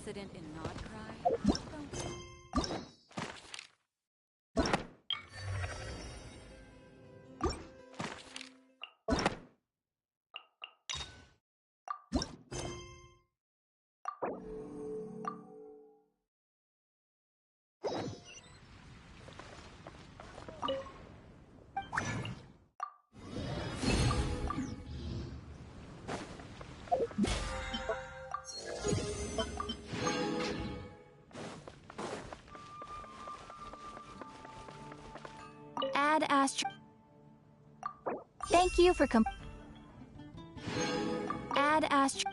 accident in not cry? Ad Astra. Thank you for Ad Astra.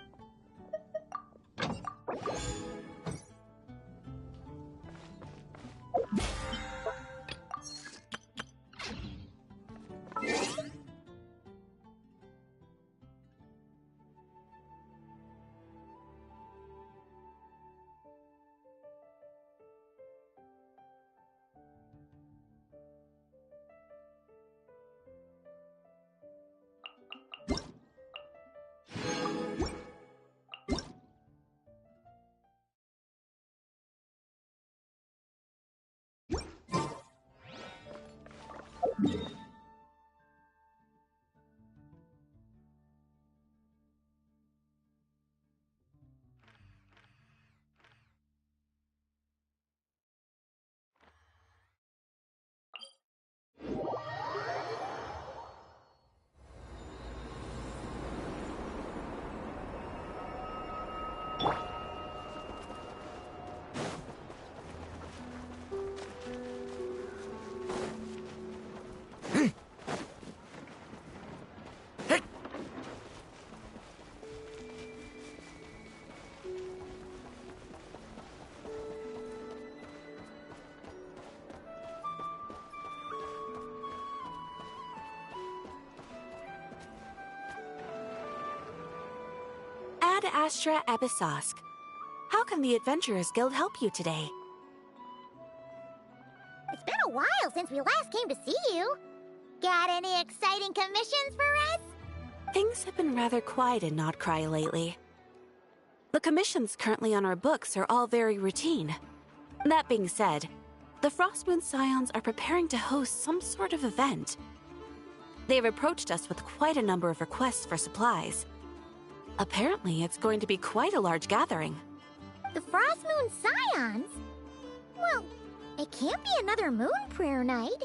Ad Astra Episosk. How can the Adventurers Guild help you today? It's been a while since we last came to see you. Got any exciting commissions for us? Things have been rather quiet in Not Cry lately. The commissions currently on our books are all very routine. That being said, the Frostmoon Scions are preparing to host some sort of event. They've approached us with quite a number of requests for supplies. Apparently, it's going to be quite a large gathering. The Frostmoon Scions? Well, it can't be another Moon Prayer Night.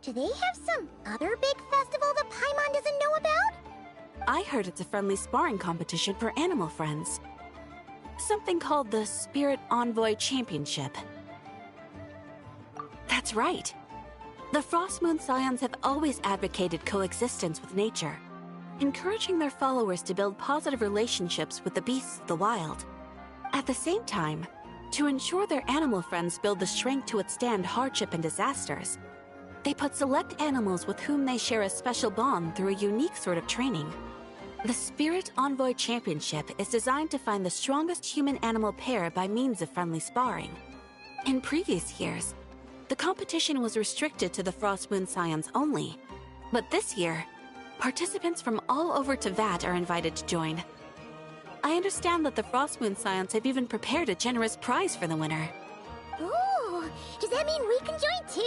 Do they have some other big festival that Paimon doesn't know about? I heard it's a friendly sparring competition for animal friends. Something called the Spirit Envoy Championship. That's right. The Frostmoon Scions have always advocated coexistence with nature, encouraging their followers to build positive relationships with the beasts of the wild. At the same time, to ensure their animal friends build the strength to withstand hardship and disasters, they put select animals with whom they share a special bond through a unique sort of training. The Spirit Envoy Championship is designed to find the strongest human-animal pair by means of friendly sparring. In previous years, the competition was restricted to the Frostmoon Scions only, but this year, participants from all over Teyvat are invited to join. I understand that the Frostmoon Scions have even prepared a generous prize for the winner. Ooh, does that mean we can join too?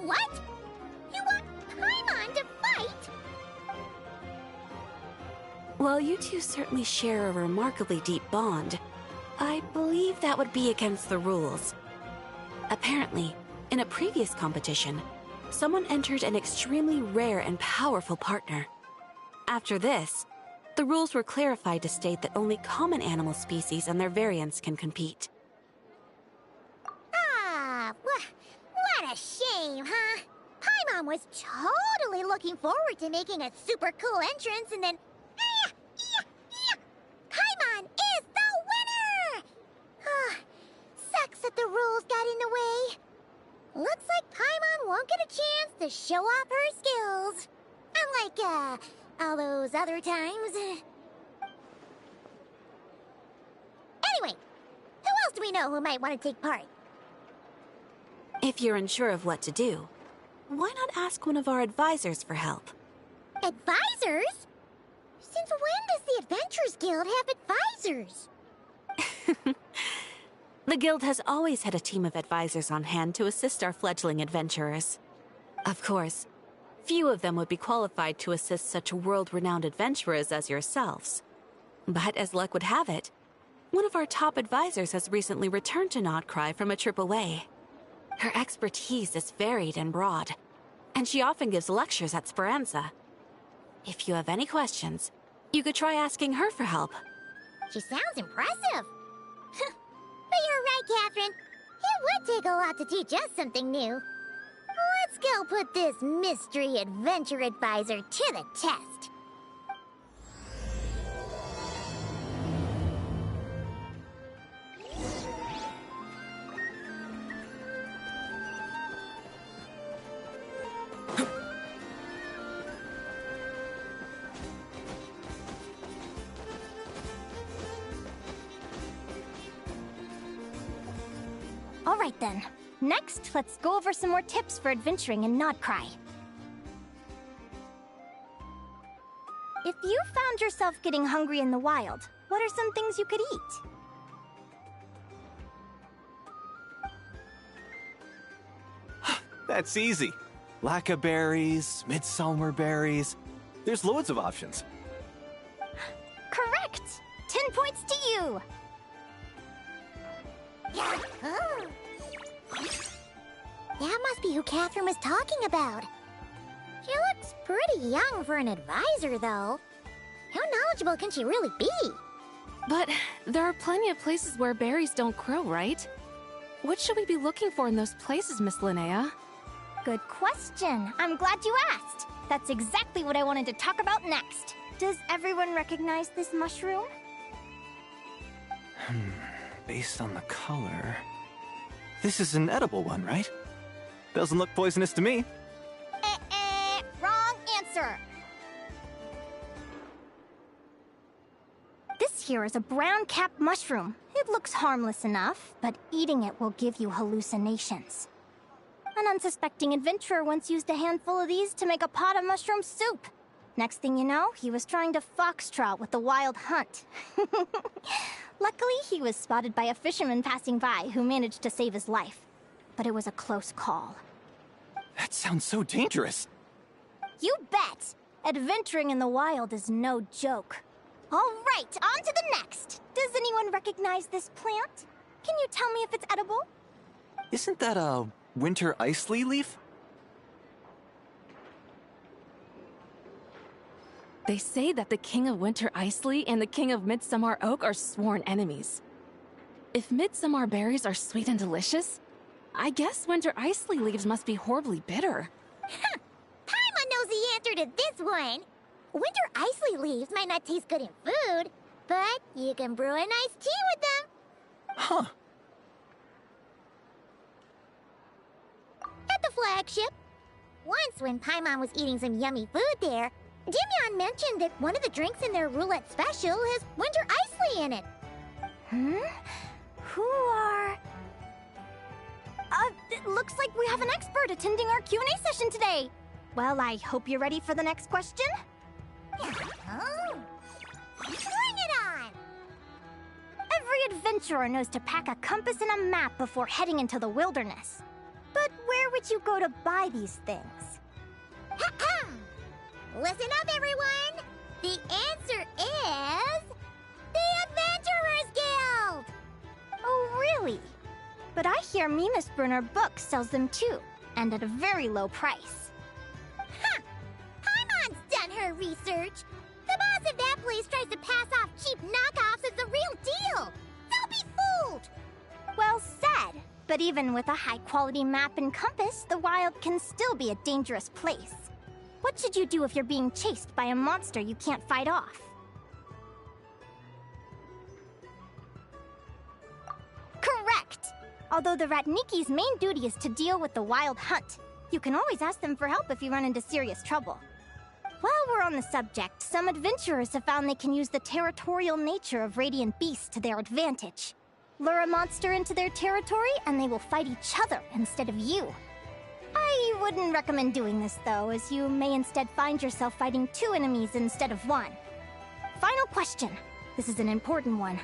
What? You want Paimon to fight? While you two certainly share a remarkably deep bond, I believe that would be against the rules. Apparently, in a previous competition, someone entered an extremely rare and powerful partner. After this, the rules were clarified to state that only common animal species and their variants can compete. Ah, what a shame, huh? Paimon was totally looking forward to making a super cool entrance and then... Paimon is the winner! Sucks that the rules got in the way. Looks like Paimon won't get a chance to show off her skills. like, all those other times. Anyway, who else do we know who might want to take part? If you're unsure of what to do, why not ask one of our advisors for help? Advisors? Since when does the Adventurers Guild have advisors? The guild has always had a team of advisors on hand to assist our fledgling adventurers. Of course, few of them would be qualified to assist such world-renowned adventurers as yourselves. But as luck would have it, one of our top advisors has recently returned to Notcry from a trip away. Her expertise is varied and broad, and she often gives lectures at Speranza. If you have any questions, you could try asking her for help. She sounds impressive. But you're right, Catherine. It would take a lot to teach us something new. Let's go put this mystery adventure advisor to the test. All right then. Next, let's go over some more tips for adventuring in Notcry. If you found yourself getting hungry in the wild, what are some things you could eat? That's easy. Lacca berries, midsummer berries. There's loads of options. Correct! 10 points to you! Oh. That must be who Catherine was talking about. She looks pretty young for an advisor, though. How knowledgeable can she really be? But there are plenty of places where berries don't grow, right? What should we be looking for in those places, Miss Linnea? Good question. I'm glad you asked. That's exactly what I wanted to talk about next. Does everyone recognize this mushroom? Based on the color... This is an edible one, right? Doesn't look poisonous to me. Wrong answer. This here is a brown cap mushroom. It looks harmless enough, but eating it will give you hallucinations. An unsuspecting adventurer once used a handful of these to make a pot of mushroom soup. Next thing you know, he was trying to foxtrot with the wild hunt. Luckily, he was spotted by a fisherman passing by who managed to save his life. But it was a close call. That sounds so dangerous. You bet! Adventuring in the wild is no joke. All right, on to the next. Does anyone recognize this plant? Can you tell me if it's edible? Isn't that a winter ice-lea leaf? They say that the King of Winter Iceley and the King of Midsummer Oak are sworn enemies. If Midsummer berries are sweet and delicious, I guess Winter Iceley leaves must be horribly bitter. Paimon knows the answer to this one. Winter Iceley leaves might not taste good in food, but you can brew a nice tea with them. Huh. At the flagship. Once when Paimon was eating some yummy food there, Dimyon mentioned that one of the drinks in their roulette special has Winter Iceley in it. Who are... it looks like we have an expert attending our Q&A session today. Well, I hope you're ready for the next question. Oh. Bring it on! Every adventurer knows to pack a compass and a map before heading into the wilderness. But where would you go to buy these things? Listen up, everyone! The answer is... the Adventurers Guild! Oh, really? But I hear Mimasbrunner Books sells them too, and at a very low price. Paimon's done her research. The boss of that place tries to pass off cheap knockoffs as the real deal. Don't be fooled! Well said. But even with a high-quality map and compass, the wild can still be a dangerous place. What should you do if you're being chased by a monster you can't fight off? Correct! Although the Ratniki's main duty is to deal with the wild hunt, you can always ask them for help if you run into serious trouble. While we're on the subject, some adventurers have found they can use the territorial nature of radiant beasts to their advantage. Lure a monster into their territory, and they will fight each other instead of you. I wouldn't recommend doing this, though, as you may instead find yourself fighting 2 enemies instead of 1. Final question. This is an important one.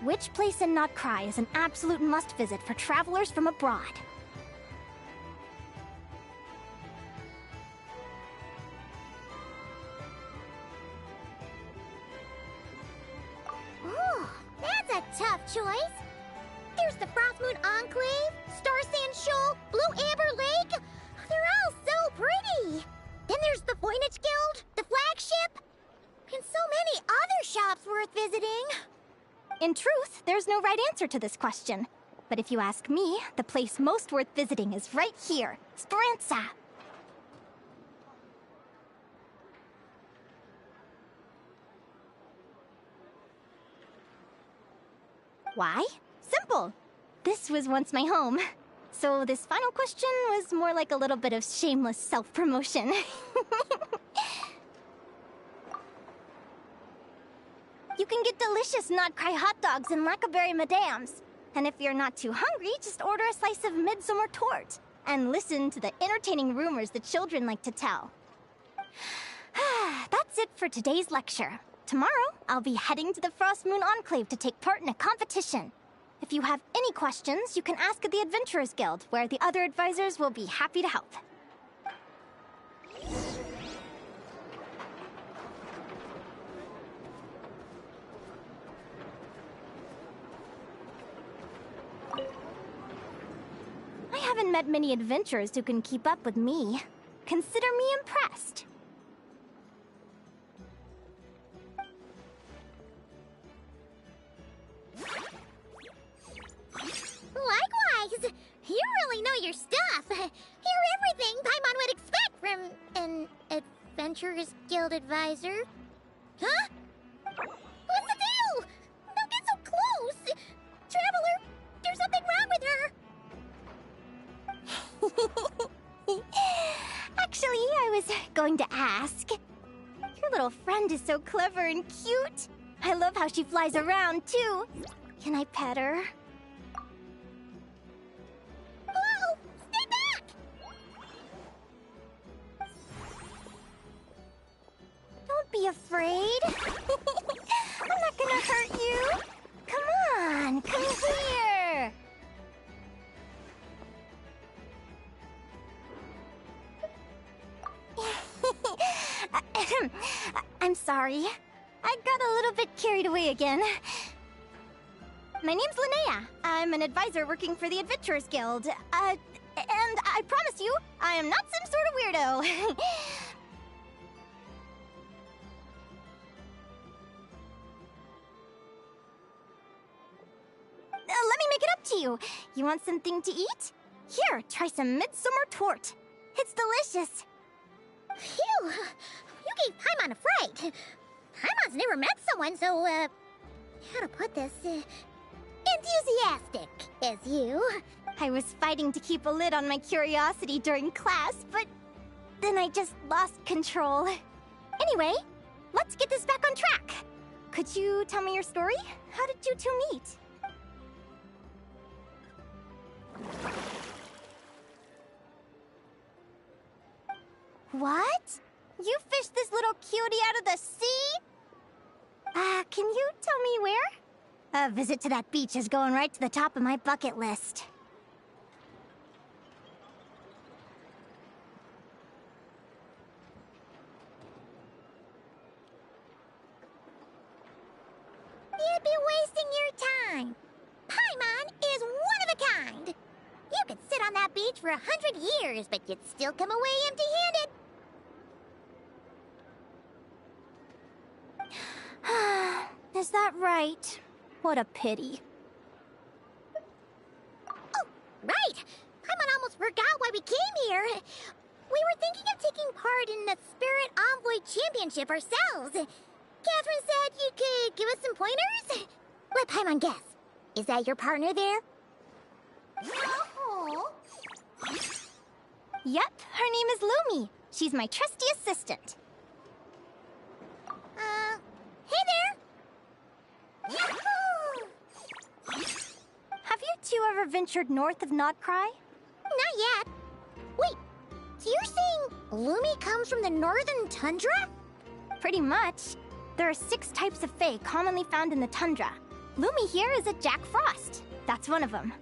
Which place in Notcry is an absolute must-visit for travelers from abroad? Oh, that's a tough choice. There's the Frostmoon Enclave, Star Sand Shoal, Blue Amber Lake. They're all so pretty. Then there's the Voynich Guild, the flagship, and so many other shops worth visiting. In truth, there's no right answer to this question. But if you ask me, the place most worth visiting is right here, Speranza. Why? Simple. This was once my home. So this final question was more like a little bit of shameless self-promotion. You can get delicious Notcry hot dogs and Lackaberry Madams. And if you're not too hungry, just order a slice of Midsummer Tort. And listen to the entertaining rumors the children like to tell. That's it for today's lecture. Tomorrow, I'll be heading to the Frostmoon Enclave to take part in a competition. If you have any questions, you can ask at the Adventurers Guild, where the other advisors will be happy to help. I haven't met many adventurers who can keep up with me. Consider me impressed. Likewise, you really know your stuff. You're everything Paimon would expect from an Adventurers Guild advisor. Huh? What's the deal? Don't get so close! Traveler, there's something wrong with her! Actually, I was going to ask. Your little friend is so clever and cute. I love how she flies around, too. Can I pet her? Whoa! Stay back! Don't be afraid. I'm not gonna hurt you. Come on, come here. I'm sorry. I got a little bit carried away again. My name's Linnea. I'm an advisor working for the Adventurers Guild. And I promise you, I am not some sort of weirdo. Let me make it up to you. You want something to eat? Here, try some Midsummer Tort. It's delicious. Phew! You gave Paimon a fright. Paimon's never met someone so, how to put this, enthusiastic as you. I was fighting to keep a lid on my curiosity during class, but then I just lost control. Anyway, let's get this back on track. Could you tell me your story? How did you two meet? What? You fished this little cutie out of the sea? Can you tell me where? A visit to that beach is going right to the top of my bucket list. You'd be wasting your time. Paimon is one of a kind. You could sit on that beach for 100 years, but you'd still come away empty-handed. Is that right? What a pity. Oh, right! Paimon almost forgot why we came here. We were thinking of taking part in the Spirit Envoy Championship ourselves. Catherine said you could give us some pointers? Let Paimon guess. Is that your partner there? Oh. Yep, her name is Lumi. She's my trusty assistant. ever ventured north of Nodcry? Not yet. Wait, so you're saying Lumi comes from the northern tundra? Pretty much. There are 6 types of Fae commonly found in the tundra. Lumi here is a Jack Frost. That's one of them.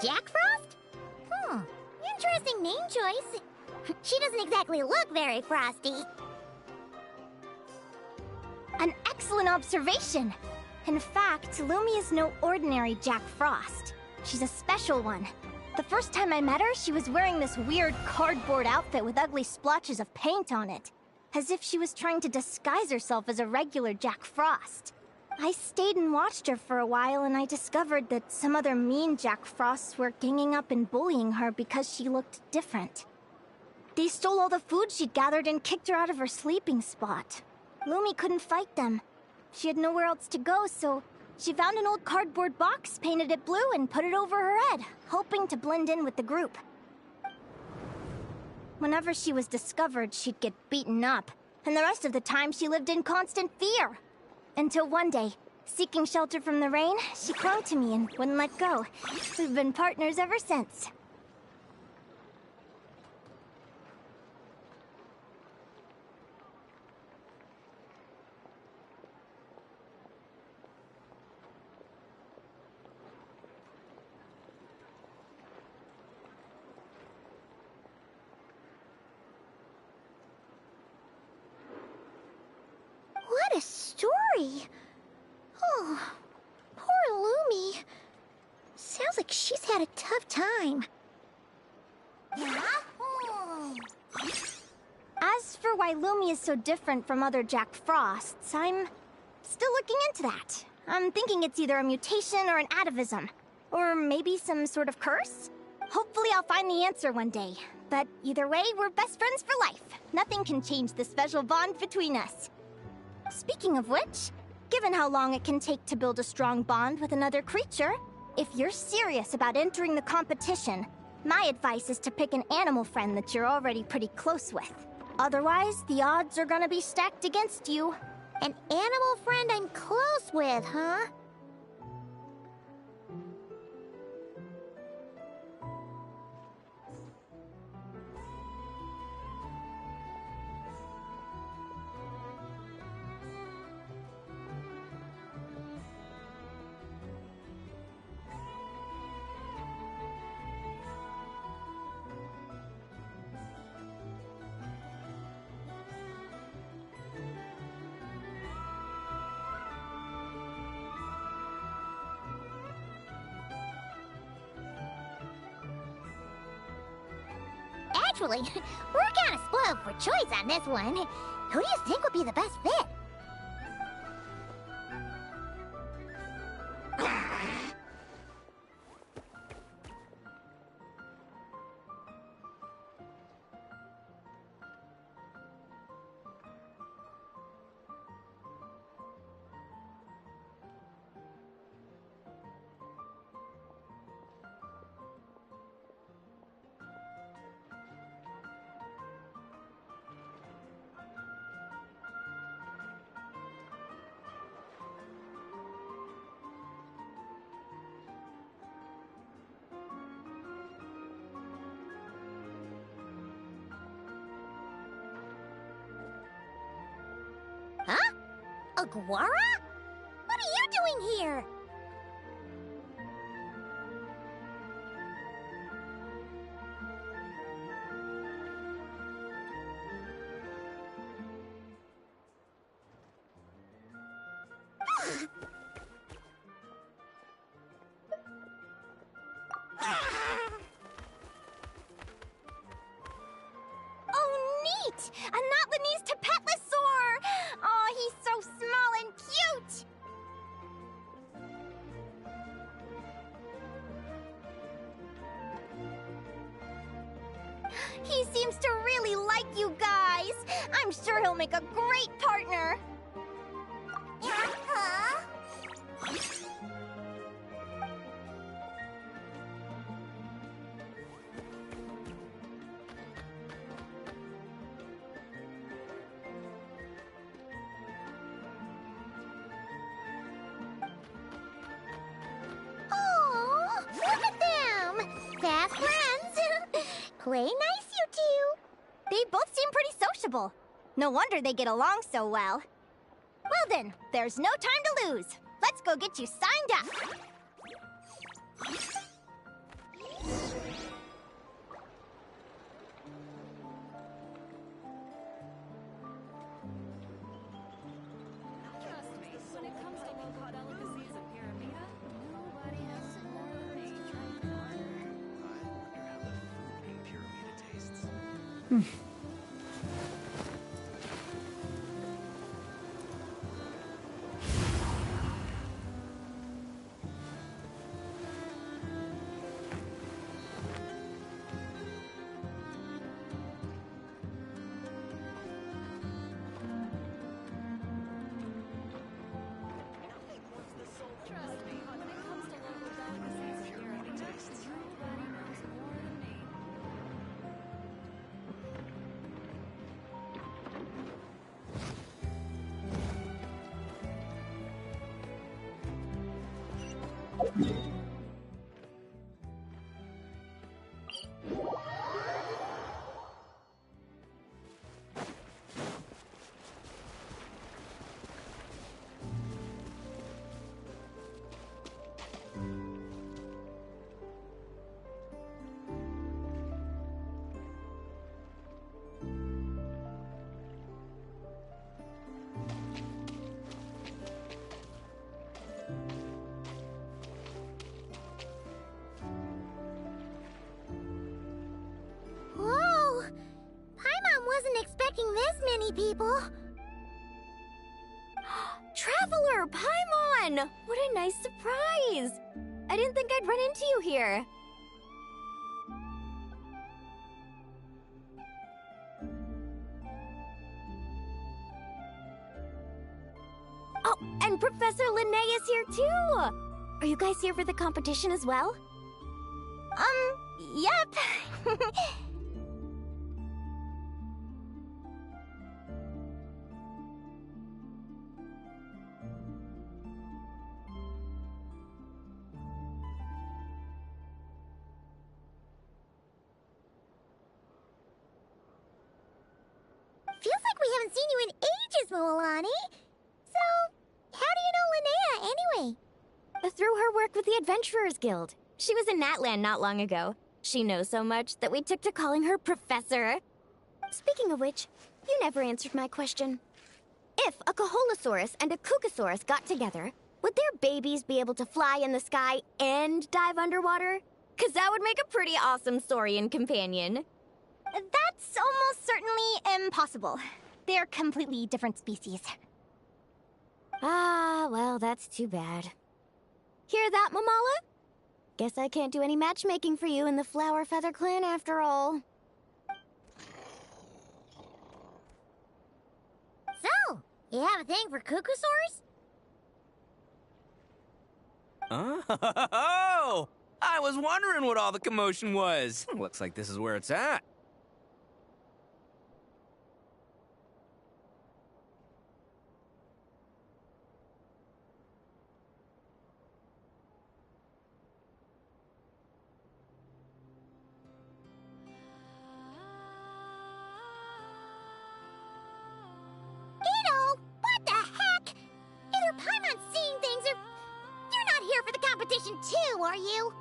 Jack Frost? Interesting name choice. She doesn't exactly look very frosty. An excellent observation! In fact, Lumi is no ordinary Jack Frost. She's a special one. The first time I met her, she was wearing this weird cardboard outfit with ugly splotches of paint on it, as if she was trying to disguise herself as a regular Jack Frost. I stayed and watched her for a while, and I discovered that some other mean Jack Frosts were ganging up and bullying her because she looked different. They stole all the food she'd gathered and kicked her out of her sleeping spot. Lumi couldn't fight them. She had nowhere else to go, so she found an old cardboard box, painted it blue, and put it over her head, hoping to blend in with the group. Whenever she was discovered, she'd get beaten up, and the rest of the time she lived in constant fear. Until one day, seeking shelter from the rain, she clung to me and wouldn't let go. We've been partners ever since. What a story! Oh, poor Lumi. Sounds like she's had a tough time. As for why Lumi is so different from other Jack Frosts, I'm still looking into that. I'm thinking it's either a mutation or an atavism. Or maybe some sort of curse? Hopefully I'll find the answer one day. But either way, we're best friends for life. Nothing can change the special bond between us. Speaking of which, given how long it can take to build a strong bond with another creature, if you're serious about entering the competition, my advice is to pick an animal friend that you're already pretty close with. Otherwise, the odds are gonna be stacked against you. An animal friend I'm close with, huh? Actually, we're kind of spoiled for choice on this one. Who do you think would be the best fit? Huh? Aguara? What are you doing here? He seems to really like you guys. I'm sure he'll make a great partner. Huh? Aw, look at them! Fast friends! Play nice, you two! They both seem pretty sociable. No wonder they get along so well. Well then, there's no time to lose. Let's go get you signed up. Trust me, when it comes to local delicacies of Pyramida, nobody knows more than me. I wonder how the food in Pyramida tastes. Trust me, when it comes to local delicacies of Pyramida, nobody knows more than me. Whoa! Paimon wasn't expecting this many people. Traveler, Paimon! What a nice surprise! I didn't think I'd run into you here. Oh, and Professor Linnea is here too! Are you guys here for the competition as well? Yep. Feels like we haven't seen you in ages, Moalani. So, how do you know Linnea anyway? Through her work with the Adventurers Guild. She was in Natland not long ago. She knows so much that we took to calling her Professor. Speaking of which, you never answered my question. If a Kaholosaurus and a Kukasaurus got together, would their babies be able to fly in the sky and dive underwater? 'Cause that would make a pretty awesome Saurian companion. That's almost certainly impossible. They're completely different species. Ah, well, that's too bad. Hear that, Mamala? Guess I can't do any matchmaking for you in the Flower Feather Clan after all. So, you have a thing for Kukusaurs? Oh! I was wondering what all the commotion was. Looks like this is where it's at. Ito, what the heck? Either Paimon's seeing things or you're not here for the competition too, are you?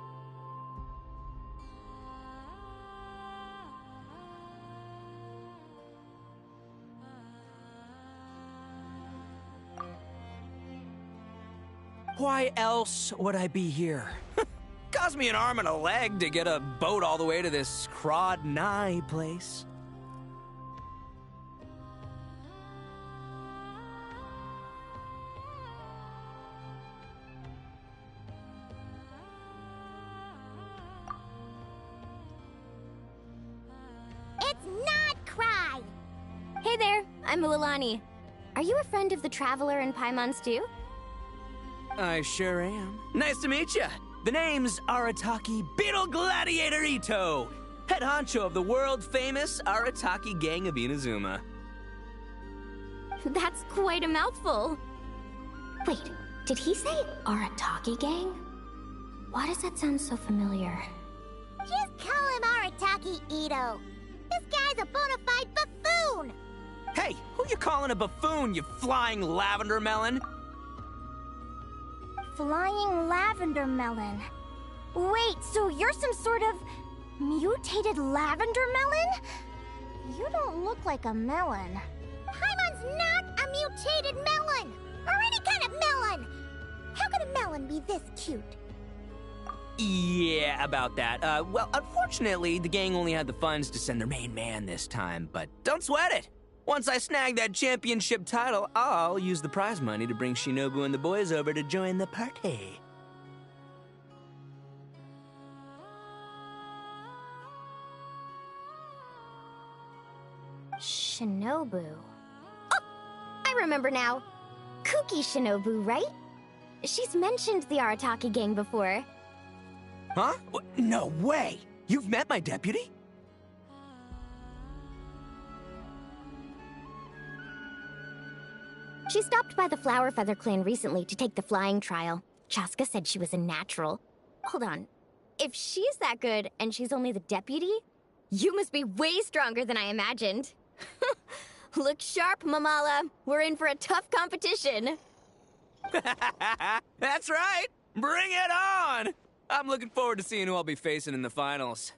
Why else would I be here? Cost me an arm and a leg to get a boat all the way to this Crawd Nye place. I'm Lilani. Are you a friend of the Traveler and Paimon Stew? I sure am. Nice to meet you. The name's Arataki Beetle Gladiator Ito, head honcho of the world-famous Arataki Gang of Inazuma. That's quite a mouthful. Wait, did he say Arataki Gang? Why does that sound so familiar? Just call him Arataki Ito. This guy's a bona fide buffoon! Hey, who you calling a buffoon, you flying lavender melon? Flying lavender melon. Wait, so you're some sort of mutated lavender melon? You don't look like a melon. Paimon's not a mutated melon! Or any kind of melon! How could a melon be this cute? Yeah, about that. Well, unfortunately, the gang only had the funds to send their main man this time, but don't sweat it. Once I snag that championship title, I'll use the prize money to bring Shinobu and the boys over to join the party. Shinobu. Oh! I remember now. Kuki Shinobu, right? She's mentioned the Arataki Gang before. Huh? No way! You've met my deputy? She stopped by the Flower Feather clan recently to take the flying trial. Chaska said she was a natural. Hold on. If she's that good and she's only the deputy, you must be way stronger than I imagined. Look sharp, Mamala. We're in for a tough competition. That's right! Bring it on! I'm looking forward to seeing who I'll be facing in the finals.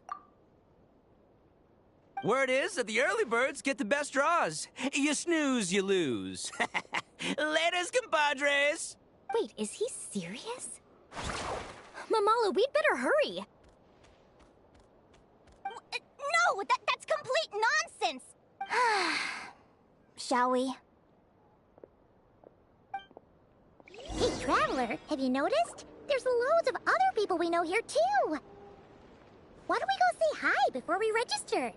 Word is that the early birds get the best draws. You snooze, you lose. Laters, compadres! Wait, is he serious? Mamala, we'd better hurry. No, that's complete nonsense! Shall we? Hey, Traveler, have you noticed? There's loads of other people we know here, too! Why don't we go say hi before we register?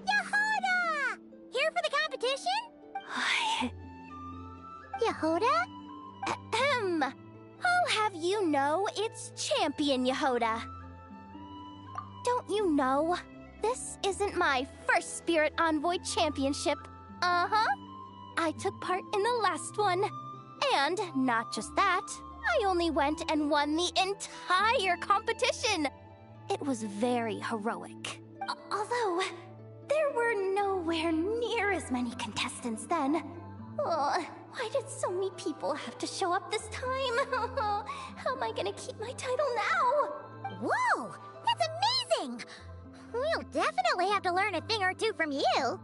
Yehoda! Here for the competition? Yehoda? Ahem. I'll have you know it's Champion Yehoda. Don't you know? This isn't my first Spirit Envoy Championship. Uh-huh. I took part in the last one. And not just that, I only went and won the entire competition. It was very heroic. Although, there were nowhere near as many contestants then. Oh, why did so many people have to show up this time? How am I gonna keep my title now? Whoa! That's amazing! We'll definitely have to learn a thing or two from you. Yeah.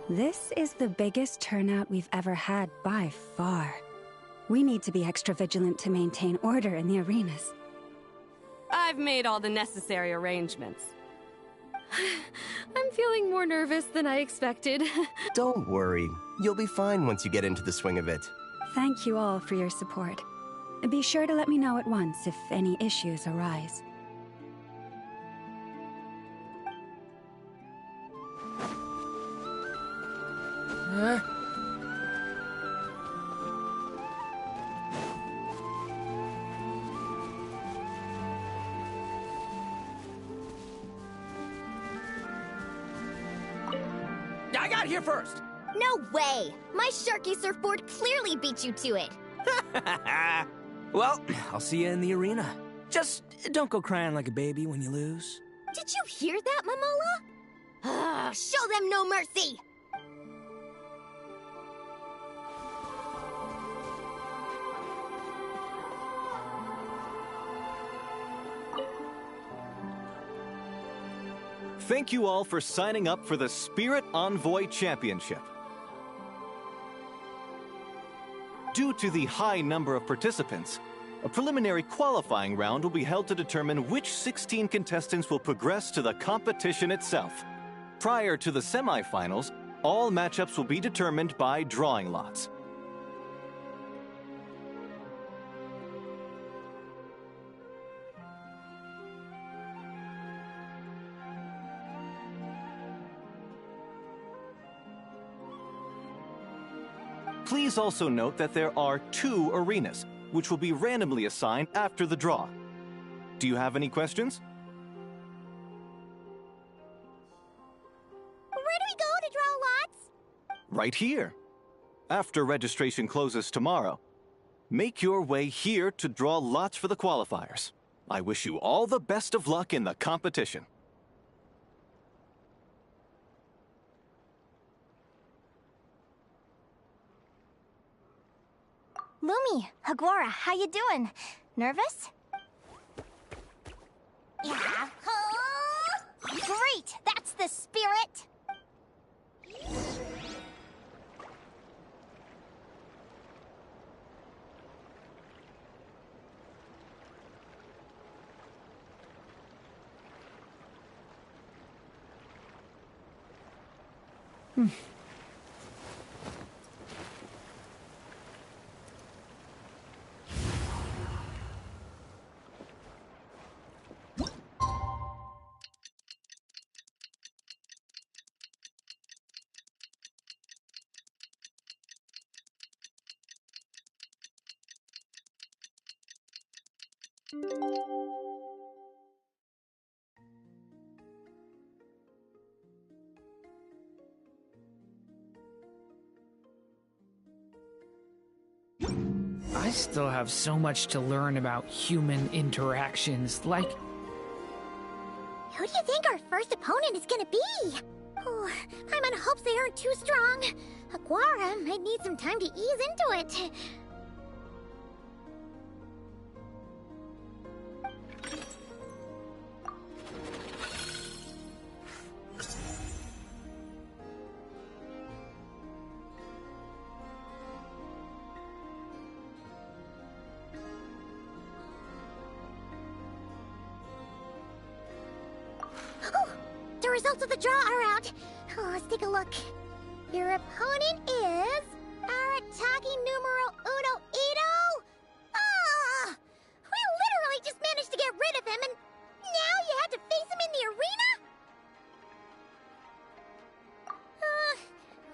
This is the biggest turnout we've ever had by far. We need to be extra vigilant to maintain order in the arenas. I've made all the necessary arrangements. I'm feeling more nervous than I expected. Don't worry. You'll be fine once you get into the swing of it. Thank you all for your support. Be sure to let me know at once if any issues arise. I got here first! No way! My Sharky surfboard clearly beat you to it. Well, I'll see you in the arena. Just don't go crying like a baby when you lose. Did you hear that, Momola? Show them no mercy! Thank you all for signing up for the Spirit Envoy Championship. Due to the high number of participants, a preliminary qualifying round will be held to determine which 16 contestants will progress to the competition itself. Prior to the semifinals, all matchups will be determined by drawing lots. Please also note that there are 2 arenas, which will be randomly assigned after the draw. Do you have any questions? Where do we go to draw lots? Right here. After registration closes tomorrow, make your way here to draw lots for the qualifiers. I wish you all the best of luck in the competition. Lumi, Haguara, how you doing? Nervous? Yeah. Great! That's the spirit! I still have so much to learn about human interactions, like... Who do you think our first opponent is gonna be? Oh, I'm in hopes they aren't too strong. Aguara might need some time to ease into it. The results of the draw are out. Oh, let's take a look. Your opponent is Arataki numero uno Ito. Ah! We literally just managed to get rid of him, and now you had to face him in the arena?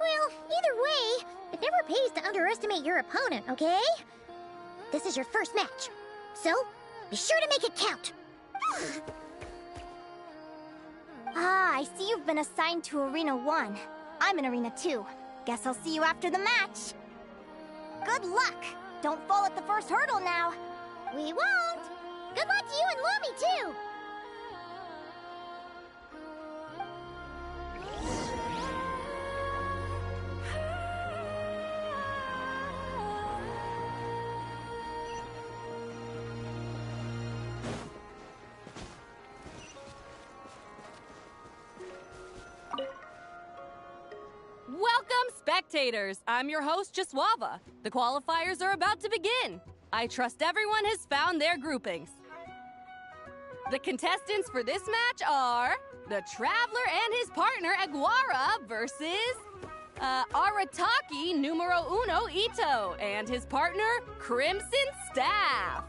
Well, either way, it never pays to underestimate your opponent, okay? This is your first match, so be sure to make it count. Ah, I see you've been assigned to Arena 1. I'm in Arena 2. Guess I'll see you after the match. Good luck! Don't fall at the first hurdle now. We won't! Good luck to you and Lumi, too! Welcome, spectators! I'm your host, Jaswava. The qualifiers are about to begin. I trust everyone has found their groupings. The contestants for this match are the Traveler and his partner, Aguara, versus Arataki numero uno Ito and his partner, Crimson Staff.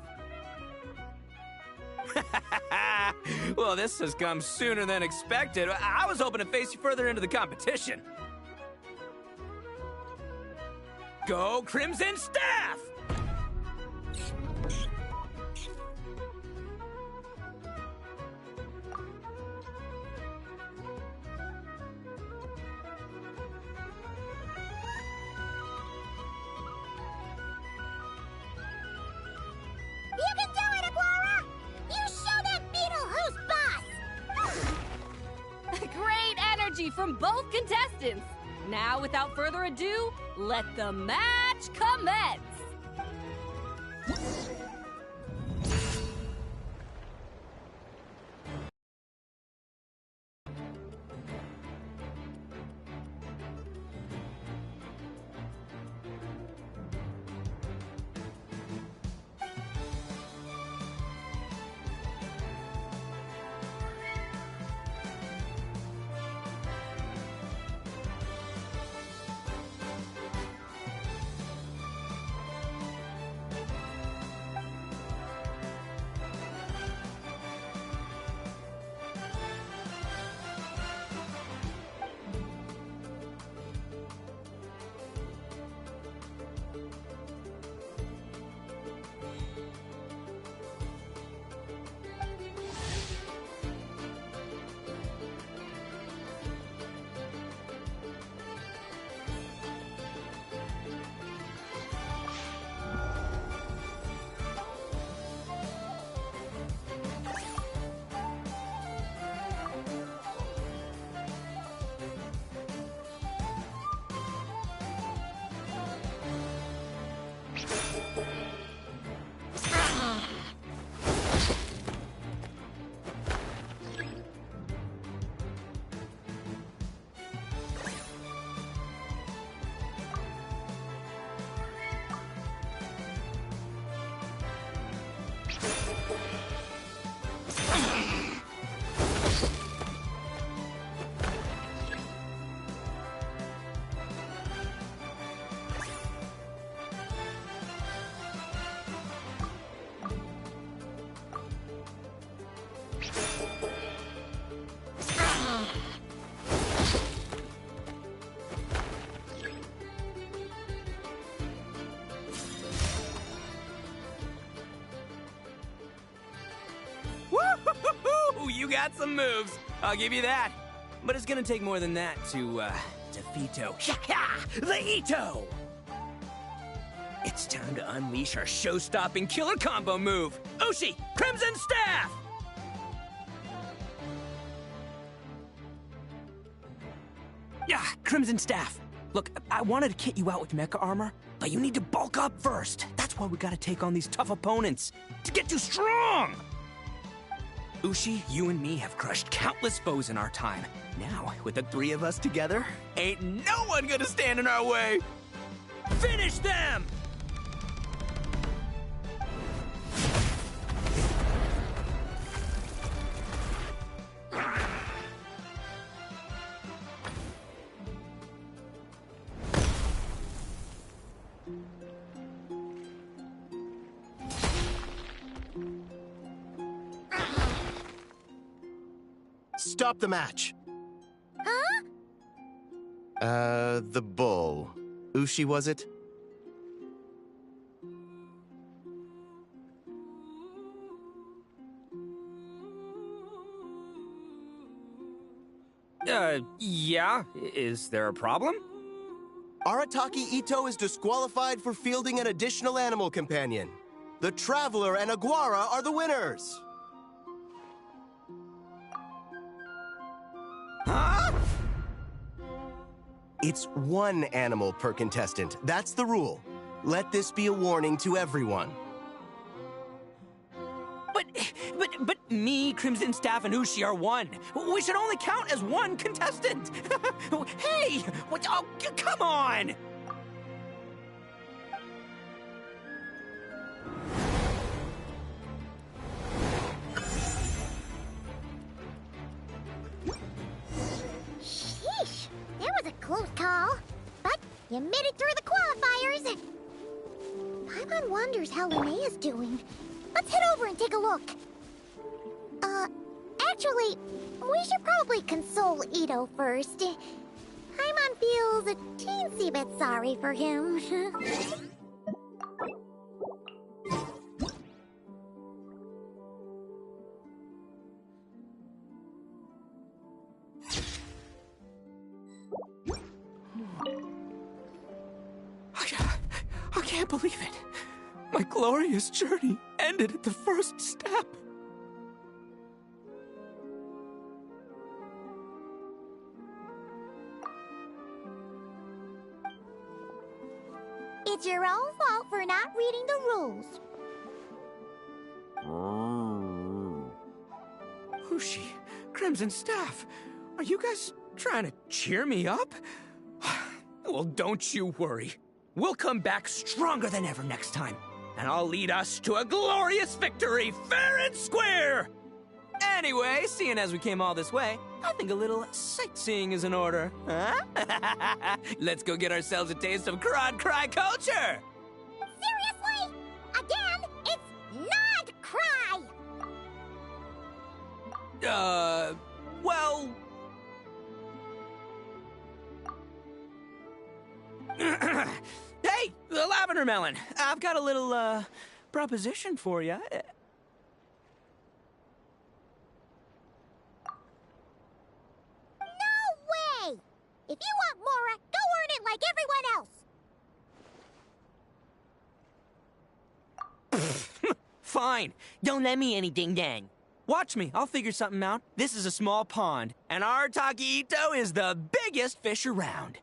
Well, this has come sooner than expected. I was hoping to face you further into the competition. Go Crimson Staff! energy from both contestants. Now, without further ado, let the match commence! Woo-hoo-hoo-hoo! You got some moves, I'll give you that. But it's gonna take more than that to defeato. The Ito! It's time to unleash our show-stopping killer combo move. Ushi, Crimson Staff! Yeah, Crimson Staff. Look, I wanted to kit you out with mecha armor, but you need to bulk up first. That's why we gotta take on these tough opponents, to get you strong! Ushi, you and me have crushed countless foes in our time. Now, with the three of us together, ain't no one gonna stand in our way! Finish them! Stop the match. Huh? The bull. Ushi, was it? Yeah? Is there a problem? Arataki Ito is disqualified for fielding an additional animal companion. The Traveler and Aguara are the winners. Huh? It's one animal per contestant. That's the rule. Let this be a warning to everyone. But me, Crimson Staff, and Ushi are one. We should only count as one contestant. Hey! What? Oh, come on! Sheesh, that was a close call. But you made it through the qualifiers. Paimon wonders how Linnea's doing. Let's head over and take a look. Actually, we should probably console Ito first. Paimon feels a teensy bit sorry for him. I can't believe it. My glorious journey ended at the first step. It's your own fault for not reading the rules. Whooshy, Crimson Staff, are you guys trying to cheer me up? Well, don't you worry. We'll come back stronger than ever next time, and I'll lead us to a glorious victory, fair and square! Anyway, seeing as we came all this way, I think a little sightseeing is in order, huh? Let's go get ourselves a taste of Crod Cry culture! Seriously? Again, it's not cry! Well... Hey, the Lavender Melon, I've got a little, proposition for you. No way! If you want Mora, go earn it like everyone else! Fine, don't let me anything then. Watch me, I'll figure something out. This is a small pond, and Arataki Ito is the biggest fish around.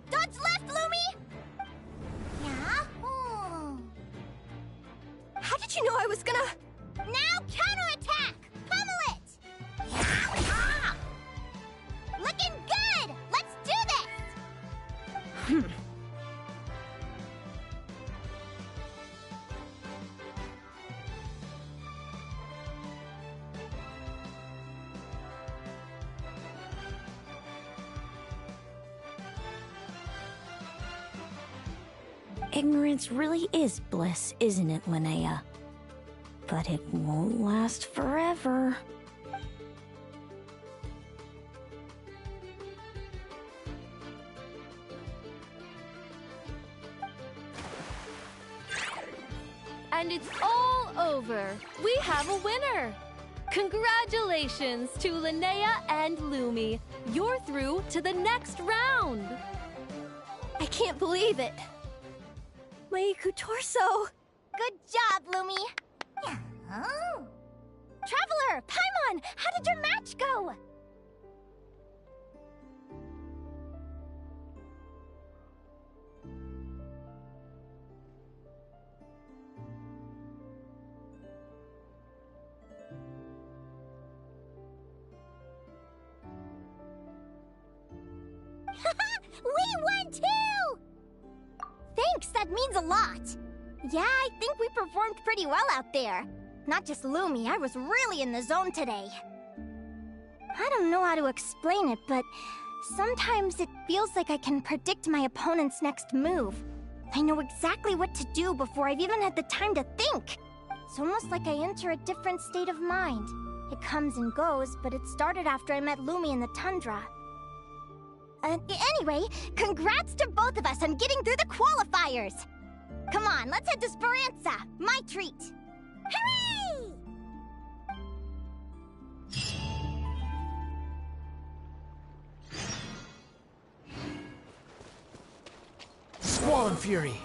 Dodge left, Lumi! Yeah? How did you know I was gonna... Now counterattack! Pummel it! Yeah. Looking good! Let's do this! Ignorance really is bliss, isn't it, Linnea? But it won't last forever. And it's all over. We have a winner. Congratulations to Linnea and Lumi. You're through to the next round. I can't believe it. Meiku Torso! Good job, Lumi! Yeah. Oh. Traveler! Paimon! How did your match go? We won too! Thanks, that means a lot. Yeah, I think we performed pretty well out there. Not just Lumi, I was really in the zone today. I don't know how to explain it, but sometimes it feels like I can predict my opponent's next move. I know exactly what to do before I've even had the time to think. It's almost like I enter a different state of mind. It comes and goes, but it started after I met Lumi in the tundra. Anyway, congrats to both of us on getting through the qualifiers! Come on, let's head to Speranza, my treat! Hooray! Squall and Fury.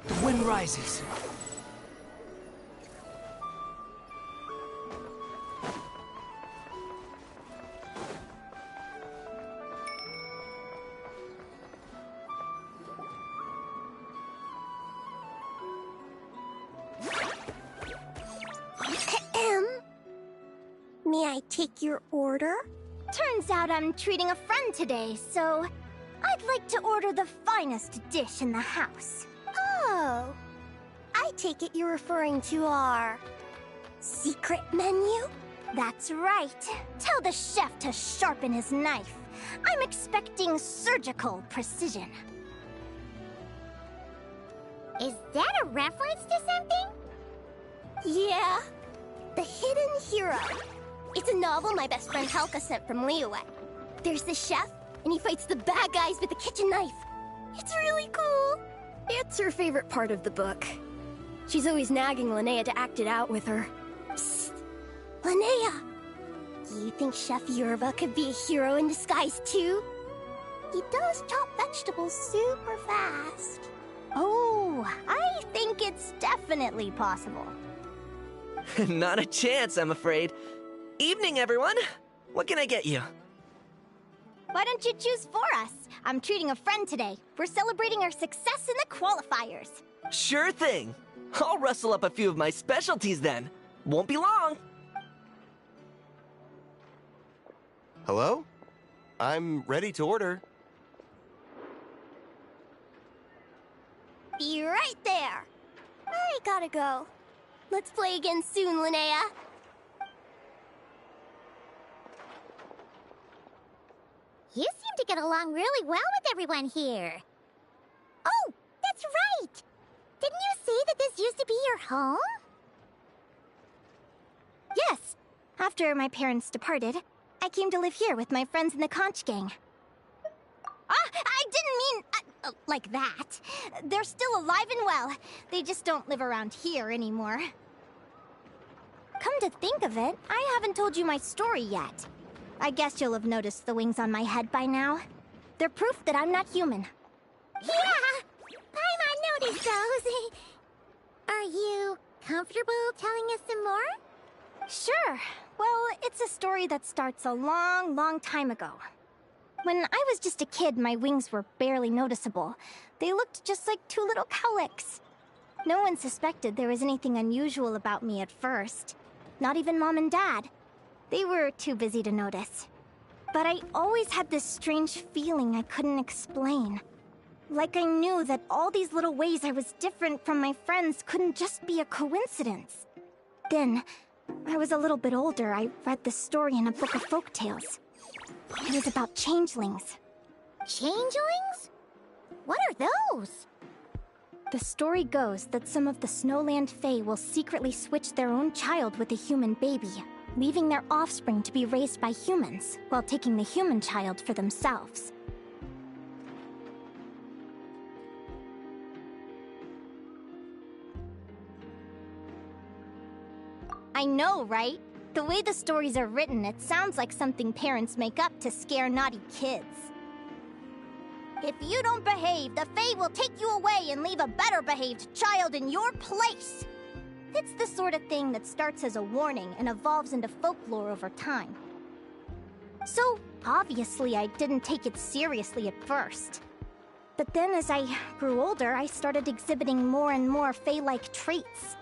The wind rises. May I take your order? Turns out I'm treating a friend today, so I'd like to order the finest dish in the house. Oh, I take it you're referring to our secret menu? That's right. Tell the chef to sharpen his knife. I'm expecting surgical precision. Is that a reference to something? Yeah. The Hidden Hero. It's a novel my best friend Helka sent from Linnea. There's the chef, and he fights the bad guys with a kitchen knife. It's really cool. It's her favorite part of the book. She's always nagging Linnea to act it out with her. Psst. Linnea! Do you think Chef Yerba could be a hero in disguise too? He does chop vegetables super fast. Oh, I think it's definitely possible. Not a chance, I'm afraid. Evening, everyone. What can I get you? Why don't you choose for us? I'm treating a friend today. We're celebrating our success in the qualifiers. Sure thing. I'll rustle up a few of my specialties then. Won't be long. Hello? I'm ready to order. Be right there. I gotta go. Let's play again soon, Linnea. You seem to get along really well with everyone here. Oh, that's right! Didn't you say that this used to be your home? Yes. After my parents departed, I came to live here with my friends in the conch gang. I didn't mean like that. They're still alive and well. They just don't live around here anymore. Come to think of it, I haven't told you my story yet. I guess you'll have noticed the wings on my head by now. They're proof that I'm not human. Yeah! Paimon noticed those. Are you comfortable telling us some more? Sure. Well, it's a story that starts a long, long time ago. When I was just a kid, my wings were barely noticeable. They looked just like two little cowlicks. No one suspected there was anything unusual about me at first. Not even Mom and Dad. They were too busy to notice. But I always had this strange feeling I couldn't explain. Like I knew that all these little ways I was different from my friends couldn't just be a coincidence. Then, I was a little bit older, I read this story in a book of folk tales. It was about changelings. Changelings? What are those? The story goes that some of the Snowland Fae will secretly switch their own child with a human baby, leaving their offspring to be raised by humans, while taking the human child for themselves. I know, right? The way the stories are written, it sounds like something parents make up to scare naughty kids. If you don't behave, the Fae will take you away and leave a better-behaved child in your place. It's the sort of thing that starts as a warning and evolves into folklore over time. So, obviously, I didn't take it seriously at first. But then as I grew older, I started exhibiting more and more Fae-like traits.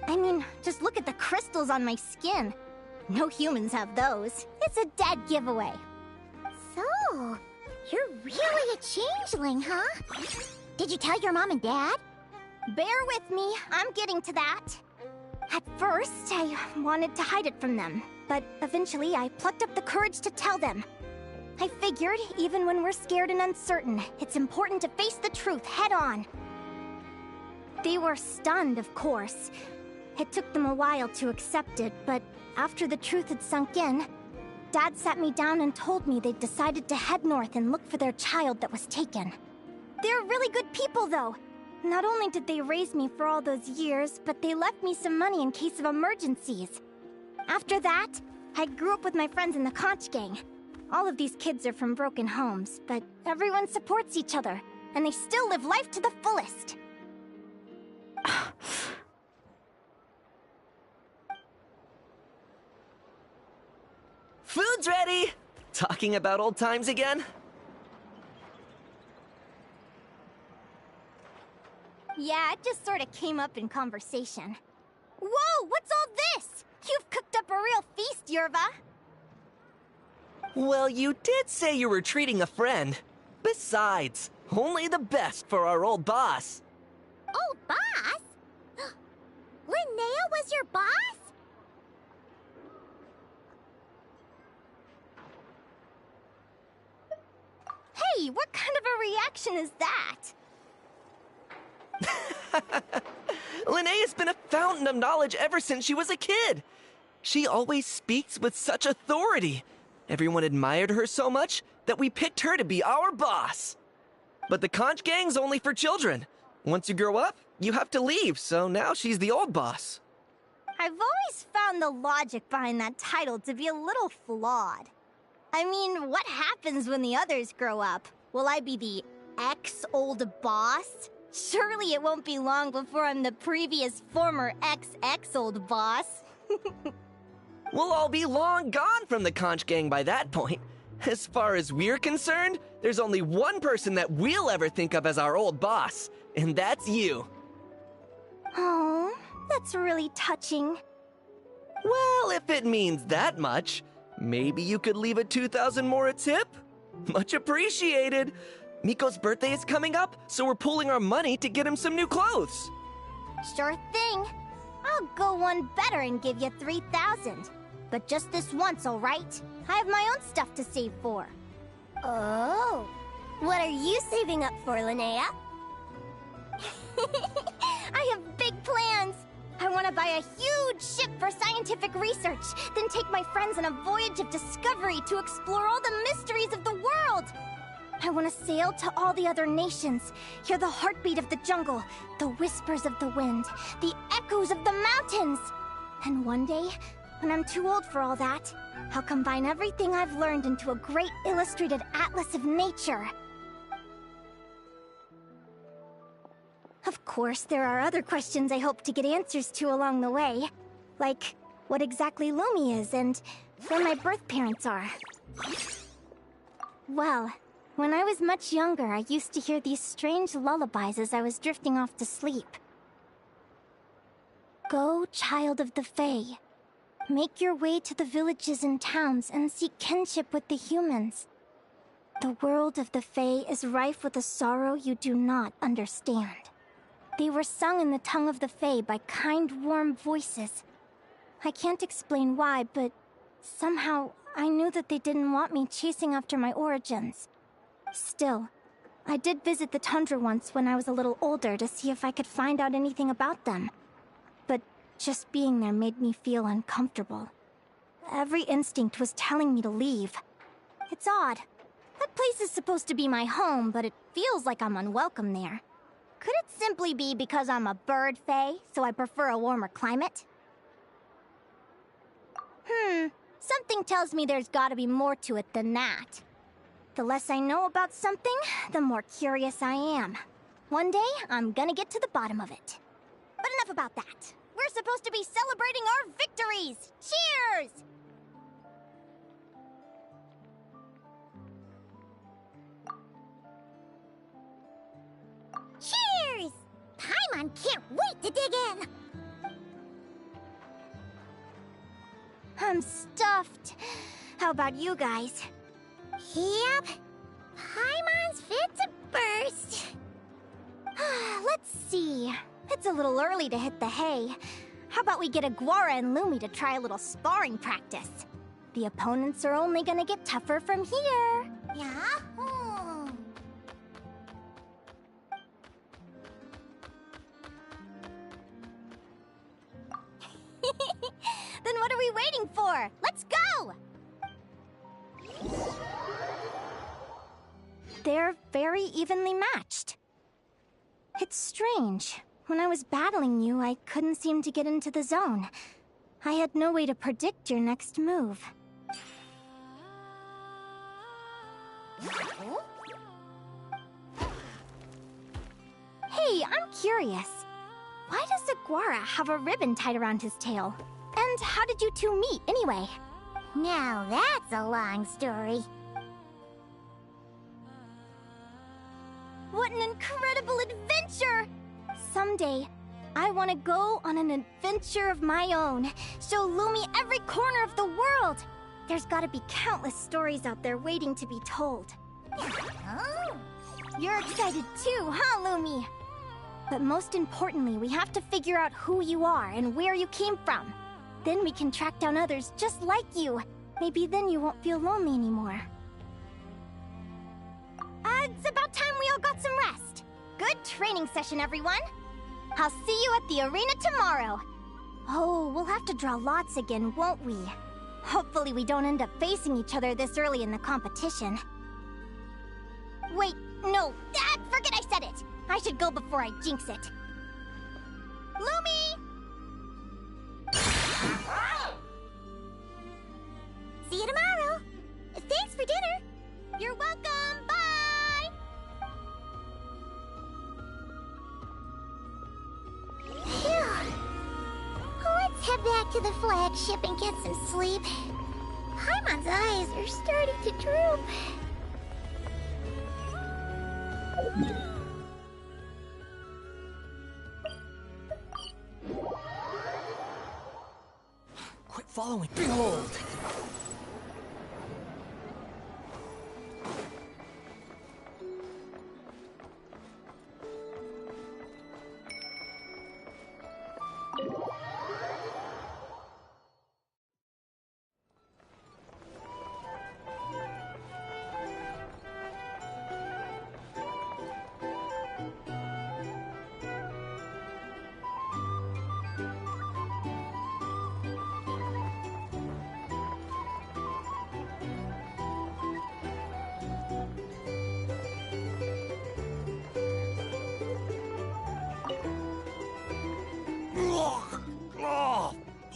I mean, just look at the crystals on my skin. No humans have those. It's a dead giveaway. So, you're really a changeling, huh? Did you tell your mom and dad? Bear with me, I'm getting to that. At first, I wanted to hide it from them, but eventually I plucked up the courage to tell them. I figured, even when we're scared and uncertain, it's important to face the truth head on. They were stunned, of course. It took them a while to accept it, but after the truth had sunk in, Dad sat me down and told me they'd decided to head north and look for their child that was taken. They're really good people, though. Not only did they raise me for all those years, but they left me some money in case of emergencies. After that, I grew up with my friends in the conch gang. All of these kids are from broken homes, but everyone supports each other, and they still live life to the fullest. Food's ready! Talking about old times again? Yeah, it just sort of came up in conversation. Whoa, what's all this? You've cooked up up a real feast, Yerba. Well, you did say you were treating a friend. Besides, only the best for our old boss. Old boss? Linnea was your boss? Hey, what kind of a reaction is that? Linnea's been a fountain of knowledge ever since she was a kid. She always speaks with such authority. Everyone admired her so much that we picked her to be our boss. But the conch gang's only for children. Once you grow up, you have to leave, so now she's the old boss. I've always found the logic behind that title to be a little flawed. I mean, what happens when the others grow up? Will I be the ex-old boss? Surely it won't be long before I'm the previous former ex-old boss. We'll all be long gone from the conch gang by that point. As far as we're concerned, there's only one person that we'll ever think of as our old boss, and that's you. Oh, that's really touching. Well, if it means that much, maybe you could leave a 2,000 more a tip? Much appreciated. Miko's birthday is coming up, so we're pooling our money to get him some new clothes. Sure thing. I'll go one better and give you 3,000. But just this once, all right? I have my own stuff to save for. Oh, what are you saving up for, Linnea? I have big plans. I want to buy a huge ship for scientific research, then take my friends on a voyage of discovery to explore all the mysteries of the world. I want to sail to all the other nations, hear the heartbeat of the jungle, the whispers of the wind, the echoes of the mountains. And one day, when I'm too old for all that, I'll combine everything I've learned into a great illustrated atlas of nature. Of course, there are other questions I hope to get answers to along the way. Like, what exactly Lumi is and where my birth parents are. Well, when I was much younger, I used to hear these strange lullabies as I was drifting off to sleep. Go, child of the Fae. Make your way to the villages and towns and seek kinship with the humans. The world of the Fae is rife with a sorrow you do not understand. They were sung in the tongue of the Fae by kind, warm voices. I can't explain why, but somehow I knew that they didn't want me chasing after my origins. Still, I did visit the tundra once when I was a little older to see if I could find out anything about them. But just being there made me feel uncomfortable. Every instinct was telling me to leave. It's odd. That place is supposed to be my home, but it feels like I'm unwelcome there. Could it simply be because I'm a bird fae, so I prefer a warmer climate? Something tells me there's gotta be more to it than that. The less I know about something, the more curious I am. One day, I'm gonna get to the bottom of it. But enough about that. We're supposed to be celebrating our victories! Cheers! Cheers! Paimon can't wait to dig in! I'm stuffed. How about you guys? Yep. Paimon's fit to burst. Let's see. It's a little early to hit the hay. How about we get Aguara and Lumi to try a little sparring practice? The opponents are only gonna get tougher from here. Yahoo! Then what are we waiting for? Let's go! They're very evenly matched. It's strange. When I was battling you, I couldn't seem to get into the zone. I had no way to predict your next move. Hey, I'm curious. Why does Aguara have a ribbon tied around his tail? And how did you two meet, anyway? Now that's a long story. What an incredible adventure! Someday, I want to go on an adventure of my own. Show Lumi every corner of the world. There's gotta be countless stories out there waiting to be told. Oh. You're excited too, huh, Lumi? But most importantly, we have to figure out who you are and where you came from. Then we can track down others just like you. Maybe then you won't feel lonely anymore. It's about time we all got some rest. Good training session, everyone. I'll see you at the arena tomorrow. Oh, we'll have to draw lots again, won't we? Hopefully we don't end up facing each other this early in the competition. Wait, no, forget I said it. I should go before I jinx it. Lumi! See you tomorrow. Thanks for dinner. You're welcome. Bye! Phew. Let's head back to the flagship and get some sleep. Paimon's eyes are starting to droop. Quit following. Behold!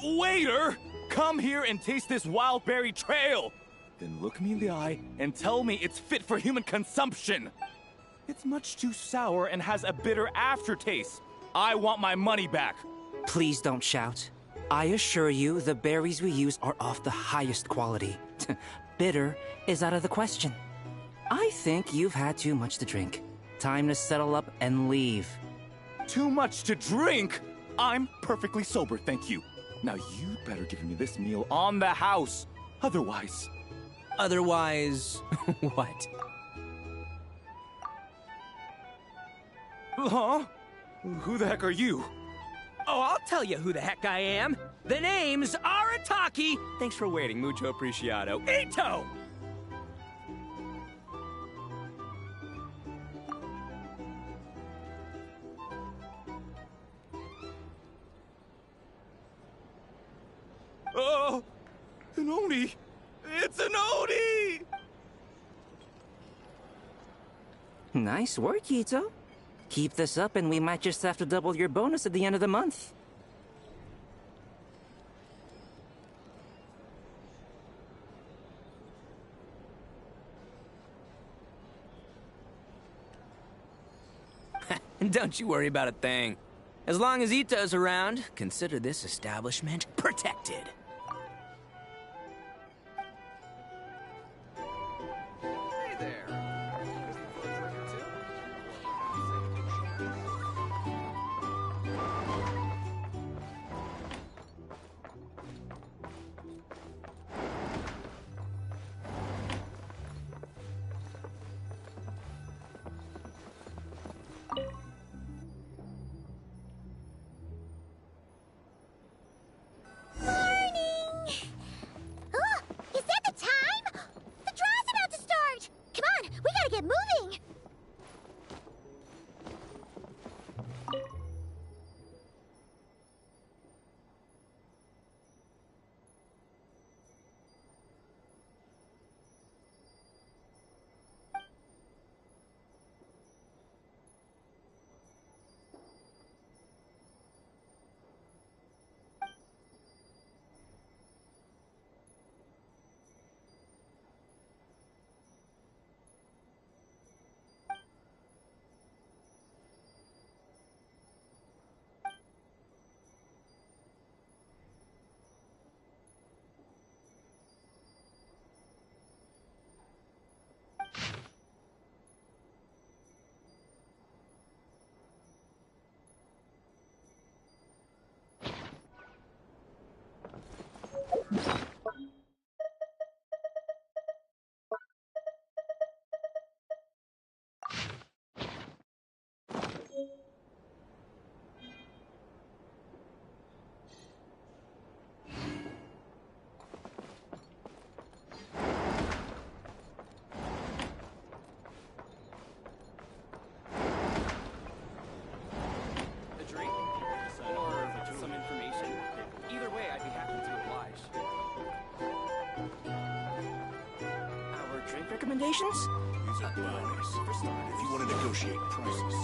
Waiter! Come here and taste this wild berry trail! Then look me in the eye and tell me it's fit for human consumption! It's much too sour and has a bitter aftertaste. I want my money back! Please don't shout. I assure you, the berries we use are of the highest quality. Bitter is out of the question. I think you've had too much to drink. Time to settle up and leave. Too much to drink? I'm perfectly sober, thank you. Now you'd better give me this meal on the house. Otherwise... Otherwise... what? Huh? Who the heck are you? Oh, I'll tell you who the heck I am. The name's Arataki. Thanks for waiting, mucho apreciado. Ito! Oh, an Oni! It's an Oni! Nice work, Ito. Keep this up and we might just have to double your bonus at the end of the month. Don't you worry about a thing. As long as Ito's around, consider this establishment protected. Hey there. Recommendations? These are brownies. If you want to negotiate prices,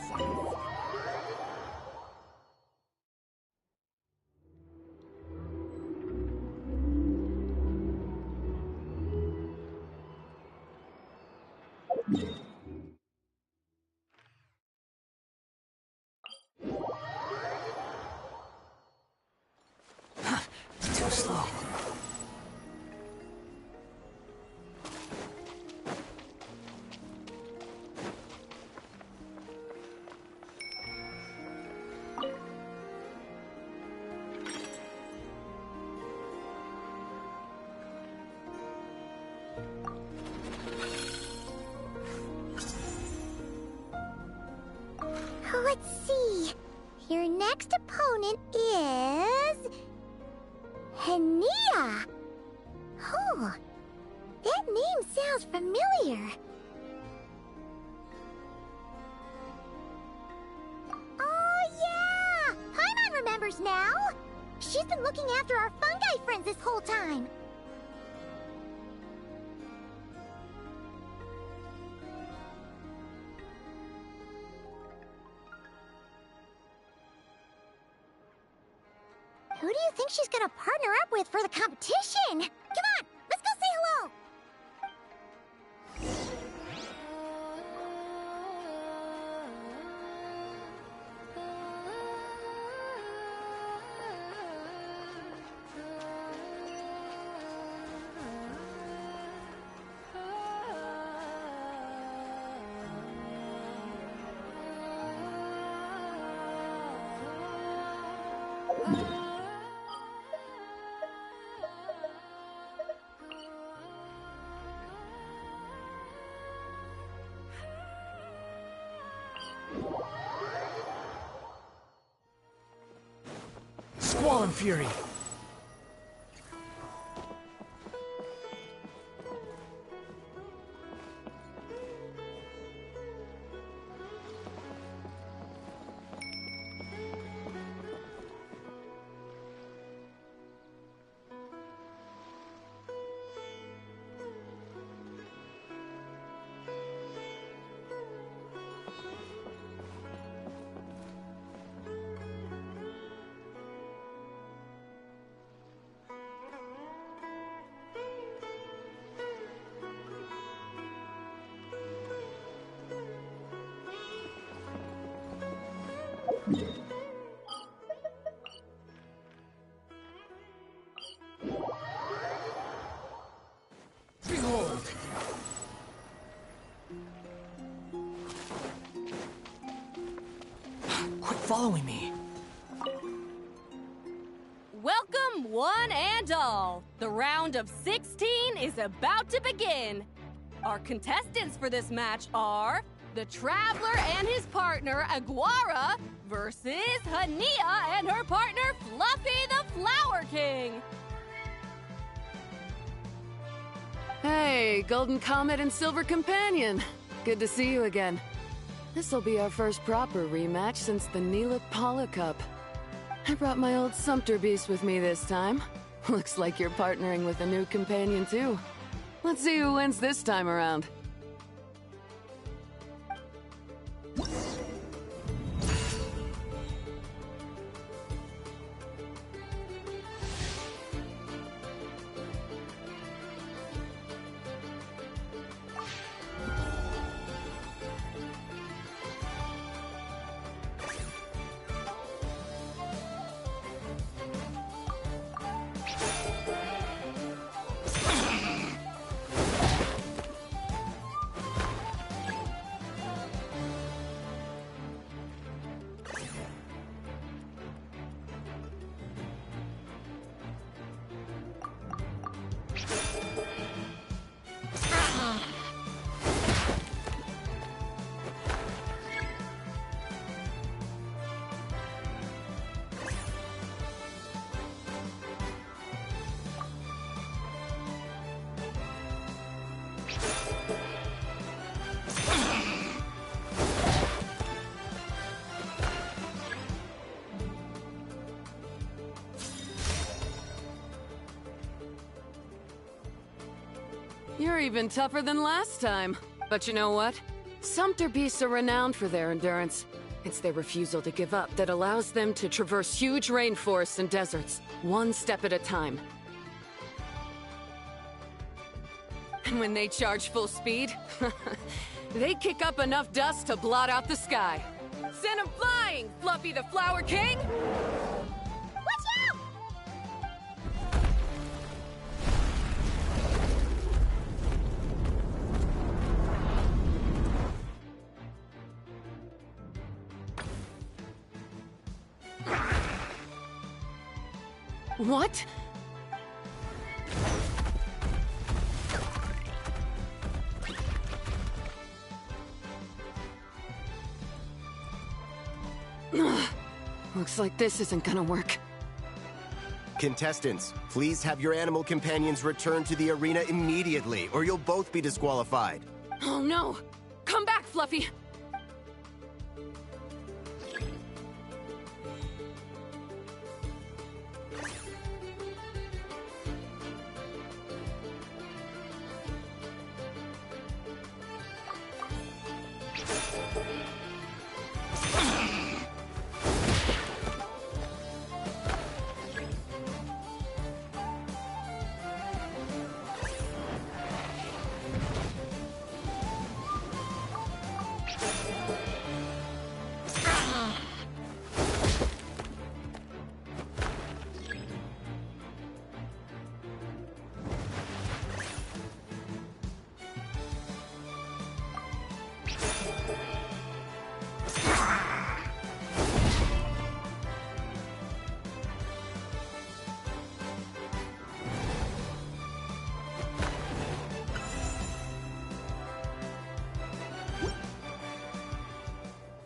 find them. Too slow. Let's see. Your next opponent is... Linnea. Oh, that name sounds familiar. Oh, yeah! Paimon remembers now. She's been looking after our fungi friends this whole time. Who do you think she's gonna partner up with for the competition? Come on, let's go say hello! Squall and Fury. Behold! Quit following me. Welcome, one and all. The round of 16 is about to begin. Our contestants for this match are the Traveler and his partner, Aguara, versus Linnea and her partner, Fluffy the Flower King. Hey, Golden Comet and Silver Companion. Good to see you again. This'll be our first proper rematch since the Neelik Paula Cup. I brought my old Sumpter Beast with me this time. Looks like you're partnering with a new companion too. Let's see who wins this time around. You're even tougher than last time. But you know what? Sumpter beasts are renowned for their endurance. It's their refusal to give up that allows them to traverse huge rainforests and deserts, one step at a time. And when they charge full speed, they kick up enough dust to blot out the sky. Send 'em flying, Fluffy the Flower King! Watch out! What? Looks like this isn't gonna work. Contestants, please have your animal companions return to the arena immediately, or you'll both be disqualified. Oh no! Come back, Fluffy!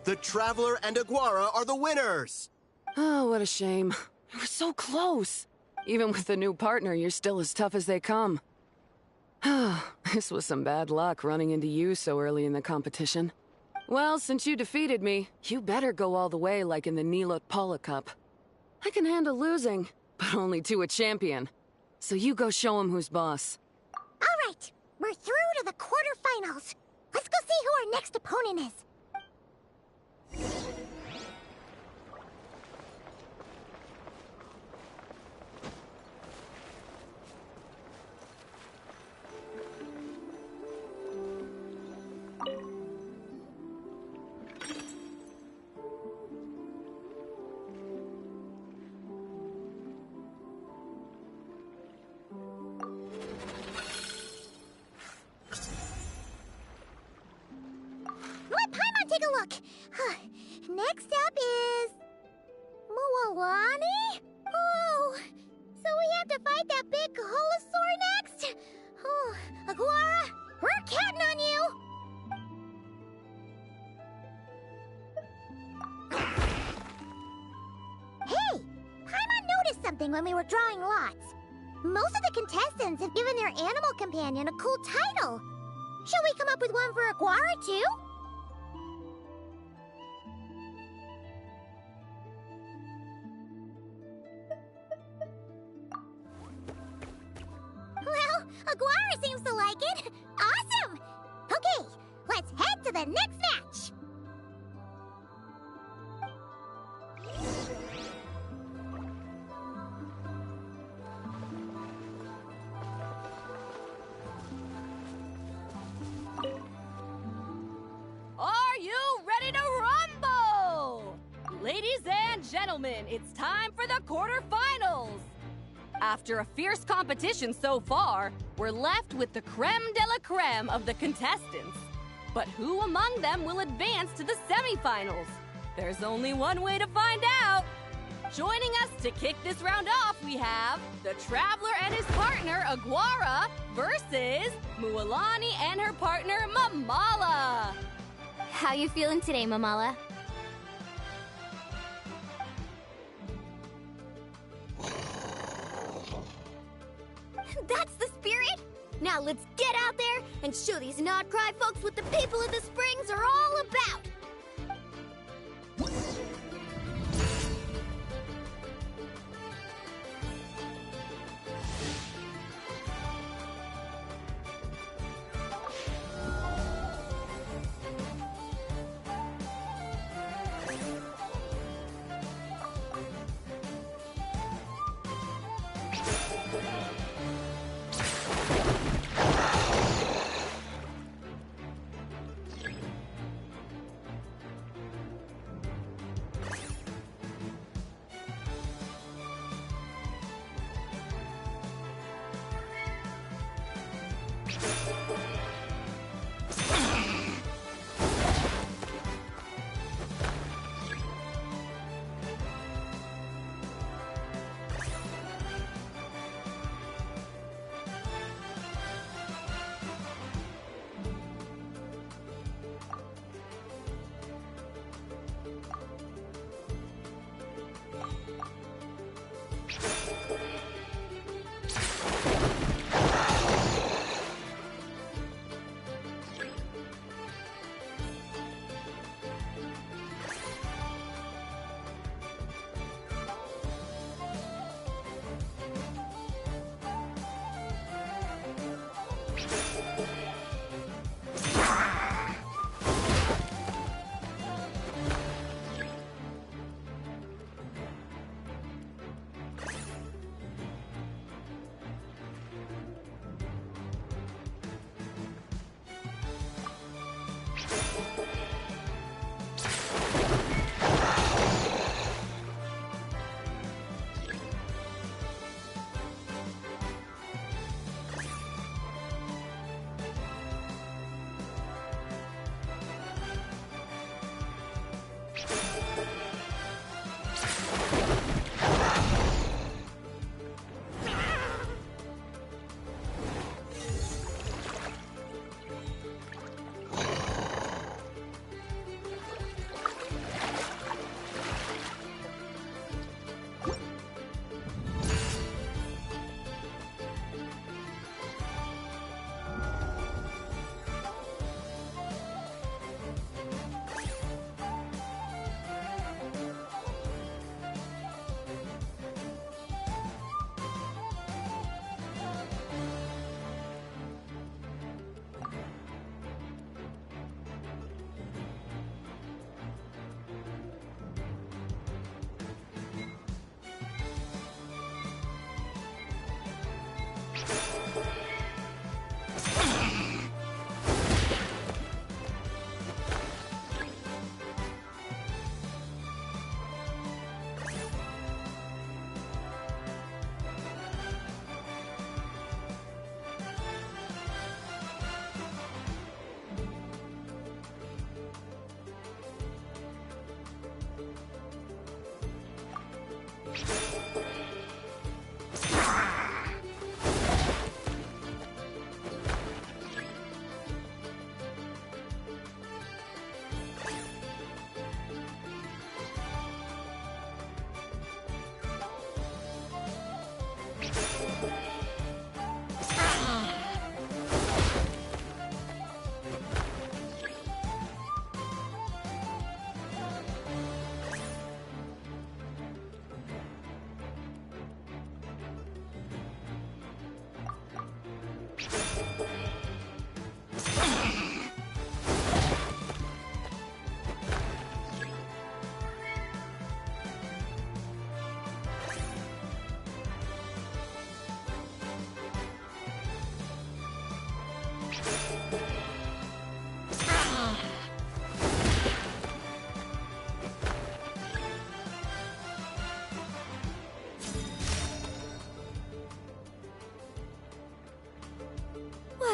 The Traveler and Aguara are the winners! Oh, what a shame. You were so close. Even with the new partner, you're still as tough as they come. This was some bad luck running into you so early in the competition. Well, since you defeated me, you better go all the way like in the Nilut Cup. I can handle losing, but only to a champion. So you go show him who's boss. All right, we're through to the quarterfinals. Let's go see who our next opponent is. Let Paimon take a look. Next up is... Mualani? Oh, so we have to fight that big Holosaur next? Oh, Aguara, we're counting on you! Hey, Paimon noticed something when we were drawing lots. Most of the contestants have given their animal companion a cool title. Shall we come up with one for Aguara, too? Well, Aguara seems to like it. Awesome! Okay, let's head to the next match. Are you ready to rumble? Ladies and gentlemen, it's time for the quarterfinals. After a fierce competition so far, we're left with the creme de la creme of the contestants. But who among them will advance to the semifinals? There's only one way to find out. Joining us to kick this round off, we have the Traveler and his partner, Aguara, versus Mualani and her partner, Mamala. How you feeling today, Mamala? That's the spirit! Now let's get out there and show these Nodcry folks what the people of the Springs are all about!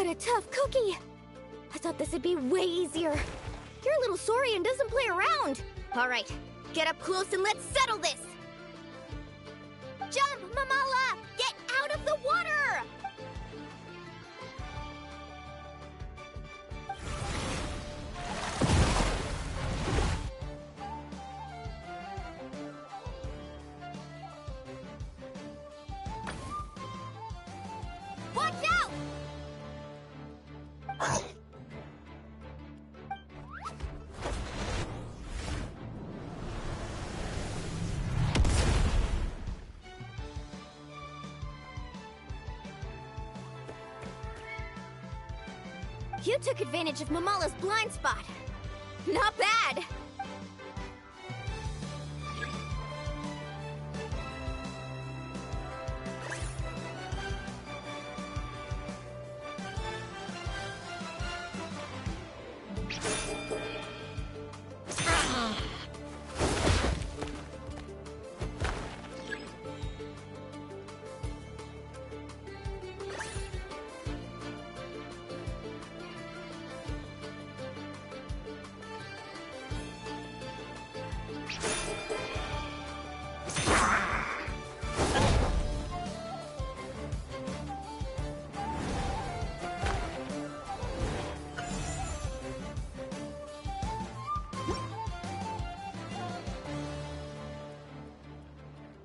What a tough cookie! I thought this would be way easier. Your little Saurian doesn't play around. All right, get up close and let's settle this. Jump, Mamala! Get out of the water! Watch out! You took advantage of Mamala's blind spot. Not bad!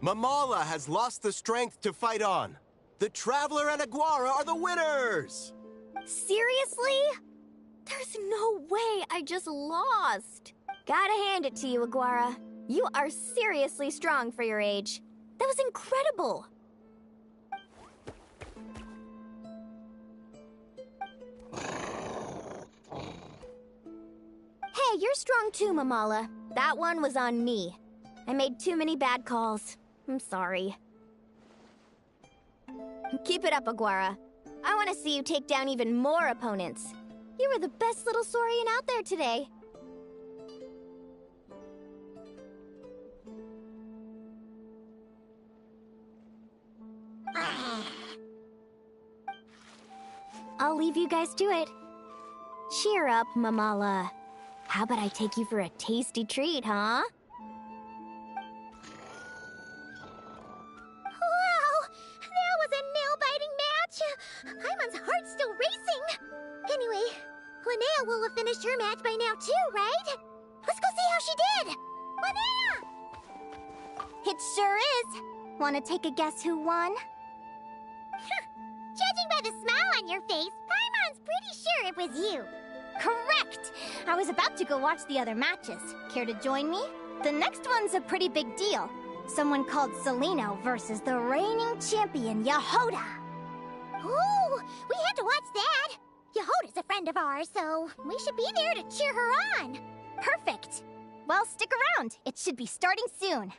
Mamala has lost the strength to fight on. The Traveler and Aguara are the winners! Seriously? There's no way I just lost. Gotta hand it to you, Aguara. You are seriously strong for your age. That was incredible. Hey, you're strong too, Mamala. That one was on me. I made too many bad calls. I'm sorry. Keep it up, Aguara. I want to see you take down even more opponents. You were the best little Saurian out there today. I'll leave you guys to it. Cheer up, Mamala. How about I take you for a tasty treat, huh? Paimon's heart's still racing! Anyway, Linnea will have finished her match by now too, right? Let's go see how she did! Linnea! It sure is. Want to take a guess who won? Judging by the smile on your face, Paimon's pretty sure it was you. Correct! I was about to go watch the other matches. Care to join me? The next one's a pretty big deal. Someone called Celino versus the reigning champion, Yehoda. Ooh, we had to watch that. Yehoda's a friend of ours, so we should be there to cheer her on. Perfect. Well, stick around. It should be starting soon.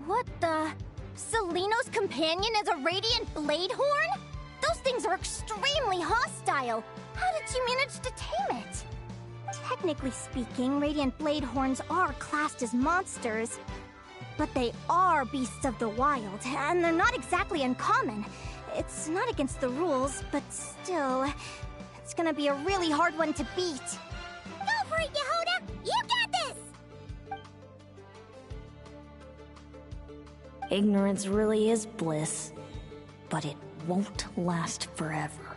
What the? Celino's companion is a radiant blade horn? Those things are extremely hostile. How did you manage to tame it? Technically speaking, radiant blade horns are classed as monsters. But they are beasts of the wild, and they're not exactly uncommon. It's not against the rules, but still, it's gonna be a really hard one to beat. Go for it, Yehoda! You got this! Ignorance really is bliss, but it won't last forever.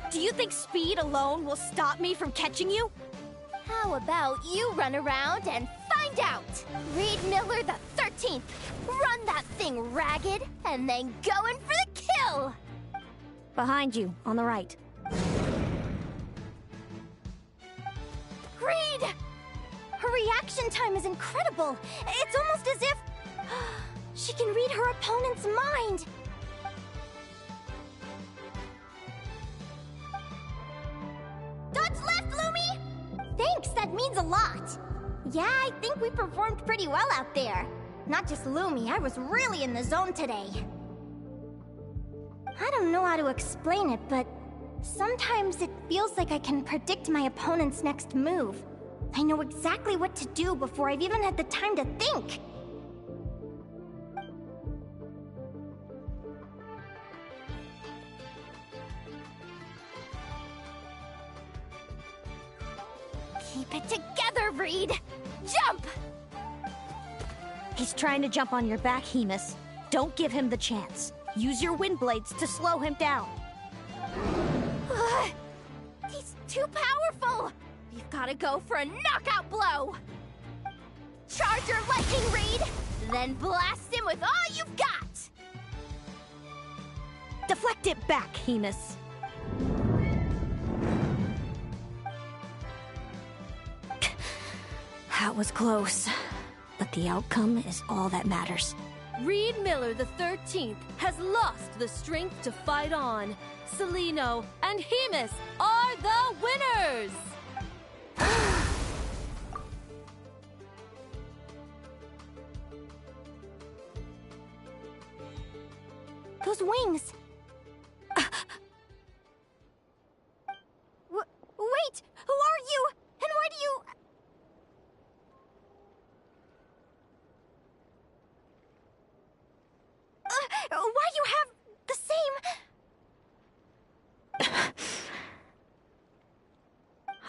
Do you think speed alone will stop me from catching you? How about you run around and find out? Reed Miller the 13th, run that thing ragged, and then go in for the kill! Behind you, on the right. Reed! Her reaction time is incredible. It's almost as if she can read her opponent's mind. Dodge left, Lumi! Thanks, that means a lot. Yeah, I think we performed pretty well out there. Not just Lumi, I was really in the zone today. I don't know how to explain it, but sometimes it feels like I can predict my opponent's next move. I know exactly what to do before I've even had the time to think. Keep it together, Reed! Jump! He's trying to jump on your back, Hemus. Don't give him the chance. Use your wind blades to slow him down. He's too powerful! We've gotta go for a knockout blow! Charge your lightning, Reed! Then blast him with all you've got! Deflect it back, Hemus. That was close, but the outcome is all that matters. Reed Miller the 13th has lost the strength to fight on. Celino and Hemus are the winners! Those wings! Wait! Who are you? And why do you... why do you have the same...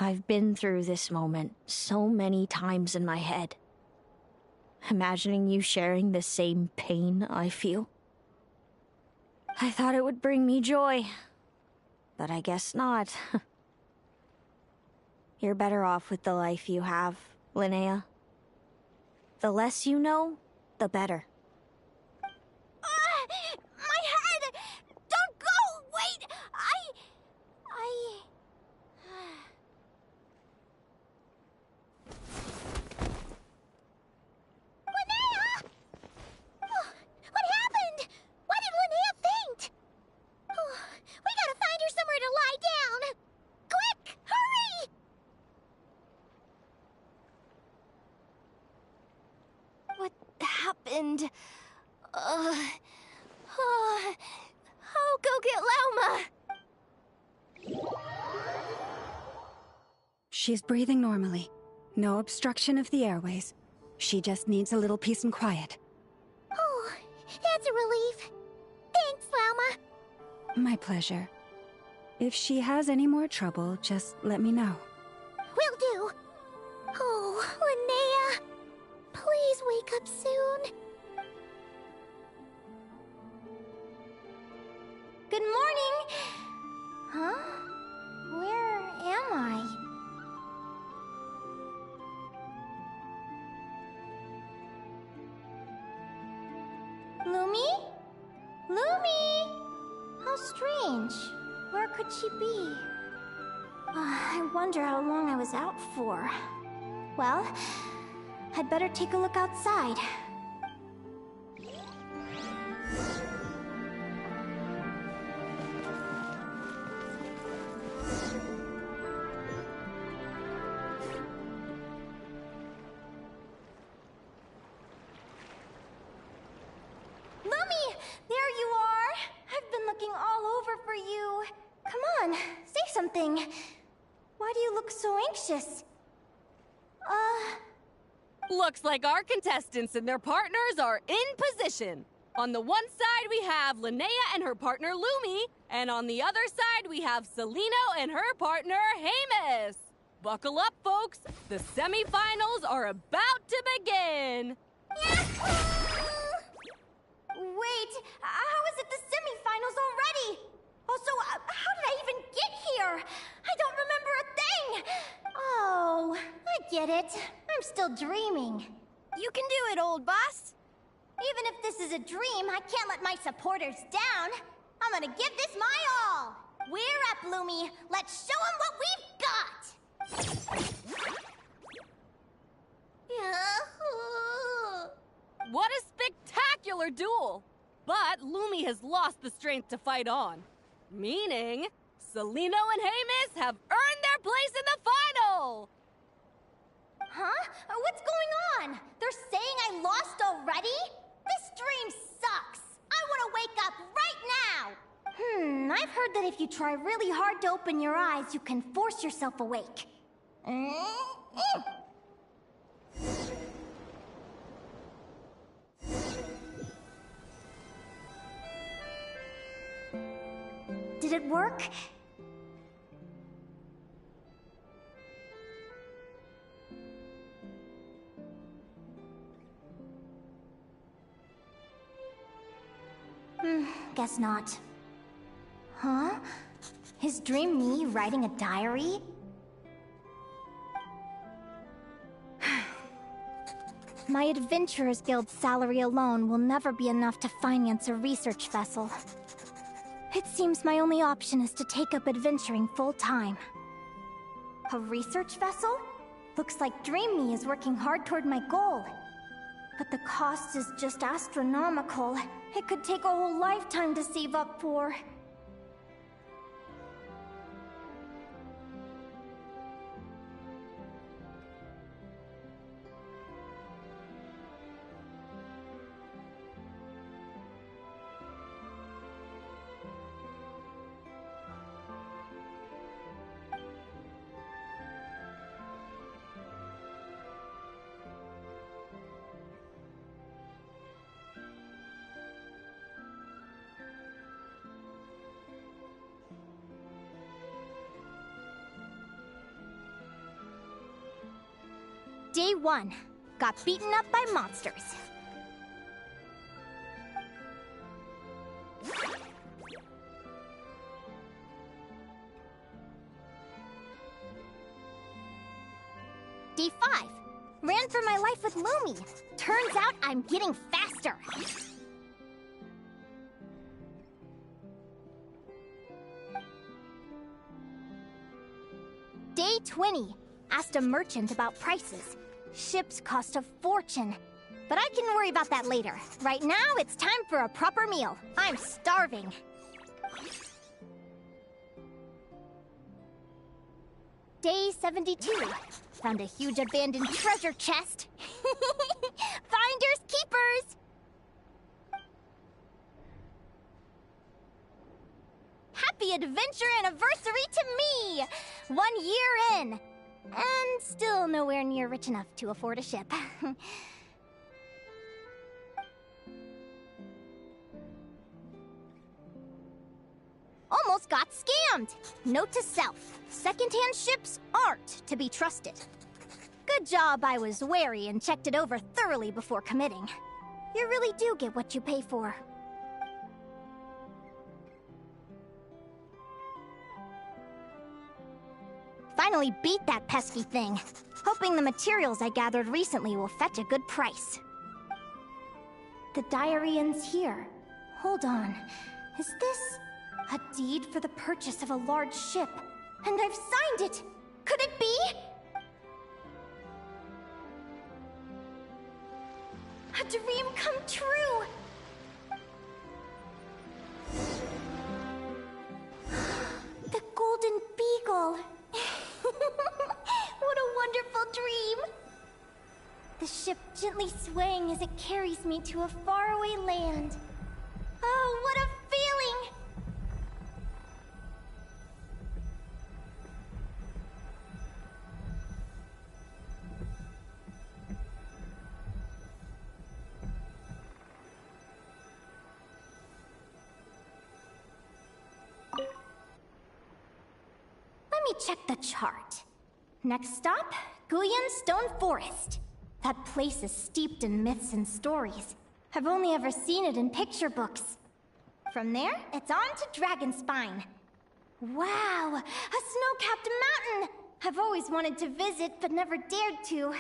I've been through this moment so many times in my head. Imagining you sharing the same pain I feel. I thought it would bring me joy, but I guess not. You're better off with the life you have, Linnea. The less you know, the better. My head! Don't go! Wait! Linnea! What happened? Why did Linnea faint? We gotta find her somewhere to lie down! Quick! Hurry! What happened? I'll go get Lauma! She's breathing normally. No obstruction of the airways. She just needs a little peace and quiet. Oh, that's a relief. Thanks, Lauma. My pleasure. If she has any more trouble, just let me know. Will do. Oh, Linnea. Please wake up soon. Good morning! Huh? Where am I? Lumi? Lumi! How strange. Where could she be? I wonder how long I was out for. Well, I'd better take a look outside. Lumi! There you are! I've been looking all over for you. Come on, say something. Why do you look so anxious? Looks like our contestants and their partners are in position. On the one side, we have Linnea and her partner Lumi, and on the other side, we have Celino and her partner Hemus. Buckle up, folks. The semifinals are about to begin. Wait, how is it the semifinals already? Also, how did I even get here? I don't remember a thing! Oh, I get it. I'm still dreaming. You can do it, old boss. Even if this is a dream, I can't let my supporters down. I'm gonna give this my all. We're up, Lumi. Let's show them what we've got! regular duel. But Lumi has lost the strength to fight on. Meaning, Celino and Hamus have earned their place in the final! Huh? What's going on? They're saying I lost already? This dream sucks! I want to wake up right now! I've heard that if you try really hard to open your eyes, you can force yourself awake. Did it work? Guess not. Huh? Is Dream me writing a diary? My Adventurers Guild salary alone will never be enough to finance a research vessel. It seems my only option is to take up adventuring full-time. A research vessel? Looks like Dream Me is working hard toward my goal. But the cost is just astronomical. It could take a whole lifetime to save up for. Day 1. Got beaten up by monsters. Day 5. Ran for my life with Lumi. Turns out I'm getting faster. Day 20. Asked a merchant about prices. Ships cost a fortune. But I can worry about that later. Right now, it's time for a proper meal. I'm starving. Day 72. Found a huge abandoned treasure chest. Finders keepers! Happy adventure anniversary to me! 1 year in. And still nowhere near rich enough to afford a ship. Almost got scammed! Note to self, secondhand ships aren't to be trusted. Good job I was wary and checked it over thoroughly before committing. You really do get what you pay for. Finally beat that pesky thing. Hoping the materials I gathered recently will fetch a good price. The diary ends here. Hold on. Is this a deed for the purchase of a large ship? And I've signed it! Could it be? A dream come true! The Golden Beagle! What a wonderful dream! The ship gently swaying as it carries me to a faraway land. Oh, what a feeling! Let me check the chart. Next stop, Guyan Stone Forest. That place is steeped in myths and stories. I've only ever seen it in picture books. From there, it's on to Dragonspine. Wow, a snow-capped mountain! I've always wanted to visit, but never dared to.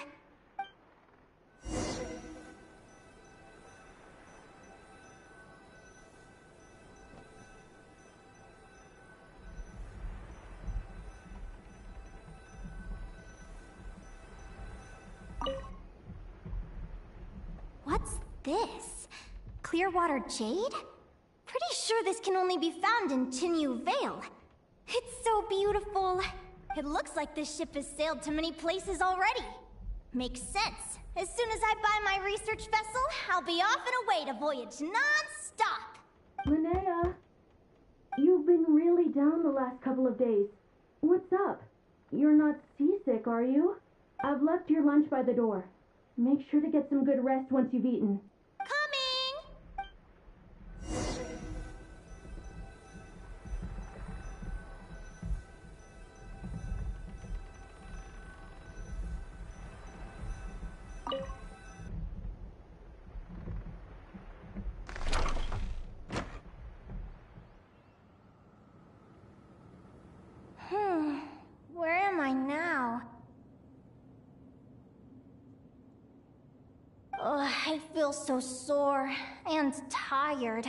What's this? Clearwater jade? Pretty sure this can only be found in Tinyu Vale. It's so beautiful. It looks like this ship has sailed to many places already. Makes sense. As soon as I buy my research vessel, I'll be off and away to voyage non-stop. Linnea, you've been really down the last couple of days. What's up? You're not seasick, are you? I've left your lunch by the door. Make sure to get some good rest once you've eaten. Where am I now? Ugh, I feel so sore and tired.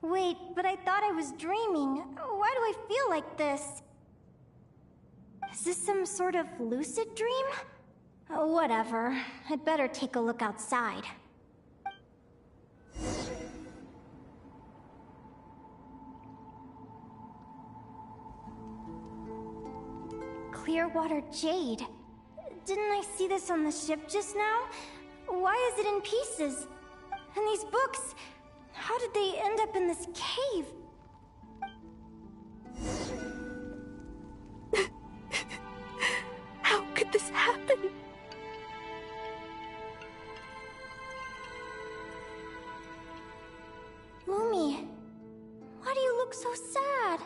Wait, but I thought I was dreaming. Why do I feel like this? Is this some sort of lucid dream? Whatever. I'd better take a look outside. Clearwater jade. Didn't I see this on the ship just now? Why is it in pieces? And these books, how did they end up in this cave? How could this happen? Lumi, why do you look so sad?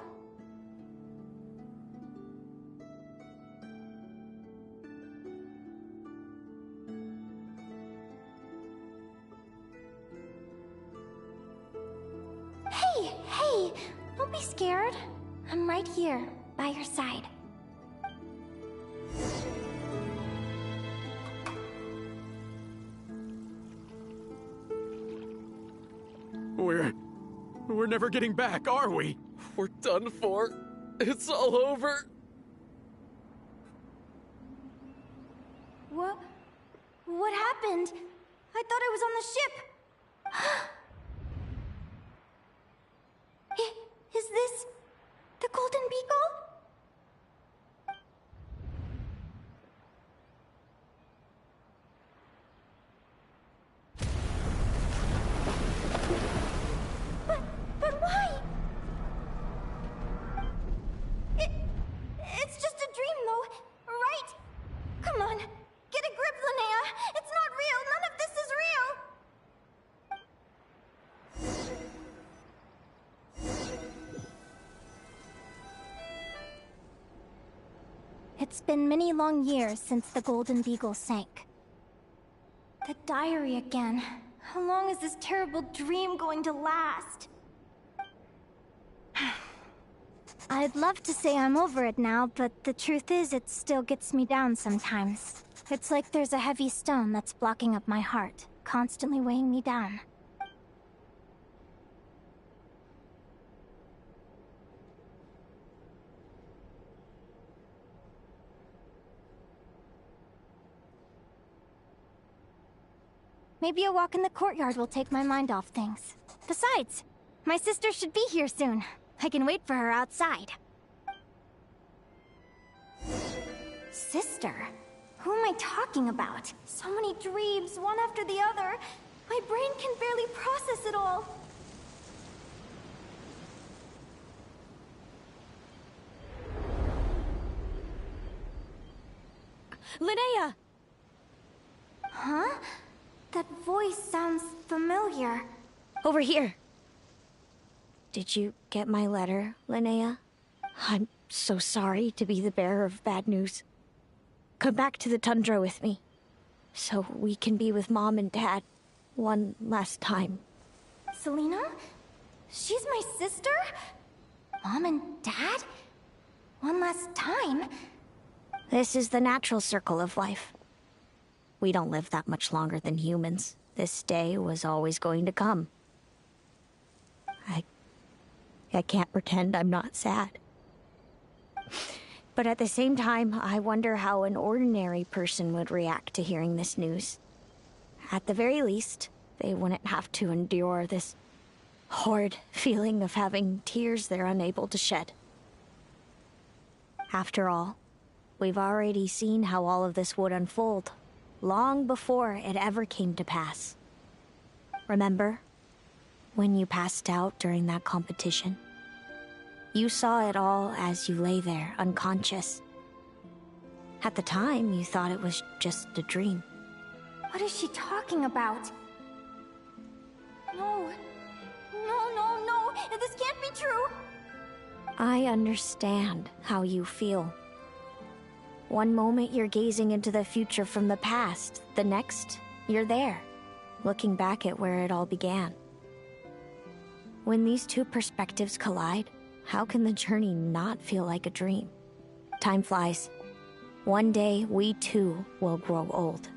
Hey, don't be scared. I'm right here, by your side. We're never getting back, are we? We're done for. It's all over. What happened? I thought I was on the ship. Is this the Golden Beagle? But why? It's just a dream, though, right? Come on, get a grip, Linnea. It's not real. None of this is real. It's been many long years since the Golden Beagle sank. The diary again. How long is this terrible dream going to last? I'd love to say I'm over it now, but the truth is it still gets me down sometimes. It's like there's a heavy stone that's blocking up my heart, constantly weighing me down. Maybe a walk in the courtyard will take my mind off things. Besides, my sister should be here soon. I can wait for her outside. Sister? Who am I talking about? So many dreams, one after the other. My brain can barely process it all. Linnea! Huh? That voice sounds familiar. Over here. Did you get my letter, Linnea? I'm so sorry to be the bearer of bad news. Come back to the tundra with me, so we can be with Mom and Dad one last time. Selena? She's my sister? Mom and Dad? One last time? This is the natural circle of life. We don't live that much longer than humans. This day was always going to come. I can't pretend I'm not sad. But at the same time, I wonder how an ordinary person would react to hearing this news. At the very least, they wouldn't have to endure this horrid feeling of having tears they're unable to shed. After all, we've already seen how all of this would unfold, long before it ever came to pass. Remember, when you passed out during that competition? You saw it all as you lay there, unconscious. At the time, you thought it was just a dream. What is she talking about? No. No. This can't be true. I understand how you feel. One moment you're gazing into the future from the past, the next, you're there, looking back at where it all began. When these two perspectives collide, how can the journey not feel like a dream? Time flies. One day, we too will grow old.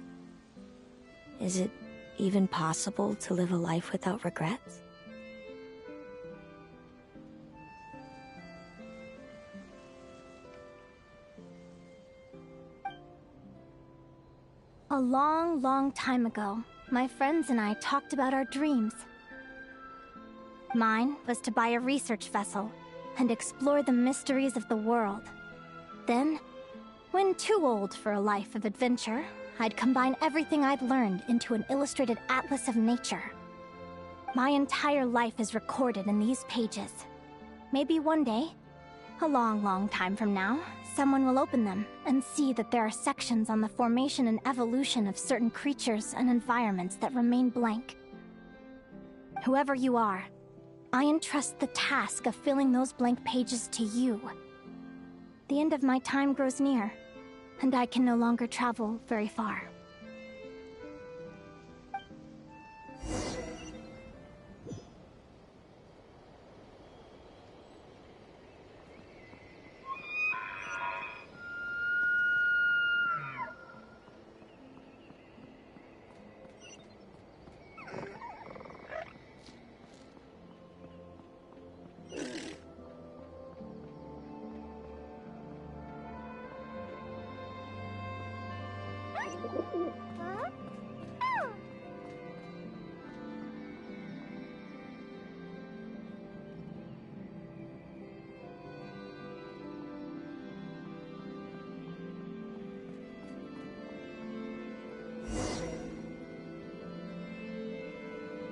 Is it even possible to live a life without regrets? A long, long time ago, my friends and I talked about our dreams. Mine was to buy a research vessel and explore the mysteries of the world. Then, when too old for a life of adventure, I'd combine everything I'd learned into an illustrated atlas of nature. My entire life is recorded in these pages. Maybe one day, a long, long time from now, someone will open them and see that there are sections on the formation and evolution of certain creatures and environments that remain blank. Whoever you are, I entrust the task of filling those blank pages to you. The end of my time grows near, and I can no longer travel very far.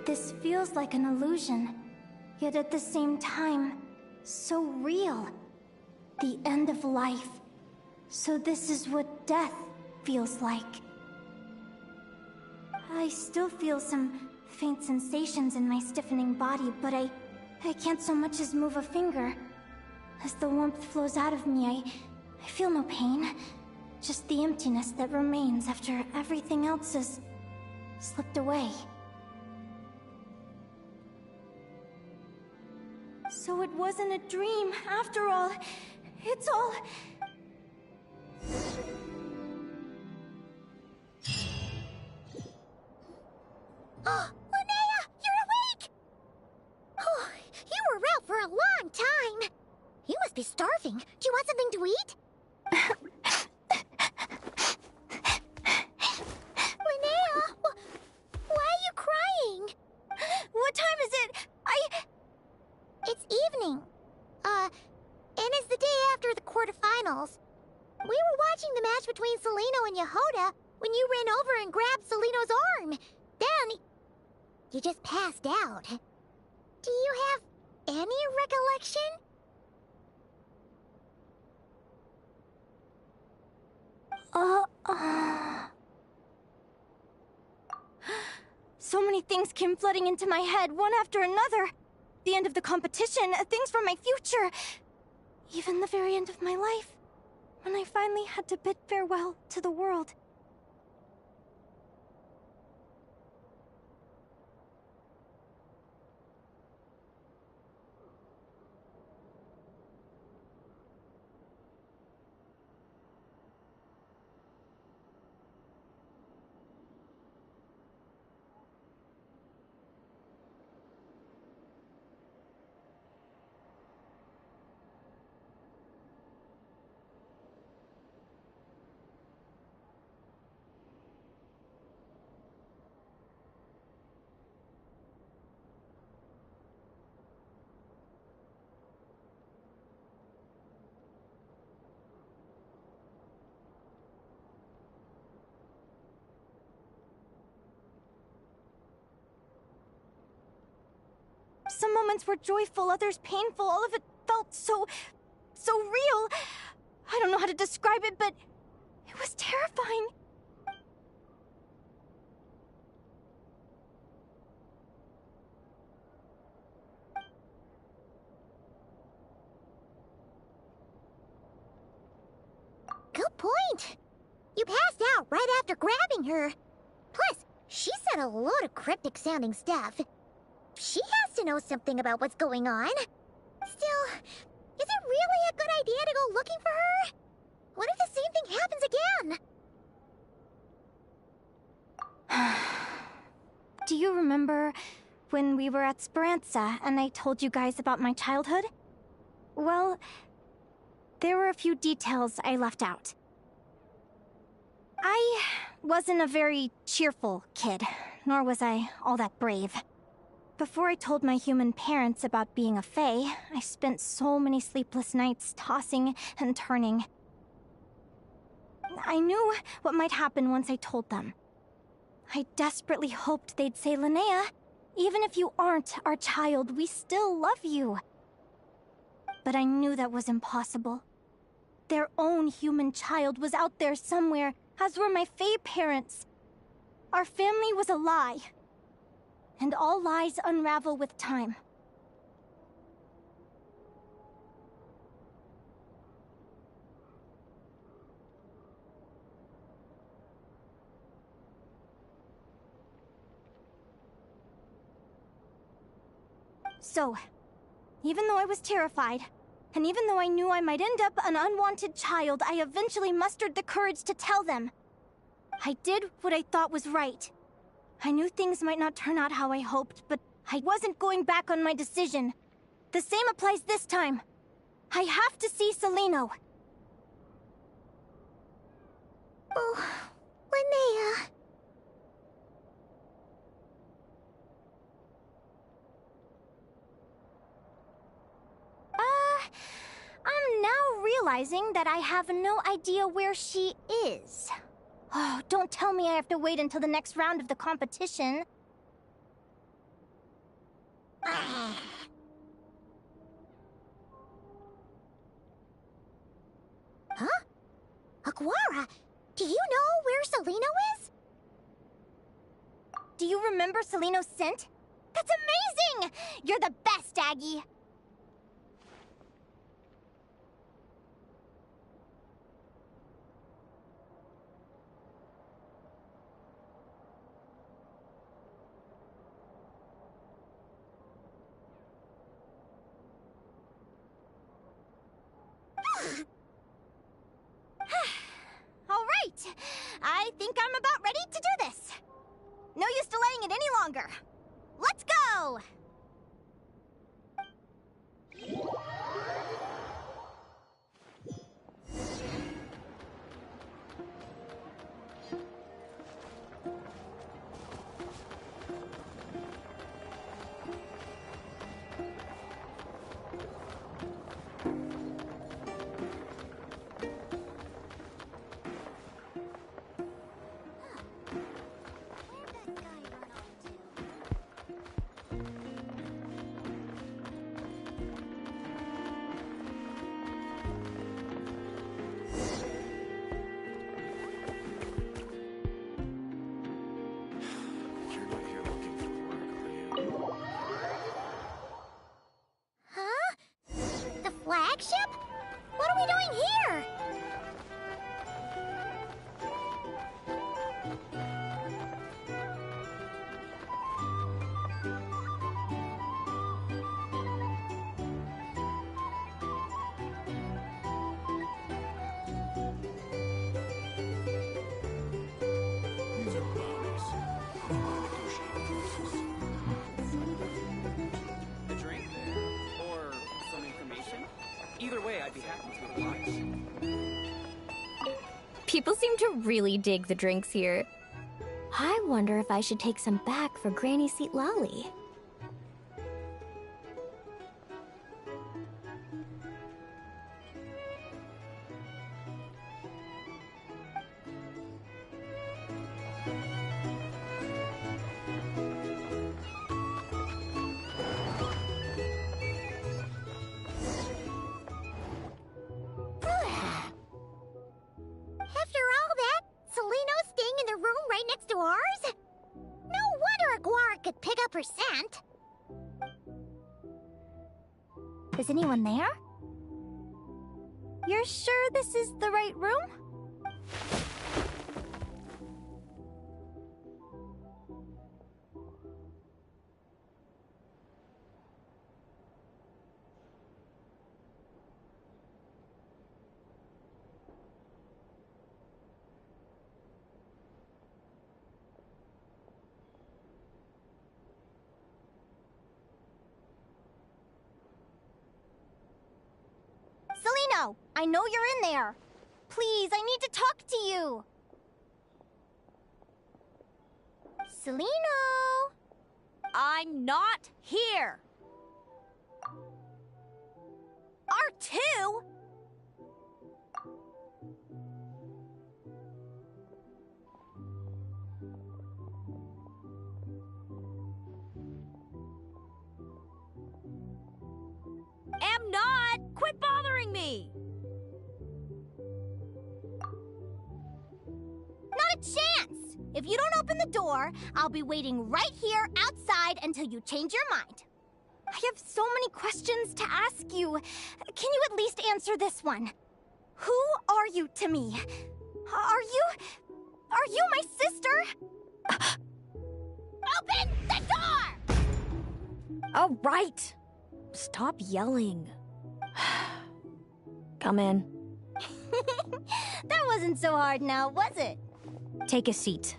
This feels like an illusion, yet at the same time, so real. The end of life. So this is what death feels like. I still feel some faint sensations in my stiffening body, but I can't so much as move a finger. As the warmth flows out of me, I feel no pain. Just the emptiness that remains after everything else has slipped away. So it wasn't a dream, after all. It's all... Linnea, you're awake! Oh, you were out for a long time. You must be starving. Do you want something to eat? Linnea, why are you crying? What time is it? It's evening. And it's the day after the quarterfinals. We were watching the match between Celino and Yehoda when you ran over and grabbed Celino's arm. Then, you just passed out. Do you have any recollection? So many things came flooding into my head, one after another. The end of the competition, things from my future. Even the very end of my life, when I finally had to bid farewell to the world. moments were joyful, others painful. All of it felt so real. I don't know how to describe it, but it was terrifying. Good point. You passed out right after grabbing her. Plus, she said a load of cryptic-sounding stuff. She has to know something about what's going on. Still, is it really a good idea to go looking for her? What if the same thing happens again? Do you remember when we were at Speranza and I told you guys about my childhood? Well, there were a few details I left out. I wasn't a very cheerful kid, nor was I all that brave. Before I told my human parents about being a fae, I spent so many sleepless nights tossing and turning. I knew what might happen once I told them. I desperately hoped they'd say, Linnea, even if you aren't our child, we still love you. But I knew that was impossible. Their own human child was out there somewhere, as were my fae parents. Our family was a lie. And all lies unravel with time. So, even though I was terrified, and even though I knew I might end up an unwanted child, I eventually mustered the courage to tell them. I did what I thought was right. I knew things might not turn out how I hoped, but I wasn't going back on my decision. The same applies this time. I have to see Celino. Oh, Linnea. I'm now realizing that I have no idea where she is. Oh, don't tell me I have to wait until the next round of the competition. Huh? Aguara, do you know where Celino is? Do you remember Celino's scent? That's amazing! You're the best, Aggie! All right! I think I'm about ready to do this. No use delaying it any longer. Let's go! Huh? The flagship? What are we doing here? These are bounties. You want to negotiate prices. A drink? Or some information? Either way, I'd be happy to oblige. People seem to really dig the drinks here. I wonder if I should take some back for Granny Seat Lolly. After all that, Seleno's staying in the room right next to ours? No wonder Aguara could pick up her scent. Is anyone there? You're sure this is the right room? Seleno, I know you're in there. Please, I need to talk to you. Seleno! I'm not here! R2? Am not! Quit bothering me! Not a chance! If you don't open the door, I'll be waiting right here outside until you change your mind. I have so many questions to ask you. Can you at least answer this one? Who are you to me? Are you my sister? Open the door! All right. Stop yelling. Come in. That wasn't so hard now, was it? Take a seat.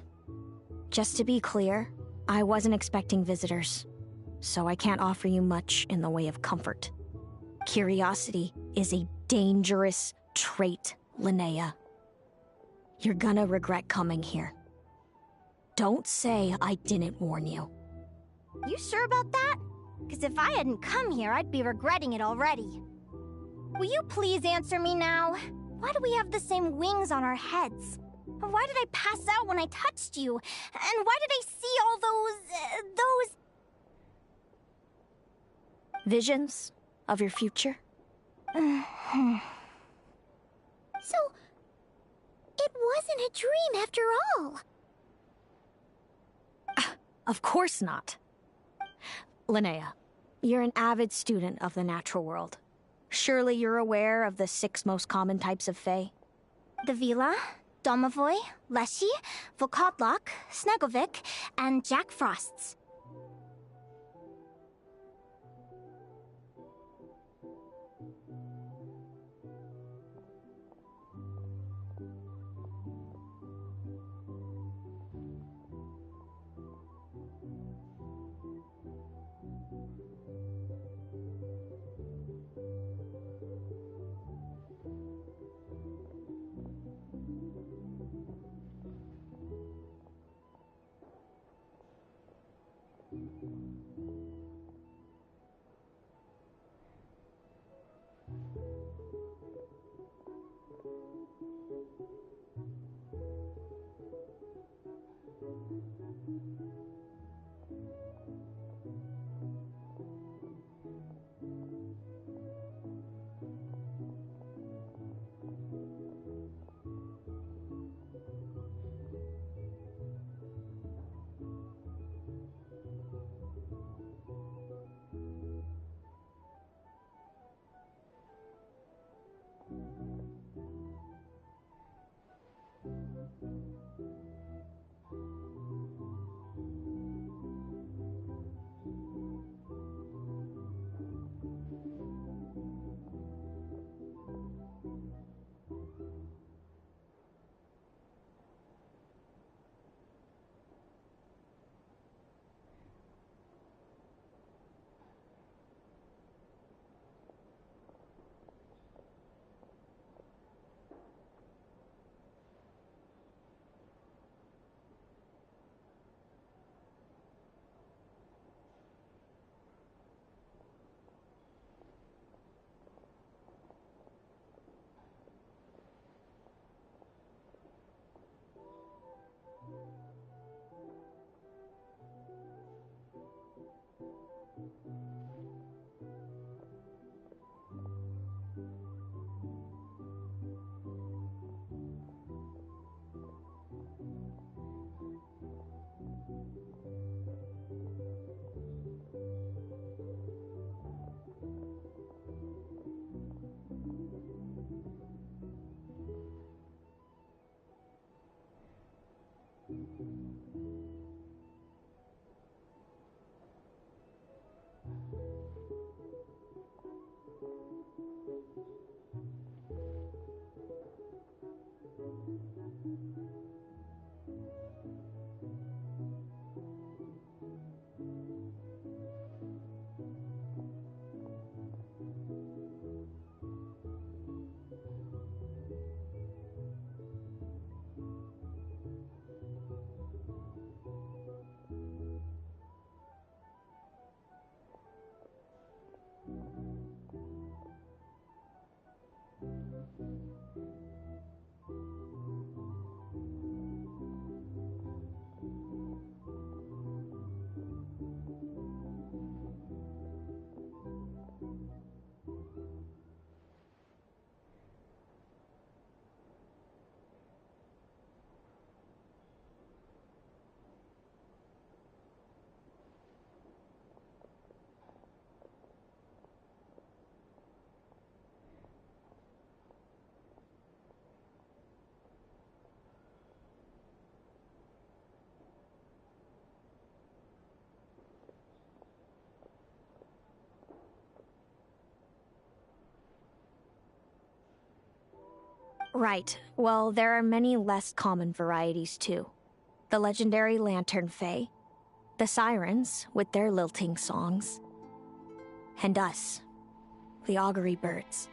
Just to be clear, I wasn't expecting visitors, so I can't offer you much in the way of comfort. Curiosity is a dangerous trait, Linnea. You're gonna regret coming here. Don't say I didn't warn you. You sure about that? Because if I hadn't come here, I'd be regretting it already. Will you please answer me now? Why do we have the same wings on our heads? Why did I pass out when I touched you? And why did I see all those... Visions of your future? So, it wasn't a dream after all. Of course not. Linnea, you're an avid student of the natural world. Surely you're aware of the 6 most common types of Fae? The Vila, Domovoy, Leshy, Volkodlok, Snegovic, and Jack Frosts. Right. Well, there are many less common varieties, too. The legendary Lantern Fae, the Sirens, with their lilting songs, and us, the Augury Birds.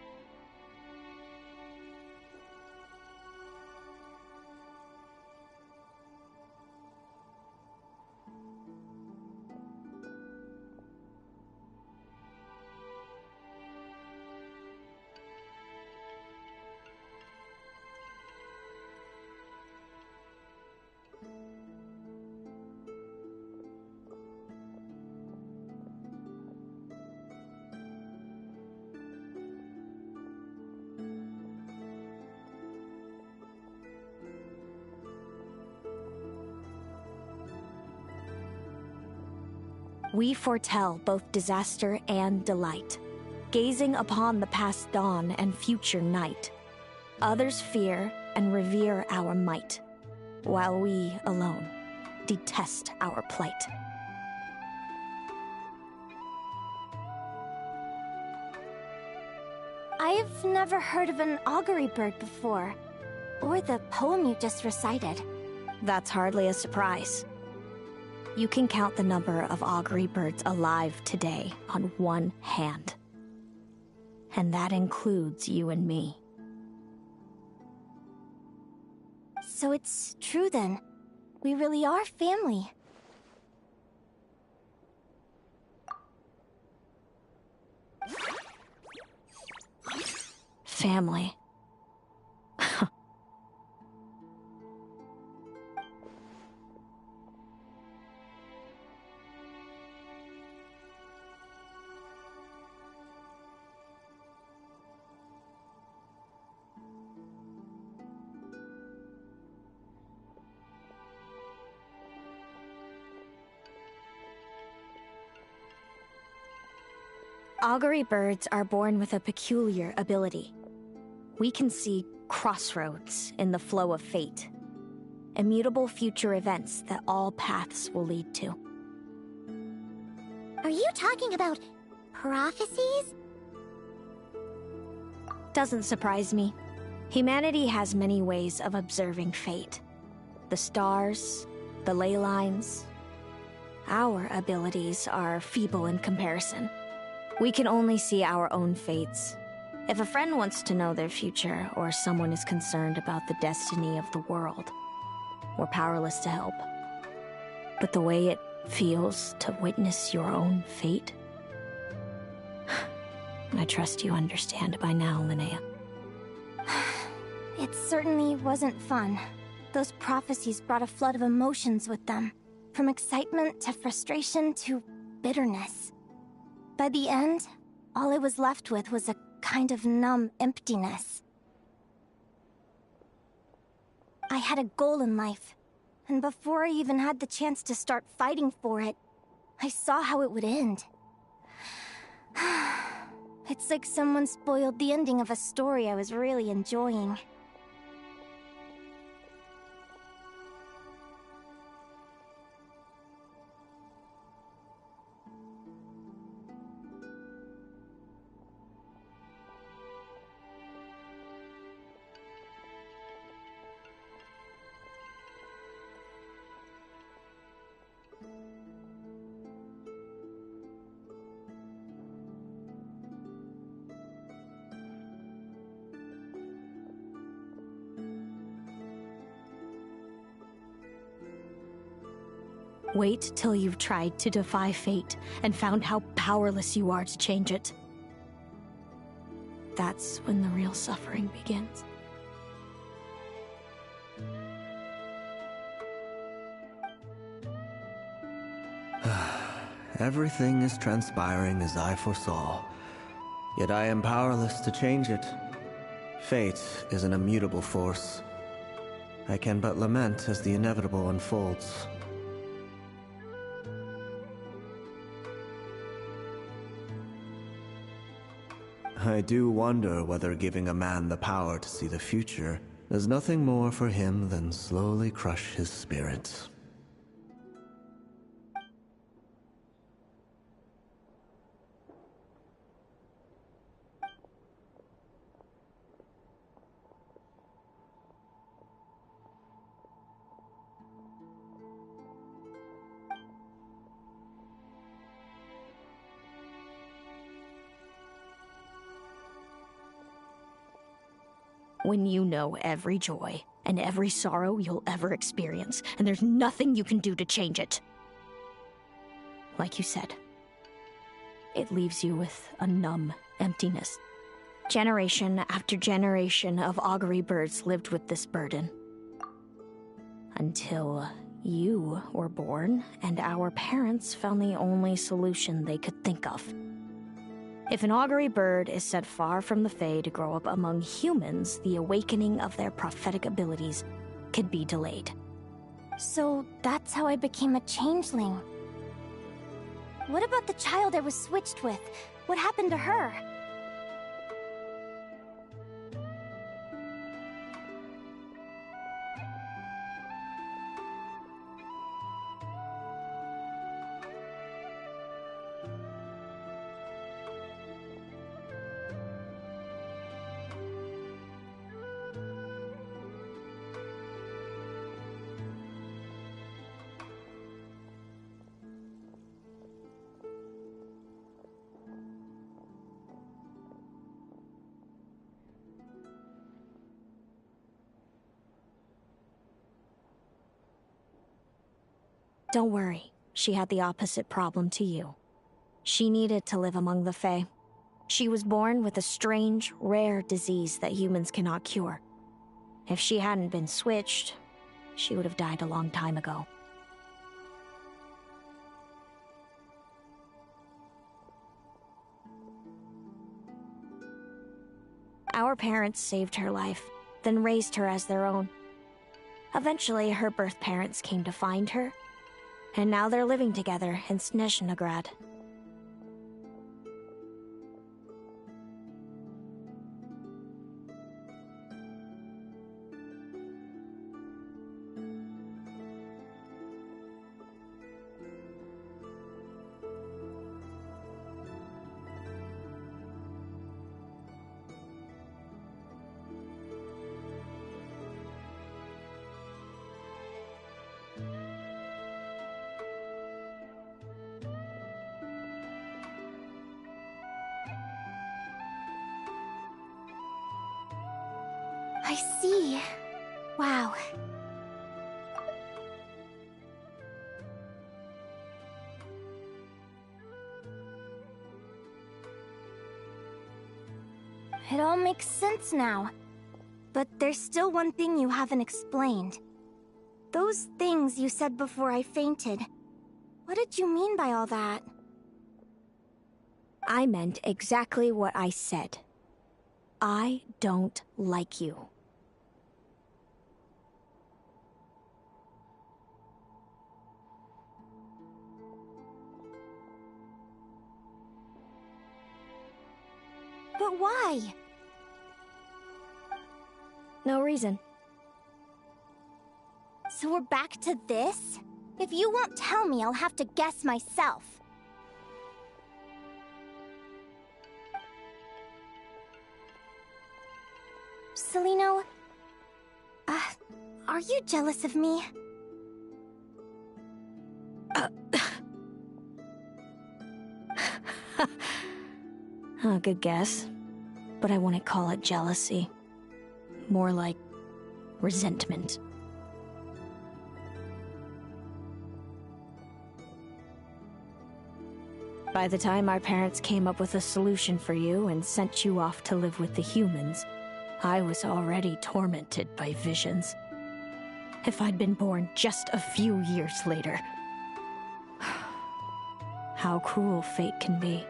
We foretell both disaster and delight, gazing upon the past dawn and future night. Others fear and revere our might, while we alone detest our plight. I've never heard of an augury bird before, or the poem you just recited. That's hardly a surprise. You can count the number of augury birds alive today on one hand. And that includes you and me. So it's true then. We really are family. Family. Augury birds are born with a peculiar ability. We can see crossroads in the flow of fate, immutable future events that all paths will lead to. Are you talking about prophecies? Doesn't surprise me. Humanity has many ways of observing fate. The stars, the ley lines. Our abilities are feeble in comparison. We can only see our own fates. If a friend wants to know their future, or someone is concerned about the destiny of the world, we're powerless to help. But the way it feels to witness your own fate, I trust you understand by now, Linnea. It certainly wasn't fun. Those prophecies brought a flood of emotions with them. From excitement to frustration to bitterness. By the end, all I was left with was a kind of numb emptiness. I had a goal in life, and before I even had the chance to start fighting for it, I saw how it would end. It's like someone spoiled the ending of a story I was really enjoying. Wait till you've tried to defy fate and found how powerless you are to change it. That's when the real suffering begins. Everything is transpiring as I foresaw, yet I am powerless to change it. Fate is an immutable force. I can but lament as the inevitable unfolds. I do wonder whether giving a man the power to see the future does nothing more for him than slowly crush his spirit. When you know every joy and every sorrow you'll ever experience, and there's nothing you can do to change it. Like you said, it leaves you with a numb emptiness. Generation after generation of augury birds lived with this burden. Until you were born, and our parents found the only solution they could think of. If an augury bird is set far from the Fae to grow up among humans, the awakening of their prophetic abilities could be delayed. So that's how I became a changeling. What about the child I was switched with? What happened to her? Don't worry, she had the opposite problem to you. She needed to live among the Fae. She was born with a strange, rare disease that humans cannot cure. If she hadn't been switched, she would have died a long time ago. Our parents saved her life, then raised her as their own. Eventually, her birth parents came to find her, and now they're living together in Snezhnegrad. I see. Wow. It all makes sense now. But there's still one thing you haven't explained. Those things you said before I fainted. What did you mean by all that? I meant exactly what I said. I don't like you. But why? No reason. So we're back to this? If you won't tell me, I'll have to guess myself. Celino, are you jealous of me? Good guess. But I wouldn't call it jealousy. More like resentment. By the time our parents came up with a solution for you and sent you off to live with the humans, I was already tormented by visions. If I'd been born just a few years later. How cruel fate can be.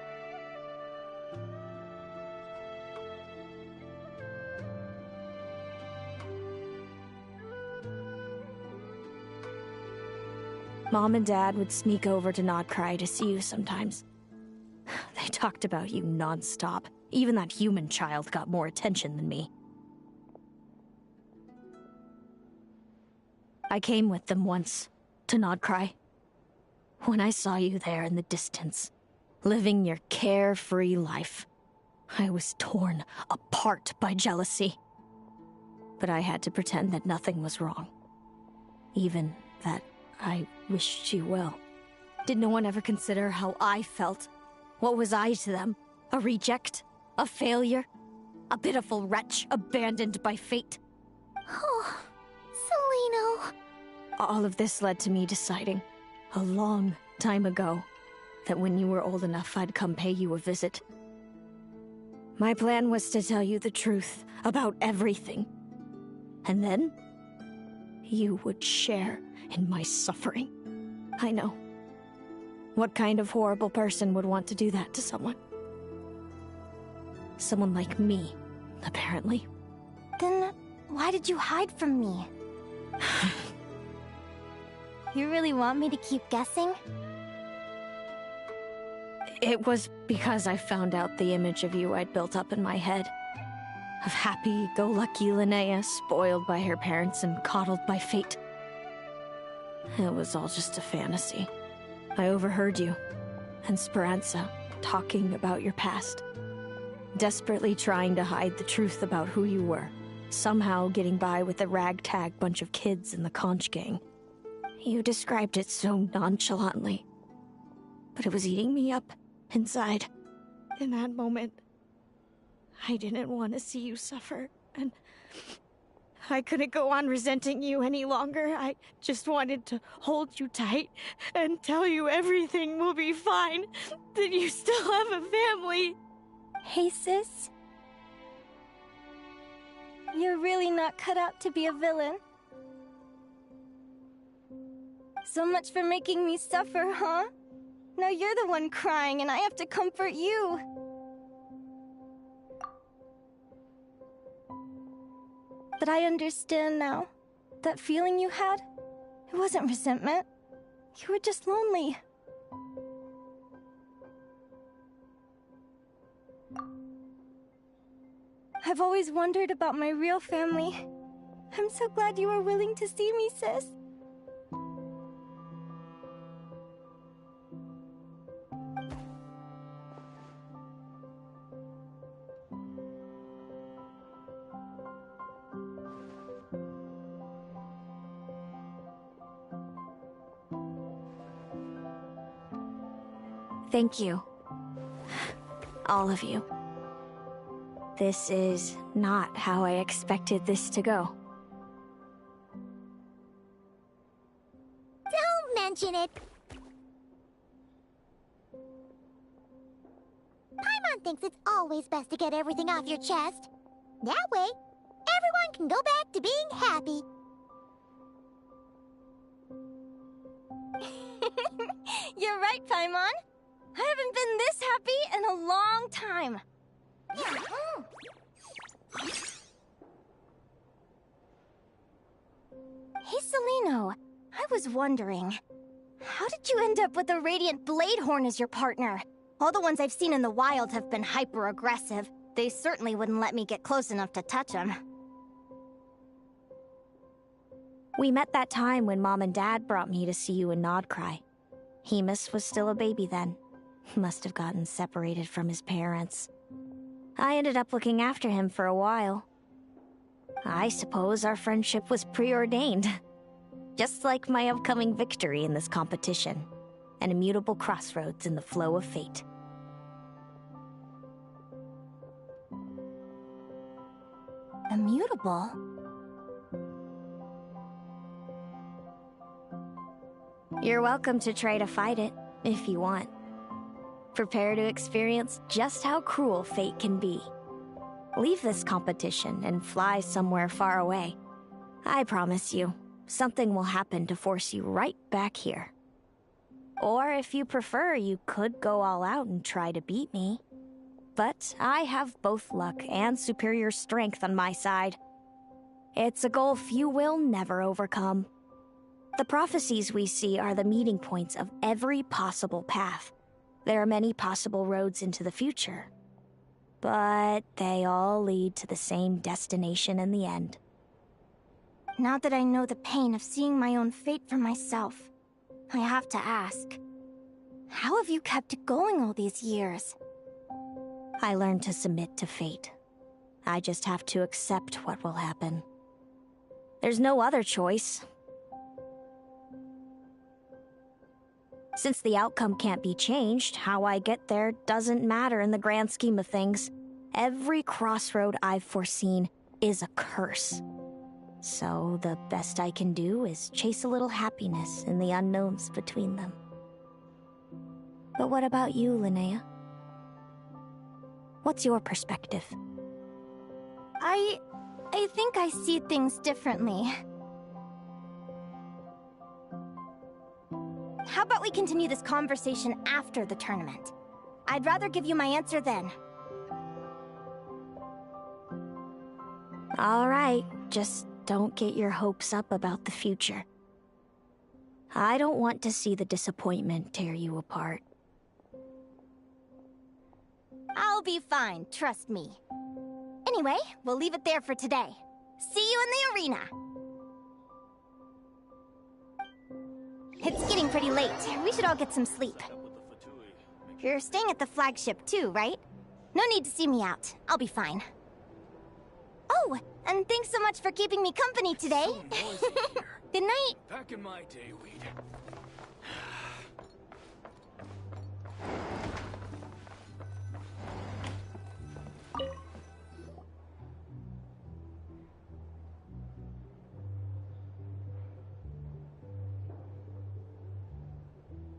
Mom and Dad would sneak over to Nodcry to see you sometimes. They talked about you non-stop. Even that human child got more attention than me. I came with them once, to Nodcry. When I saw you there in the distance, living your carefree life, I was torn apart by jealousy. But I had to pretend that nothing was wrong. Even that I wished you well. Did no one ever consider how I felt? What was I to them? A reject? A failure? A pitiful wretch abandoned by fate. Oh, Celino. All of this led to me deciding, a long time ago, that when you were old enough, I'd come pay you a visit. My plan was to tell you the truth about everything. And then, you would share in my suffering. I know. What kind of horrible person would want to do that to someone? Someone like me, apparently. Then, why did you hide from me? You really want me to keep guessing? It was because I found out the image of you I'd built up in my head. Of happy-go-lucky Linnea, spoiled by her parents and coddled by fate. It was all just a fantasy. I overheard you, and Speranza, talking about your past. Desperately trying to hide the truth about who you were. Somehow getting by with a ragtag bunch of kids in the conch gang. You described it so nonchalantly. But it was eating me up, inside. In that moment, I didn't want to see you suffer, and I couldn't go on resenting you any longer. I just wanted to hold you tight and tell you everything will be fine, that you still have a family. Hey, sis. You're really not cut out to be a villain. So much for making me suffer, huh? Now you're the one crying and I have to comfort you. But I understand now. That feeling you had, it wasn't resentment. You were just lonely. I've always wondered about my real family. I'm so glad you were willing to see me, sis. Thank you. All of you. This is not how I expected this to go. Don't mention it. Paimon thinks it's always best to get everything off your chest. That way, everyone can go back to being happy. You're right, Paimon. I haven't been this happy in a long time. Hey, Celino. I was wondering, how did you end up with a Radiant Bladehorn as your partner? All the ones I've seen in the wild have been hyper-aggressive. They certainly wouldn't let me get close enough to touch them. We met that time when Mom and Dad brought me to see you in Nodcry. Hemus was still a baby then. He must have gotten separated from his parents. I ended up looking after him for a while. I suppose our friendship was preordained. Just like my upcoming victory in this competition. An immutable crossroads in the flow of fate. Immutable? You're welcome to try to fight it, if you want. Prepare to experience just how cruel fate can be. Leave this competition and fly somewhere far away. I promise you, something will happen to force you right back here. Or if you prefer, you could go all out and try to beat me. But I have both luck and superior strength on my side. It's a goal few will never overcome. The prophecies we see are the meeting points of every possible path. There are many possible roads into the future. But they all lead to the same destination in the end. Now that I know the pain of seeing my own fate for myself, I have to ask, how have you kept it going all these years? I learned to submit to fate. I just have to accept what will happen. There's no other choice. Since the outcome can't be changed, how I get there doesn't matter in the grand scheme of things. Every crossroad I've foreseen is a curse. So the best I can do is chase a little happiness in the unknowns between them. But what about you, Linnea? What's your perspective? I think I see things differently. How about we continue this conversation after the tournament? I'd rather give you my answer then. All right, just don't get your hopes up about the future. I don't want to see the disappointment tear you apart. I'll be fine, trust me. Anyway, we'll leave it there for today. See you in the arena! It's getting pretty late. We should all get some sleep. You're staying at the flagship too, right? No need to see me out. I'll be fine. Oh, and thanks so much for keeping me company today. Good night. Back in my day, we'd...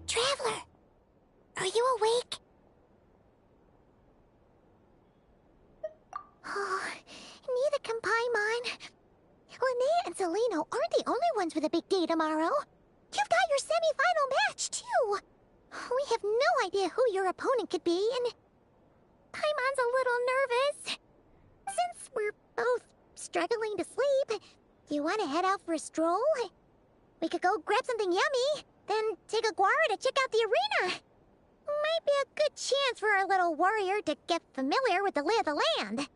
Traveler, are you awake? Oh, neither can Paimon. Linnea and Celino aren't the only ones with a big day tomorrow. You've got your semi-final match, too. We have no idea who your opponent could be, and Paimon's a little nervous. Since we're both struggling to sleep, do you want to head out for a stroll? We could go grab something yummy, then take a guara to check out the arena. Might be a good chance for our little warrior to get familiar with the lay of the land.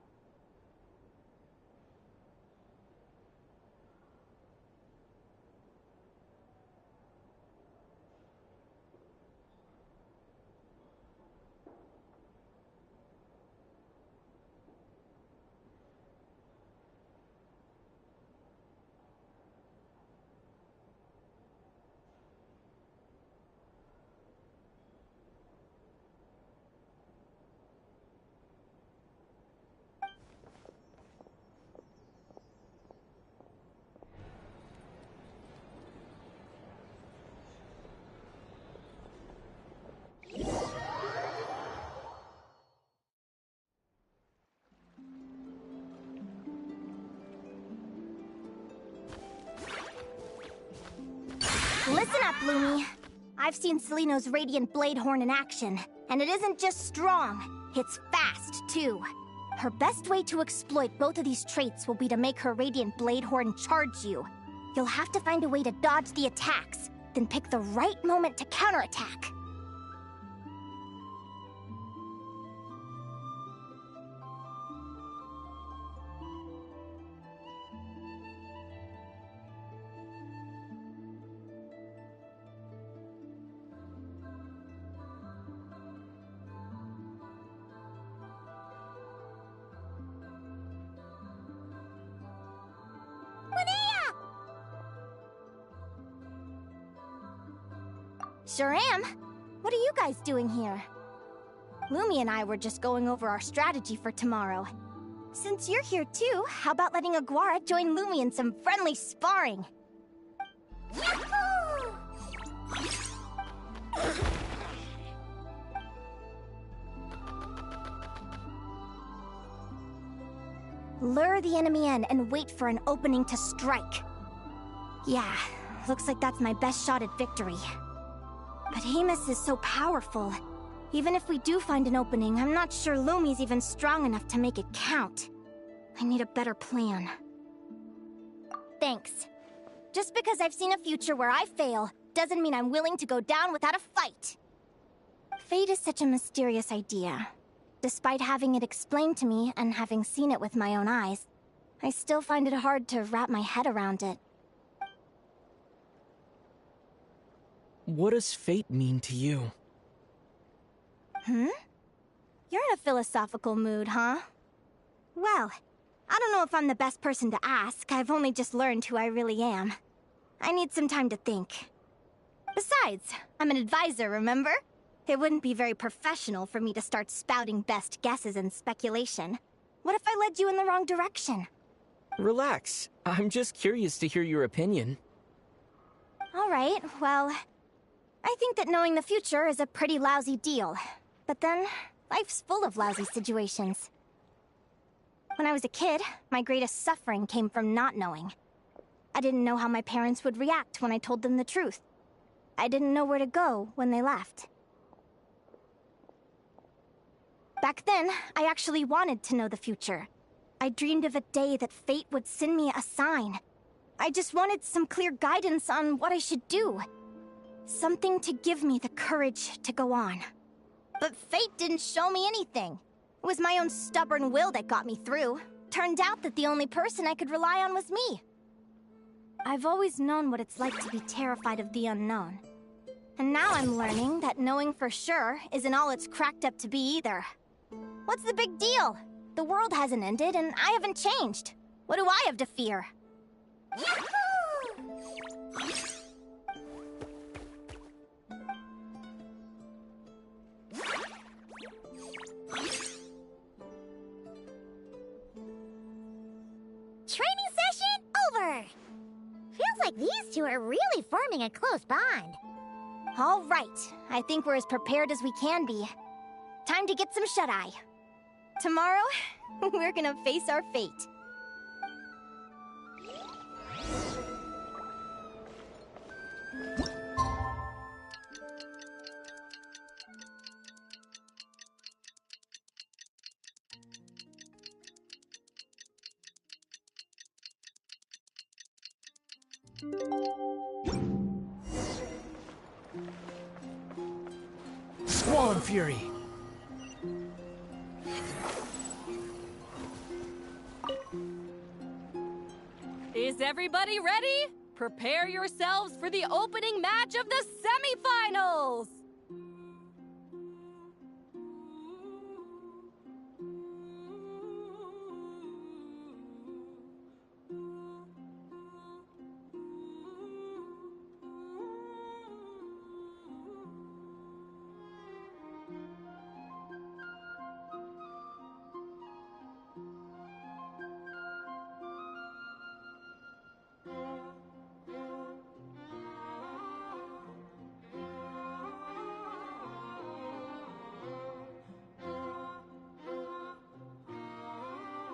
Listen up, Lumi. I've seen Celino's Radiant Blade Horn in action, and it isn't just strong, it's fast, too. Her best way to exploit both of these traits will be to make her Radiant Blade Horn charge you. You'll have to find a way to dodge the attacks, then pick the right moment to counterattack. Sure am. What are you guys doing here? Lumi and I were just going over our strategy for tomorrow. Since you're here too, how about letting Aguara join Lumi in some friendly sparring? Yahoo! Lure the enemy in and wait for an opening to strike. Yeah, looks like that's my best shot at victory. But Amos is so powerful. Even if we do find an opening, I'm not sure Lumi's even strong enough to make it count. I need a better plan. Thanks. Just because I've seen a future where I fail, doesn't mean I'm willing to go down without a fight. Fate is such a mysterious idea. Despite having it explained to me and having seen it with my own eyes, I still find it hard to wrap my head around it. What does fate mean to you? Hmm? You're in a philosophical mood, huh? Well, I don't know if I'm the best person to ask. I've only just learned who I really am. I need some time to think. Besides, I'm an advisor, remember? It wouldn't be very professional for me to start spouting best guesses and speculation. What if I led you in the wrong direction? Relax. I'm just curious to hear your opinion. Alright, well, I think that knowing the future is a pretty lousy deal. But then, life's full of lousy situations. When I was a kid, my greatest suffering came from not knowing. I didn't know how my parents would react when I told them the truth. I didn't know where to go when they left. Back then, I actually wanted to know the future. I dreamed of a day that fate would send me a sign. I just wanted some clear guidance on what I should do. Something to give me the courage to go on. But fate didn't show me anything. It was my own stubborn will that got me through. Turned out that the only person I could rely on was me. I've always known what it's like to be terrified of the unknown. And now I'm learning that knowing for sure isn't all it's cracked up to be either. What's the big deal? The world hasn't ended and I haven't changed. What do I have to fear? Training session over! Feels like these two are really forming a close bond. All right, I think we're as prepared as we can be. Time to get some shut-eye. Tomorrow, we're gonna face our fate. Squall Fury! Is everybody ready? Prepare yourselves for the opening match of the semifinals!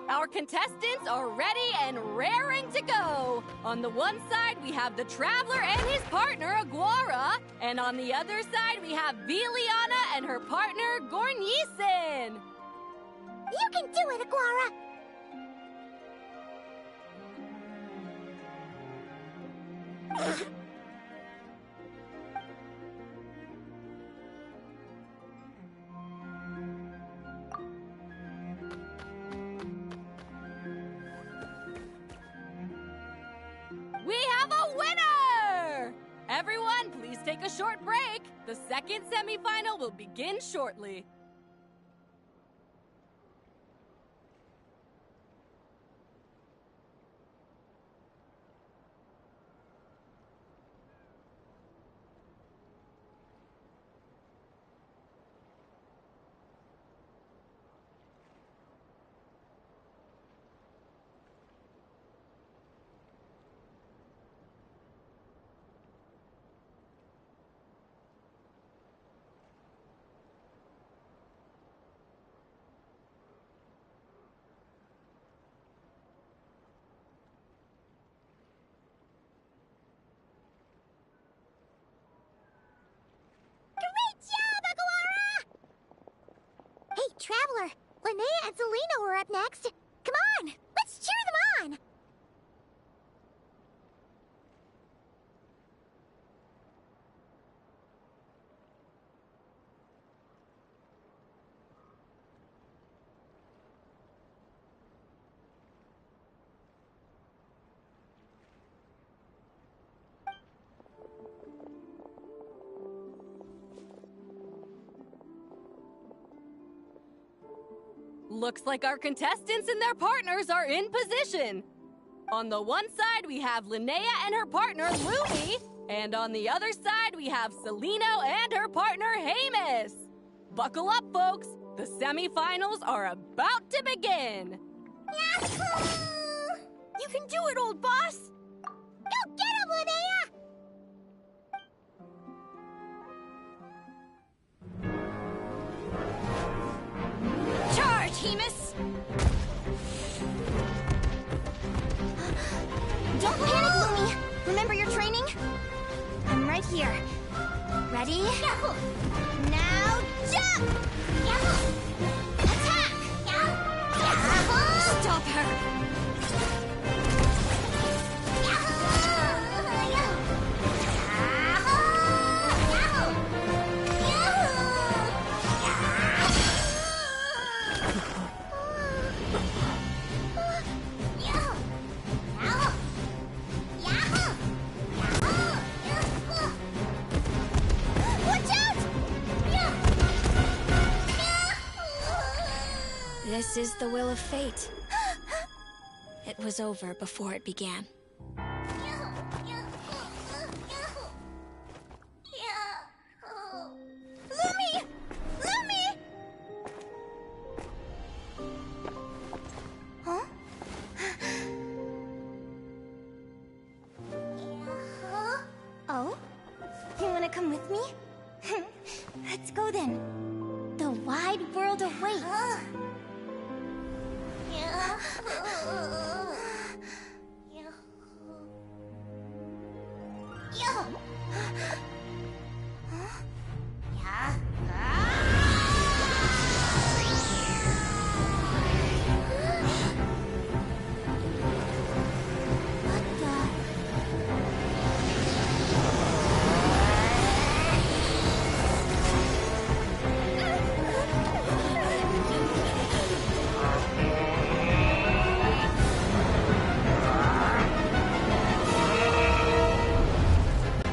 Our contestants are ready and raring to go. On the one side, we have the Traveler and his partner, Aguara. And on the other side, we have Viliana and her partner, Gornisen. You can do it, Aguara! We have a winner! Everyone, please take a short break. The second semifinal will begin shortly. Hey, Traveler! Linnea and Selena were up next. Come on! Let's cheer them on! Looks like our contestants and their partners are in position. On the one side, we have Linnea and her partner, Lumi. And on the other side, we have Celino and her partner, Hamus. Buckle up, folks. The semifinals are about to begin. Yahoo! You can do it, old boss! Go get him, Linnea! Charge, Hamus! Don't panic, Lumi! Remember your training? I'm right here. Ready? Yahoo! Now jump! Yahoo! Attack! Yahoo! Stop her! This is the will of fate. It was over before it began. Lumi! Lumi! Huh? Oh? You wanna come with me? Let's go then. The wide world awaits.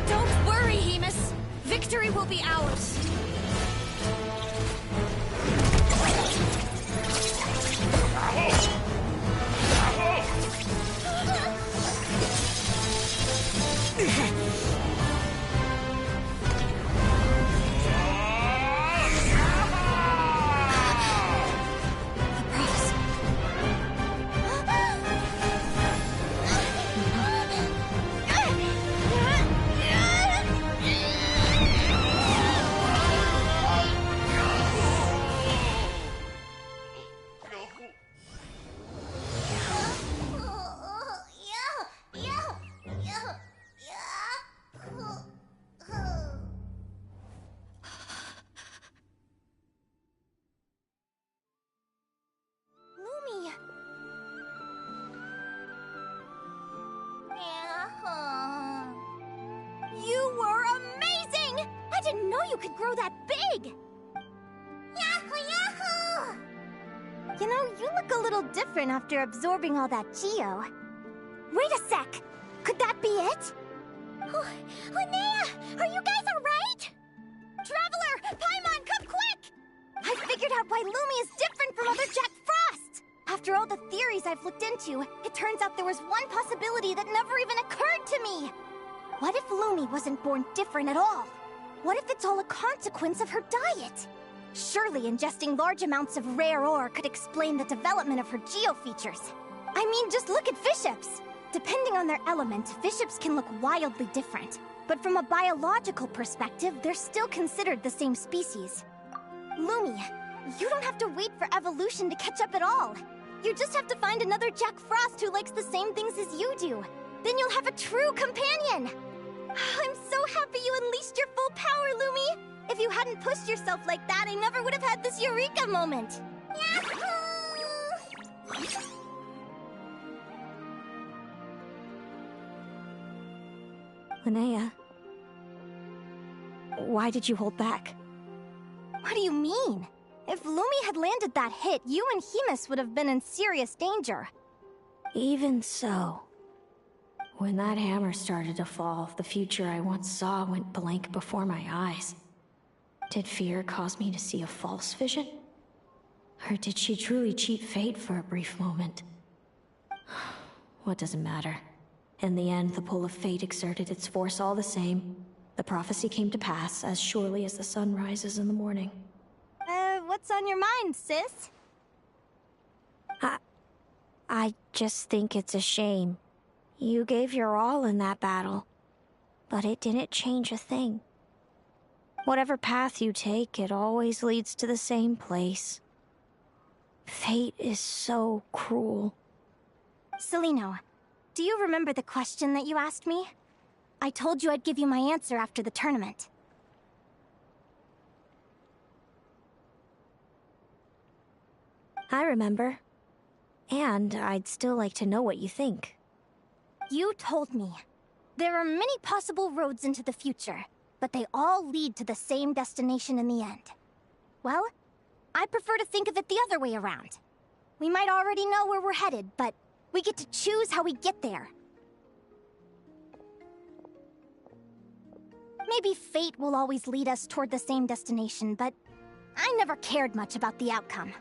Don't worry, Hamus. Victory will be ours. Lumi! You were amazing! I didn't know you could grow that big! Yahoo! Yahoo! You know, you look a little different after absorbing all that Geo. Wait a sec! Could that be it? Oh, Linnea! Are you guys alright? Traveler! Paimon, come quick! I figured out why Lumi is different from other Jack Frost! After all the theories I've looked into, it turns out there was one possibility that never even occurred to me! What if Lumi wasn't born different at all? What if it's all a consequence of her diet? Surely ingesting large amounts of rare ore could explain the development of her geo features. I mean, just look at fiships! Depending on their element, fiships can look wildly different. But from a biological perspective, they're still considered the same species. Lumi, you don't have to wait for evolution to catch up at all. You just have to find another Jack Frost who likes the same things as you do. Then you'll have a true companion! I'm so happy you unleashed your full power, Lumi! If you hadn't pushed yourself like that, I never would have had this eureka moment! Yahoo! Linnea, why did you hold back? What do you mean? If Lumi had landed that hit, you and Hamus would have been in serious danger. Even so, when that hammer started to fall, the future I once saw went blank before my eyes. Did fear cause me to see a false vision? Or did she truly cheat fate for a brief moment? What does it matter? In the end, the pull of fate exerted its force all the same. The prophecy came to pass as surely as the sun rises in the morning. What's on your mind, sis? I just think it's a shame. You gave your all in that battle, but it didn't change a thing. Whatever path you take, it always leads to the same place. Fate is so cruel. Celino, do you remember the question that you asked me? I told you I'd give you my answer after the tournament. I remember. And I'd still like to know what you think. You told me. There are many possible roads into the future, but they all lead to the same destination in the end. Well, I prefer to think of it the other way around. We might already know where we're headed, but we get to choose how we get there. Maybe fate will always lead us toward the same destination, but I never cared much about the outcome.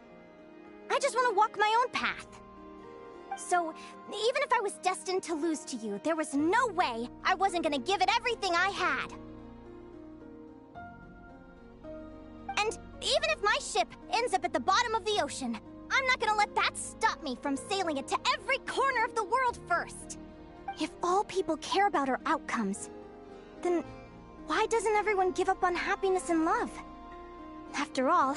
I just want to walk my own path. So, even if I was destined to lose to you, there was no way I wasn't gonna give it everything I had. And even if my ship ends up at the bottom of the ocean, I'm not gonna let that stop me from sailing it to every corner of the world first. If all people care about are outcomes, then why doesn't everyone give up on happiness and love? After all,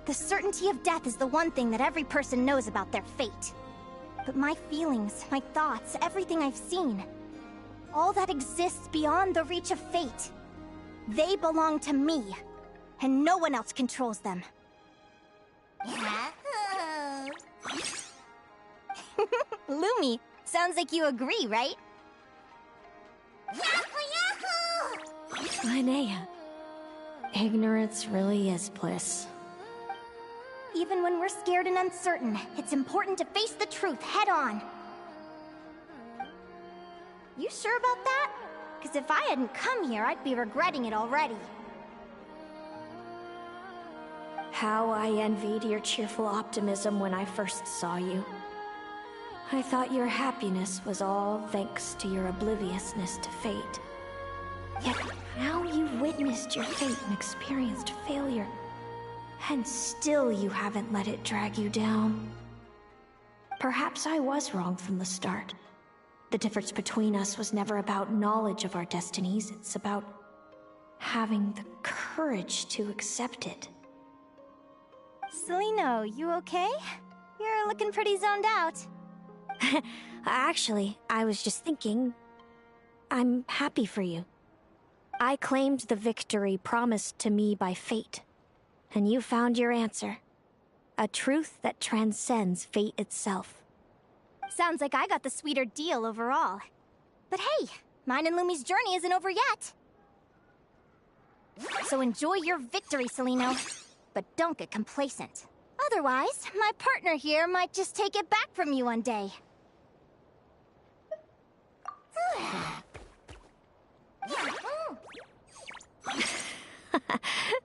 the certainty of death is the one thing that every person knows about their fate. But my feelings, my thoughts, everything I've seen, all that exists beyond the reach of fate. They belong to me, and no one else controls them. Lumi, sounds like you agree, right? Linnea, ignorance really is bliss. Even when we're scared and uncertain, it's important to face the truth head on. You sure about that? Because if I hadn't come here, I'd be regretting it already. How I envied your cheerful optimism when I first saw you. I thought your happiness was all thanks to your obliviousness to fate. Yet now you've witnessed your fate and experienced failure. And still you haven't let it drag you down. Perhaps I was wrong from the start. The difference between us was never about knowledge of our destinies, it's about having the courage to accept it. Celino, you okay? You're looking pretty zoned out. Actually, I was just thinking, I'm happy for you. I claimed the victory promised to me by fate. And you found your answer. A truth that transcends fate itself. Sounds like I got the sweeter deal overall. But hey, mine and Lumi's journey isn't over yet. So enjoy your victory, Celino. But don't get complacent. Otherwise, my partner here might just take it back from you one day.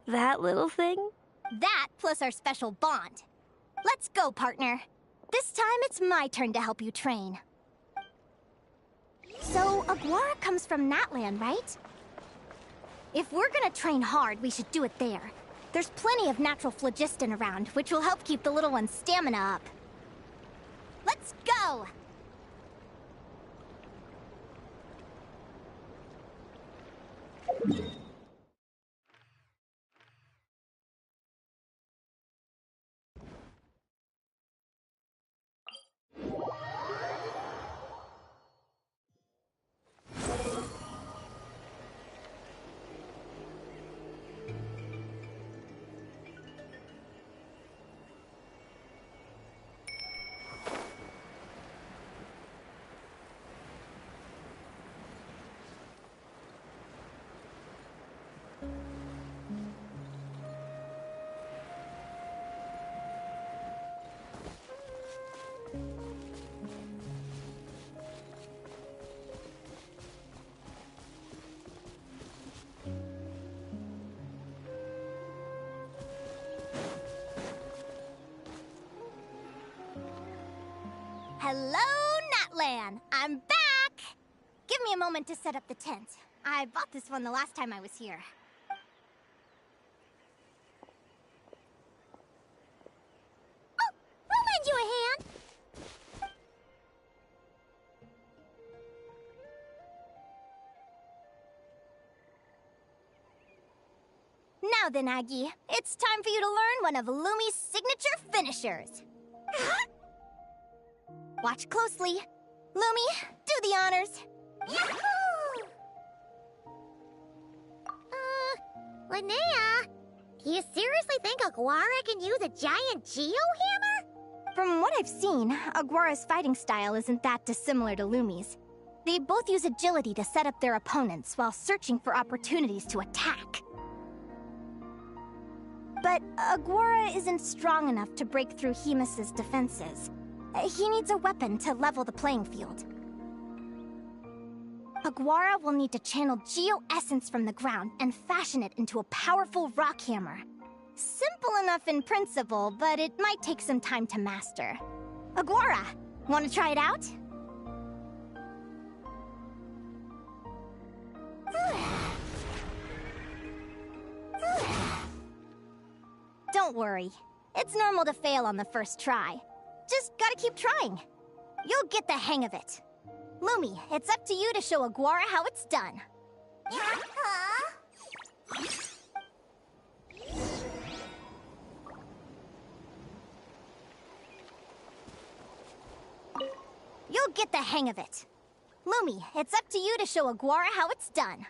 That little thing? That plus our special bond. Let's go, partner. This time it's my turn to help you train. So, Aguara comes from Natland, right? If we're gonna train hard, we should do it there. There's plenty of natural phlogiston around, which will help keep the little one's stamina up. Let's go! Hello, Natlan! I'm back! a moment to set up the tent. I bought this one the last time I was here. Oh, I'll lend you a hand. Now then, Aggie, it's time for you to learn one of Lumi's signature finishers. Watch closely. Lumi, do the honors. Yahoo! Linnea, do you seriously think Aguara can use a giant geo-hammer? From what I've seen, Aguara's fighting style isn't that dissimilar to Lumi's. They both use agility to set up their opponents while searching for opportunities to attack. But Aguara isn't strong enough to break through Hemus's defenses. He needs a weapon to level the playing field. Aguara will need to channel Geo-Essence from the ground and fashion it into a powerful rock hammer. Simple enough in principle, but it might take some time to master. Aguara, want to try it out? Don't worry. It's normal to fail on the first try. Just gotta keep trying. You'll get the hang of it. Lumi, it's up to you to show Aguara how it's done. You'll get the hang of it. Lumi, it's up to you to show Aguara how it's done.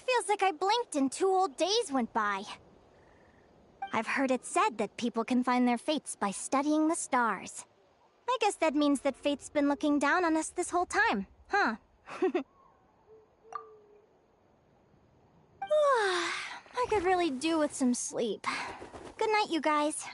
Feels like I blinked and 2 whole days went by. I've heard it said that people can find their fates by studying the stars. I guess that means that fate's been looking down on us this whole time, huh? I could really do with some sleep. Good night, you guys.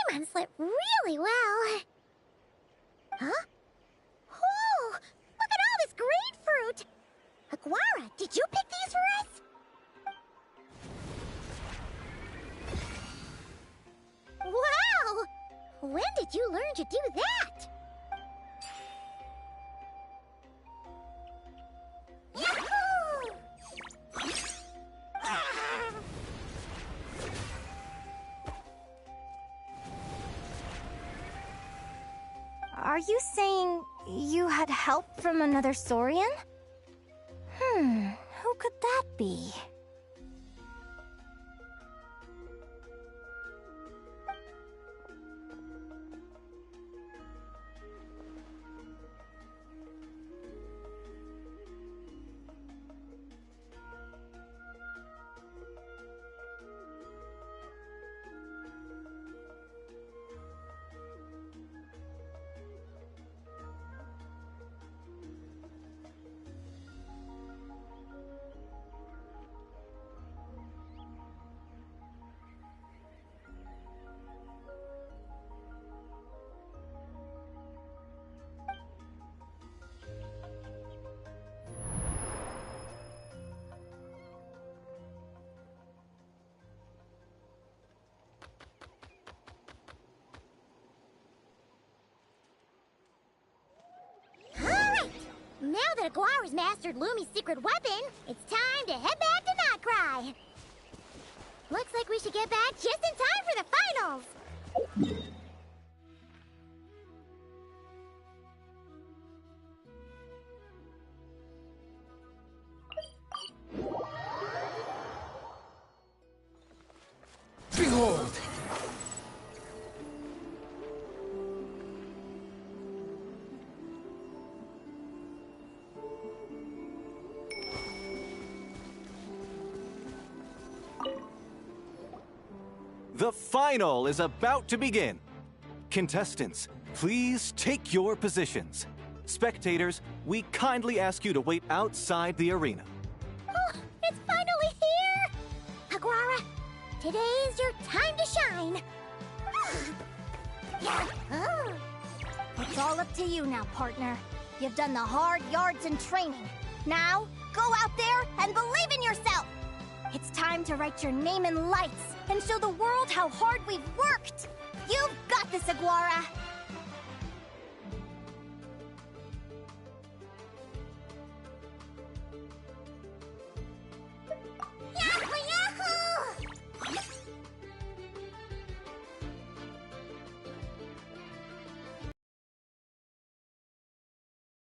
Paimon slept really well. Huh? Whoa! Look at all this grapefruit! Aguara, did you pick these for us? Wow! When did you learn to do that? Yahoo! Are you saying you had help from another Saurian? could that be? Now that Aguara's mastered Lumi's secret weapon, it's time to head back to Notcry. Looks like we should get back just in time for the finals. Behold! The final is about to begin. Contestants, please take your positions. Spectators, we kindly ask you to wait outside the arena. Oh, it's finally here! Aguara, today's your time to shine. It's all up to you now, partner. You've done the hard yards in training. Now, go out there and believe in yourself! It's time to write your name in lights and show the world how hard we've worked! You've got this, Aguara! Yahoo! Yahoo!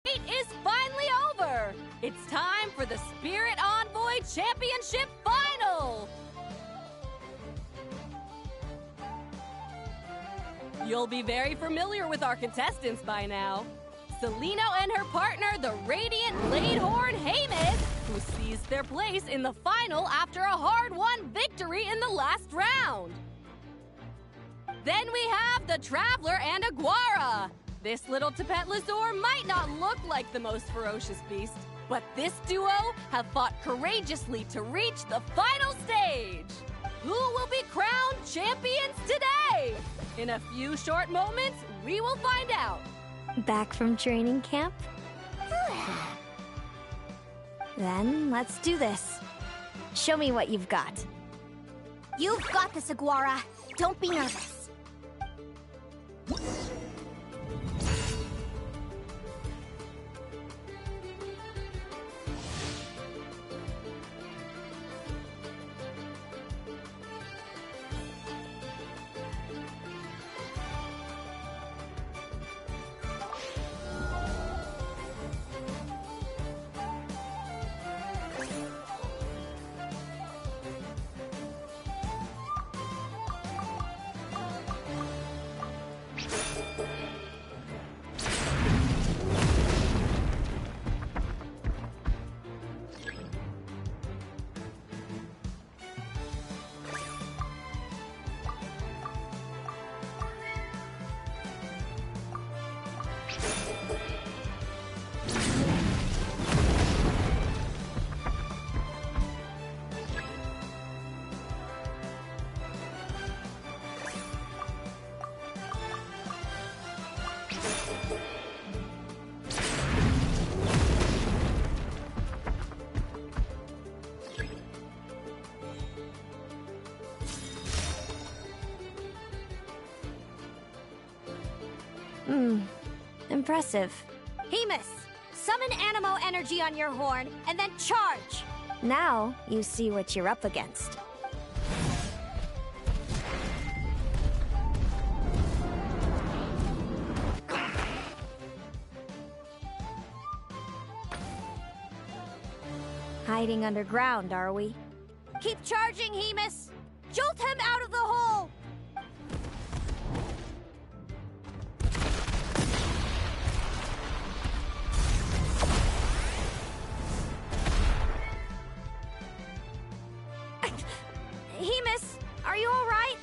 Wait is finally over! It's time for the Spirit Envoy Championship Final! You'll be very familiar with our contestants by now. Celino and her partner, the Radiant Bladehorn Haymis, who seized their place in the final after a hard-won victory in the last round. Then we have the Traveler and Aguara. This little Tepet Lazur might not look like the most ferocious beast, but this duo have fought courageously to reach the final stage. Who will be crowned champions today? In a few short moments, we will find out. Back from training camp? Then let's do this. Show me what you've got. You've got this, Aguara. Don't be nervous. Impressive. Haymis, summon Animo energy on your horn, and then charge! Now you see what you're up against. I Hiding underground, are we? Keep charging, Hemus! Jolt him out of the hole! Hemus, are you all right?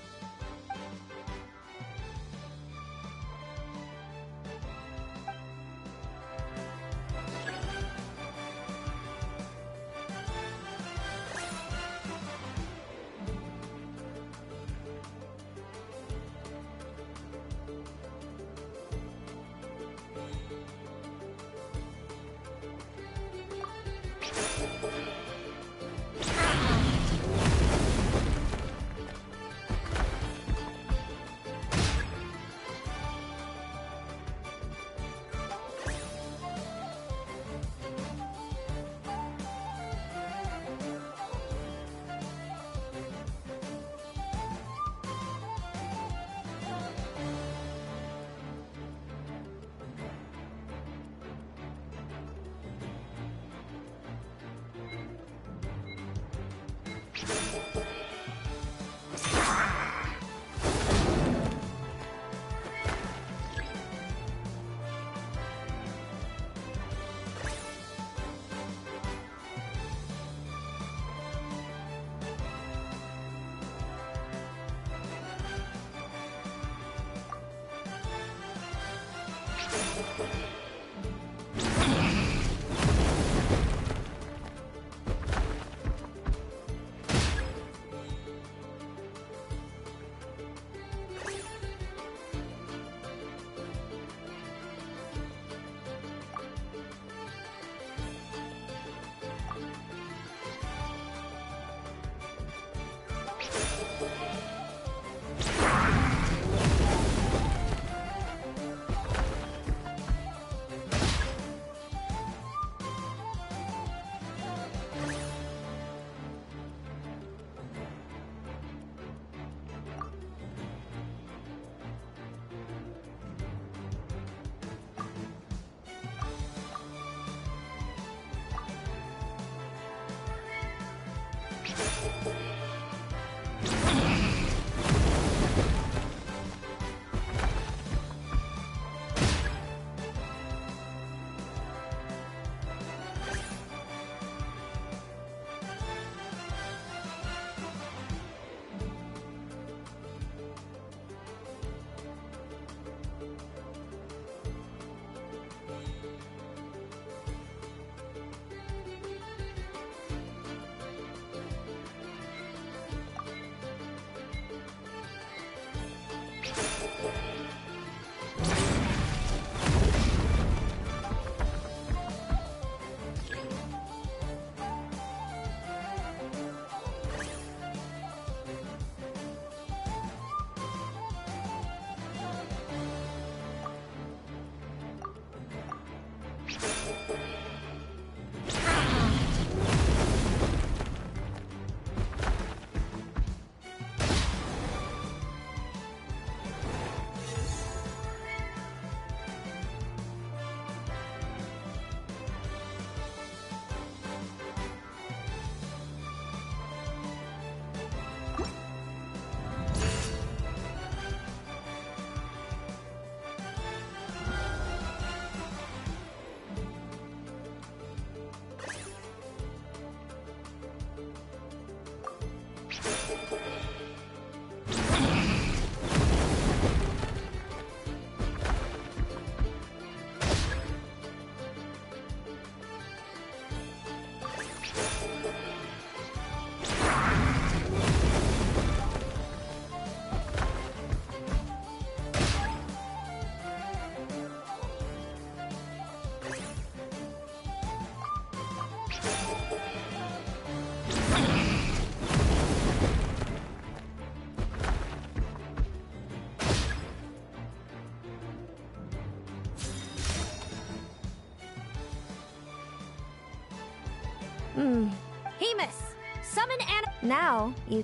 Hemus, summon Now, you...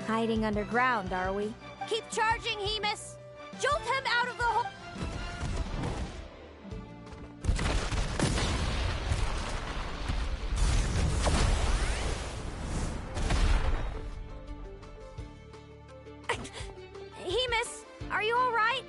Hiding underground, are we? Keep Charging, Hemus! Jolt him out of the hole! Hemus, are you all right?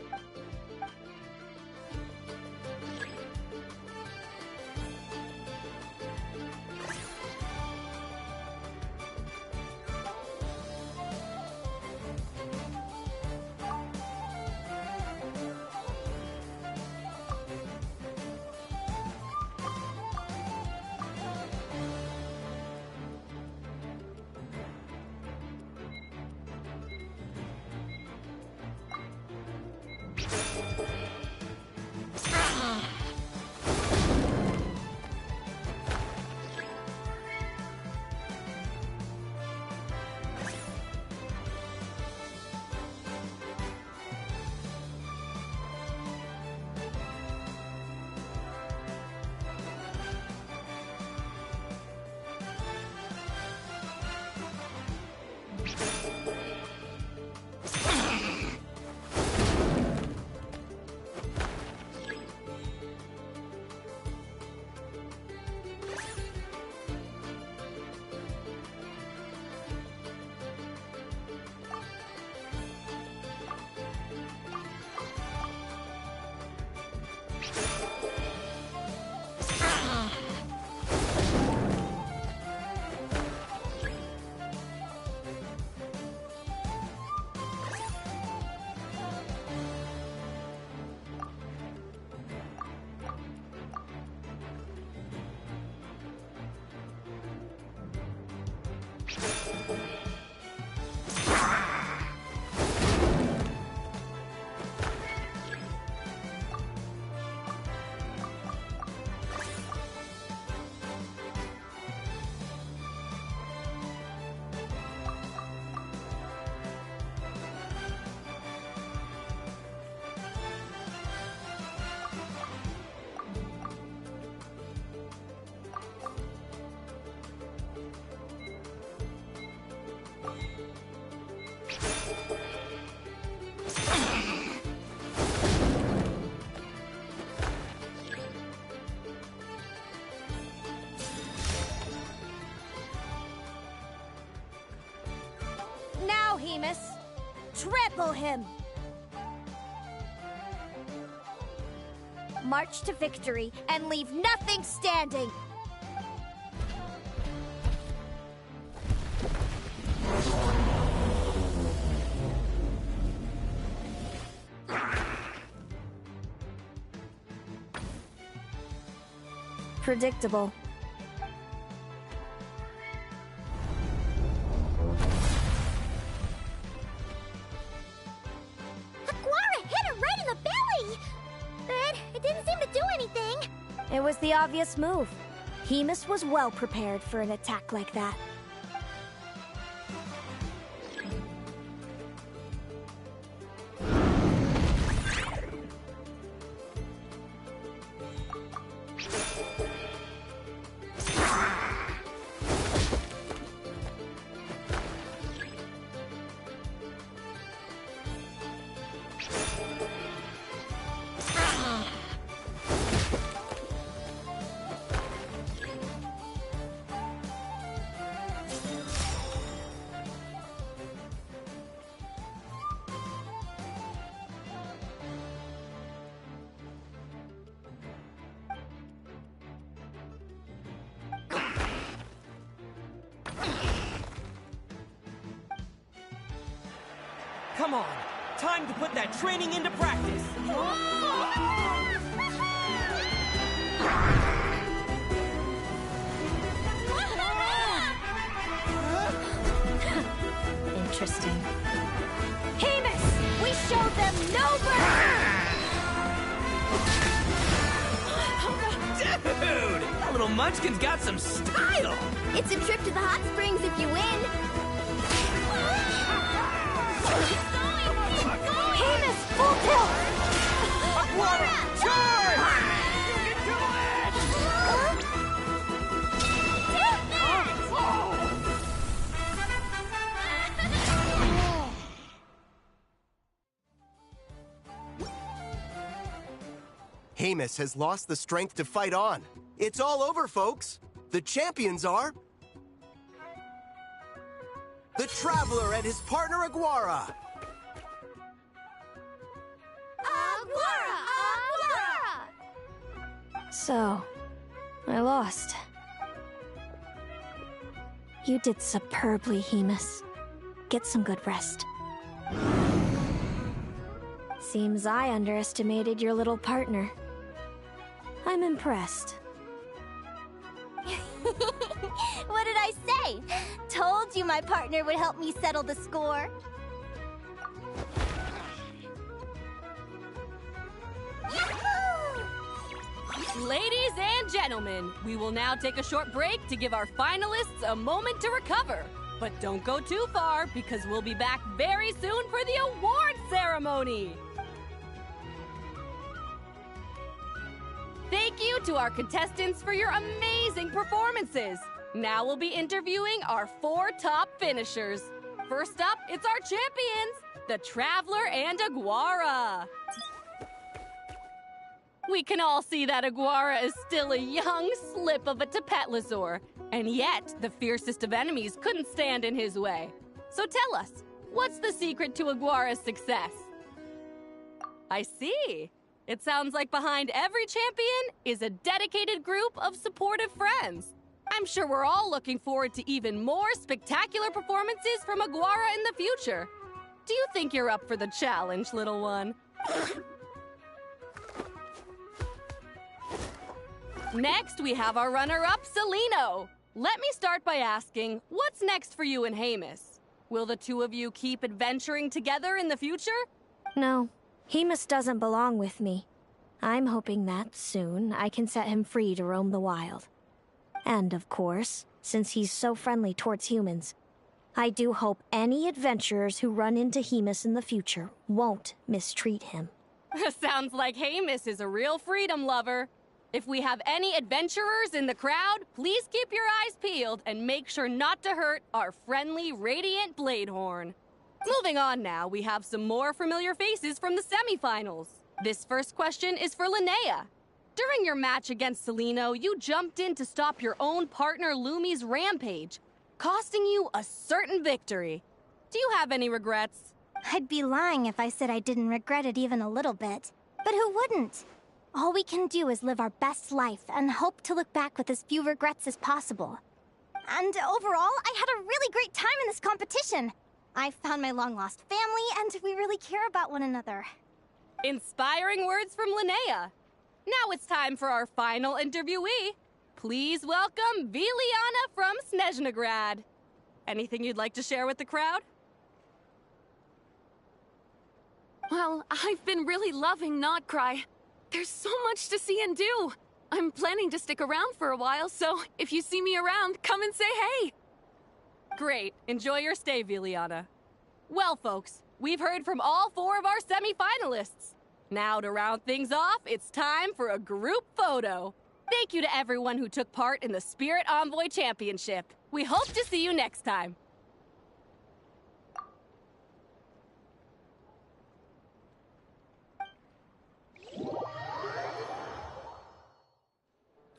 Now, Hemus! Trample him! March to victory and leave nothing standing! Predictable. It was the obvious move. Hemus was well prepared for an attack like that. Come on! Time to put that training into practice! Interesting. Hemus! We showed them no mercy! Dude! That little munchkin's got some style! It's a trip to the hot springs if you win. Hemus, full tilt! Aquara, charge! Hamus has lost the strength to fight on. It's all over, folks. The champions are... the Traveler and his partner Aguara. So, I lost. You did superbly, Hamus. Get some good rest. Seems I underestimated your little partner. I'm impressed. What did I say? Told you my partner would help me settle the score. Ladies and gentlemen, we will now take a short break to give our finalists a moment to recover. But don't go too far, because we'll be back very soon for the award ceremony. Thank you to our contestants for your amazing performances. Now we'll be interviewing our 4 top finishers. First up, it's our champions, the Traveler and Aguara. We can all see that Aguara is still a young slip of a Tapetlasaur, and yet the fiercest of enemies couldn't stand in his way. So tell us, what's the secret to Aguara's success? I see. It sounds like behind every champion is a dedicated group of supportive friends. I'm sure we're all looking forward to even more spectacular performances from Aguara in the future. Do you think you're up for the challenge, little one? Next, we have our runner-up, Celino. Let me start by asking, what's next for you and Hamus? Will the two of you keep adventuring together in the future? No, Hamus doesn't belong with me. I'm hoping that soon I can set him free to roam the wild. And of course, since he's so friendly towards humans, I do hope any adventurers who run into Hamus in the future won't mistreat him. Sounds like Hamus is a real freedom lover. If we have any adventurers in the crowd, please keep your eyes peeled and make sure not to hurt our friendly, radiant Bladehorn. Moving on now, we have some more familiar faces from the semifinals. This first question is for Linnea. During your match against Celino, you jumped in to stop your own partner Lumi's rampage, costing you a certain victory. Do you have any regrets? I'd be lying if I said I didn't regret it even a little bit. But who wouldn't? All we can do is live our best life and hope to look back with as few regrets as possible. And overall, I had a really great time in this competition. I found my long-lost family, and we really care about one another. Inspiring words from Linnea. Now it's time for our final interviewee. Please welcome Viliana from Snezhnegrad. Anything you'd like to share with the crowd? Well, I've been really loving Nodcry. There's so much to see and do. I'm planning to stick around for a while, so if you see me around, come and say hey. Great. Enjoy your stay, Viliana. Well, folks, we've heard from all 4 of our semi-finalists. Now, to round things off, it's time for a group photo. Thank you to everyone who took part in the Spirit Envoy Championship. We hope to see you next time.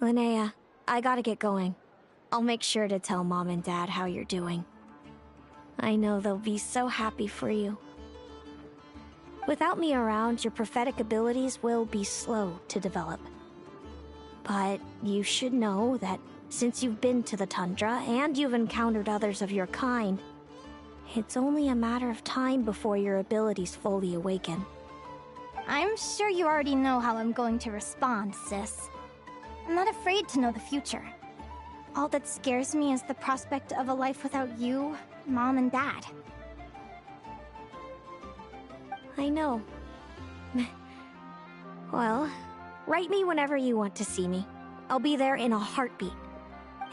Linnea, I gotta get going. I'll make sure to tell Mom and Dad how you're doing. I know they'll be so happy for you. Without me around, your prophetic abilities will be slow to develop. But you should know that since you've been to the tundra and you've encountered others of your kind, it's only a matter of time before your abilities fully awaken. I'm sure you already know how I'm going to respond, sis. I'm not afraid to know the future. All that scares me is the prospect of a life without you, Mom, and Dad. I know. Well, write me whenever you want to see me. I'll be there in a heartbeat.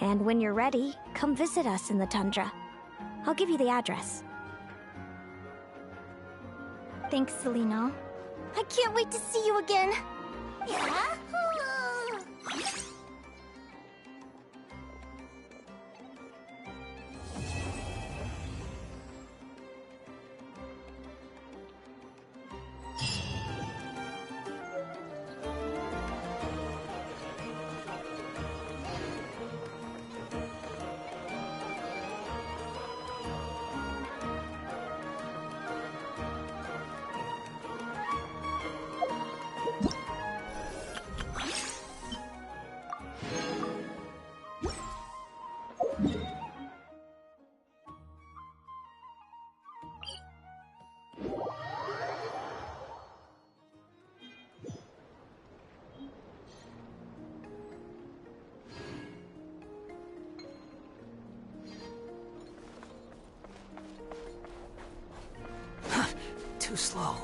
And when you're ready, come visit us in the tundra. I'll give you the address. Thanks, Celino. I can't wait to see you again. slow.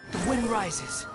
The wind rises.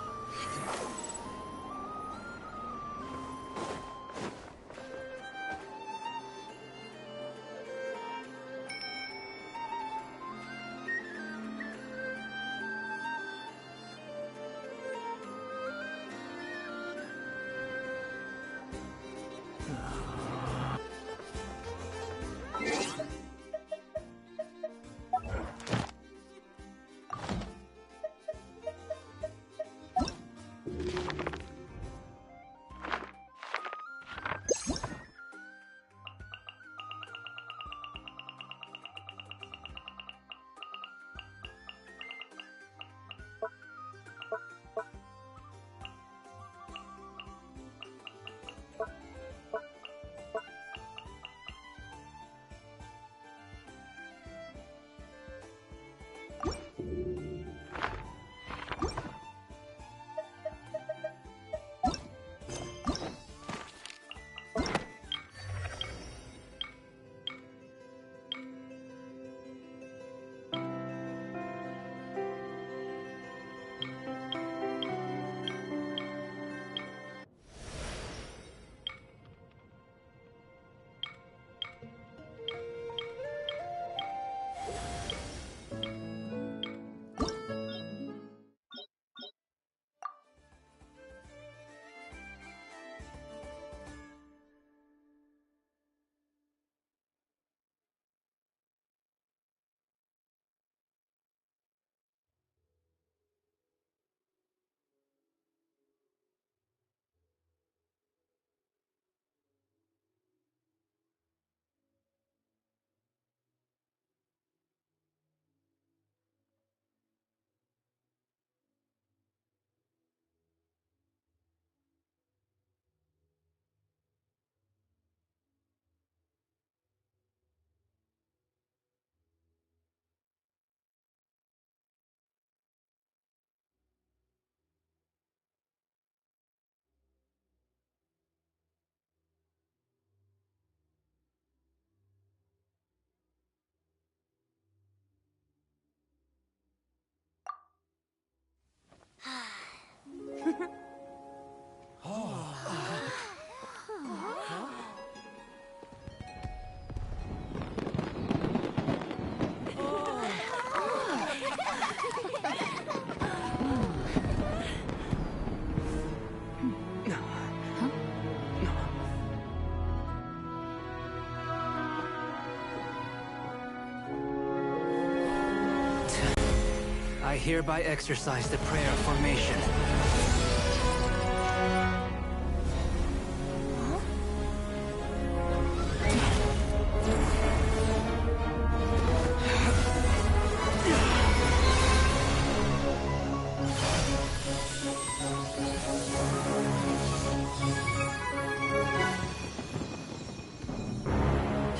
I hereby exercise the prayer of formation.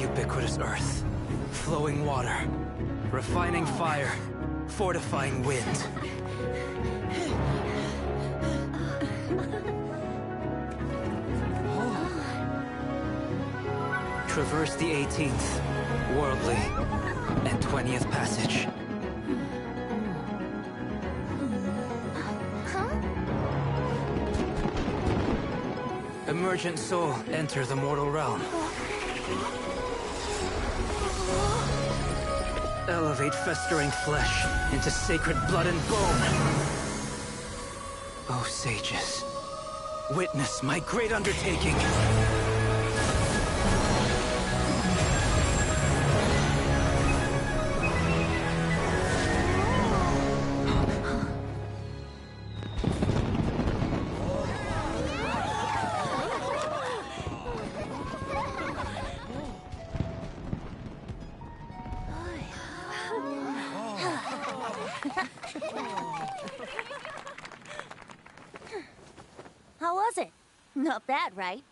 Ubiquitous earth, flowing water, refining fire, fortifying wind. Traverse the 18th, worldly, and 20th passage. Emergent soul, enter the mortal realm. Elevate festering flesh into sacred blood and bone. O sages, witness my great undertaking. How was it? Not bad, right?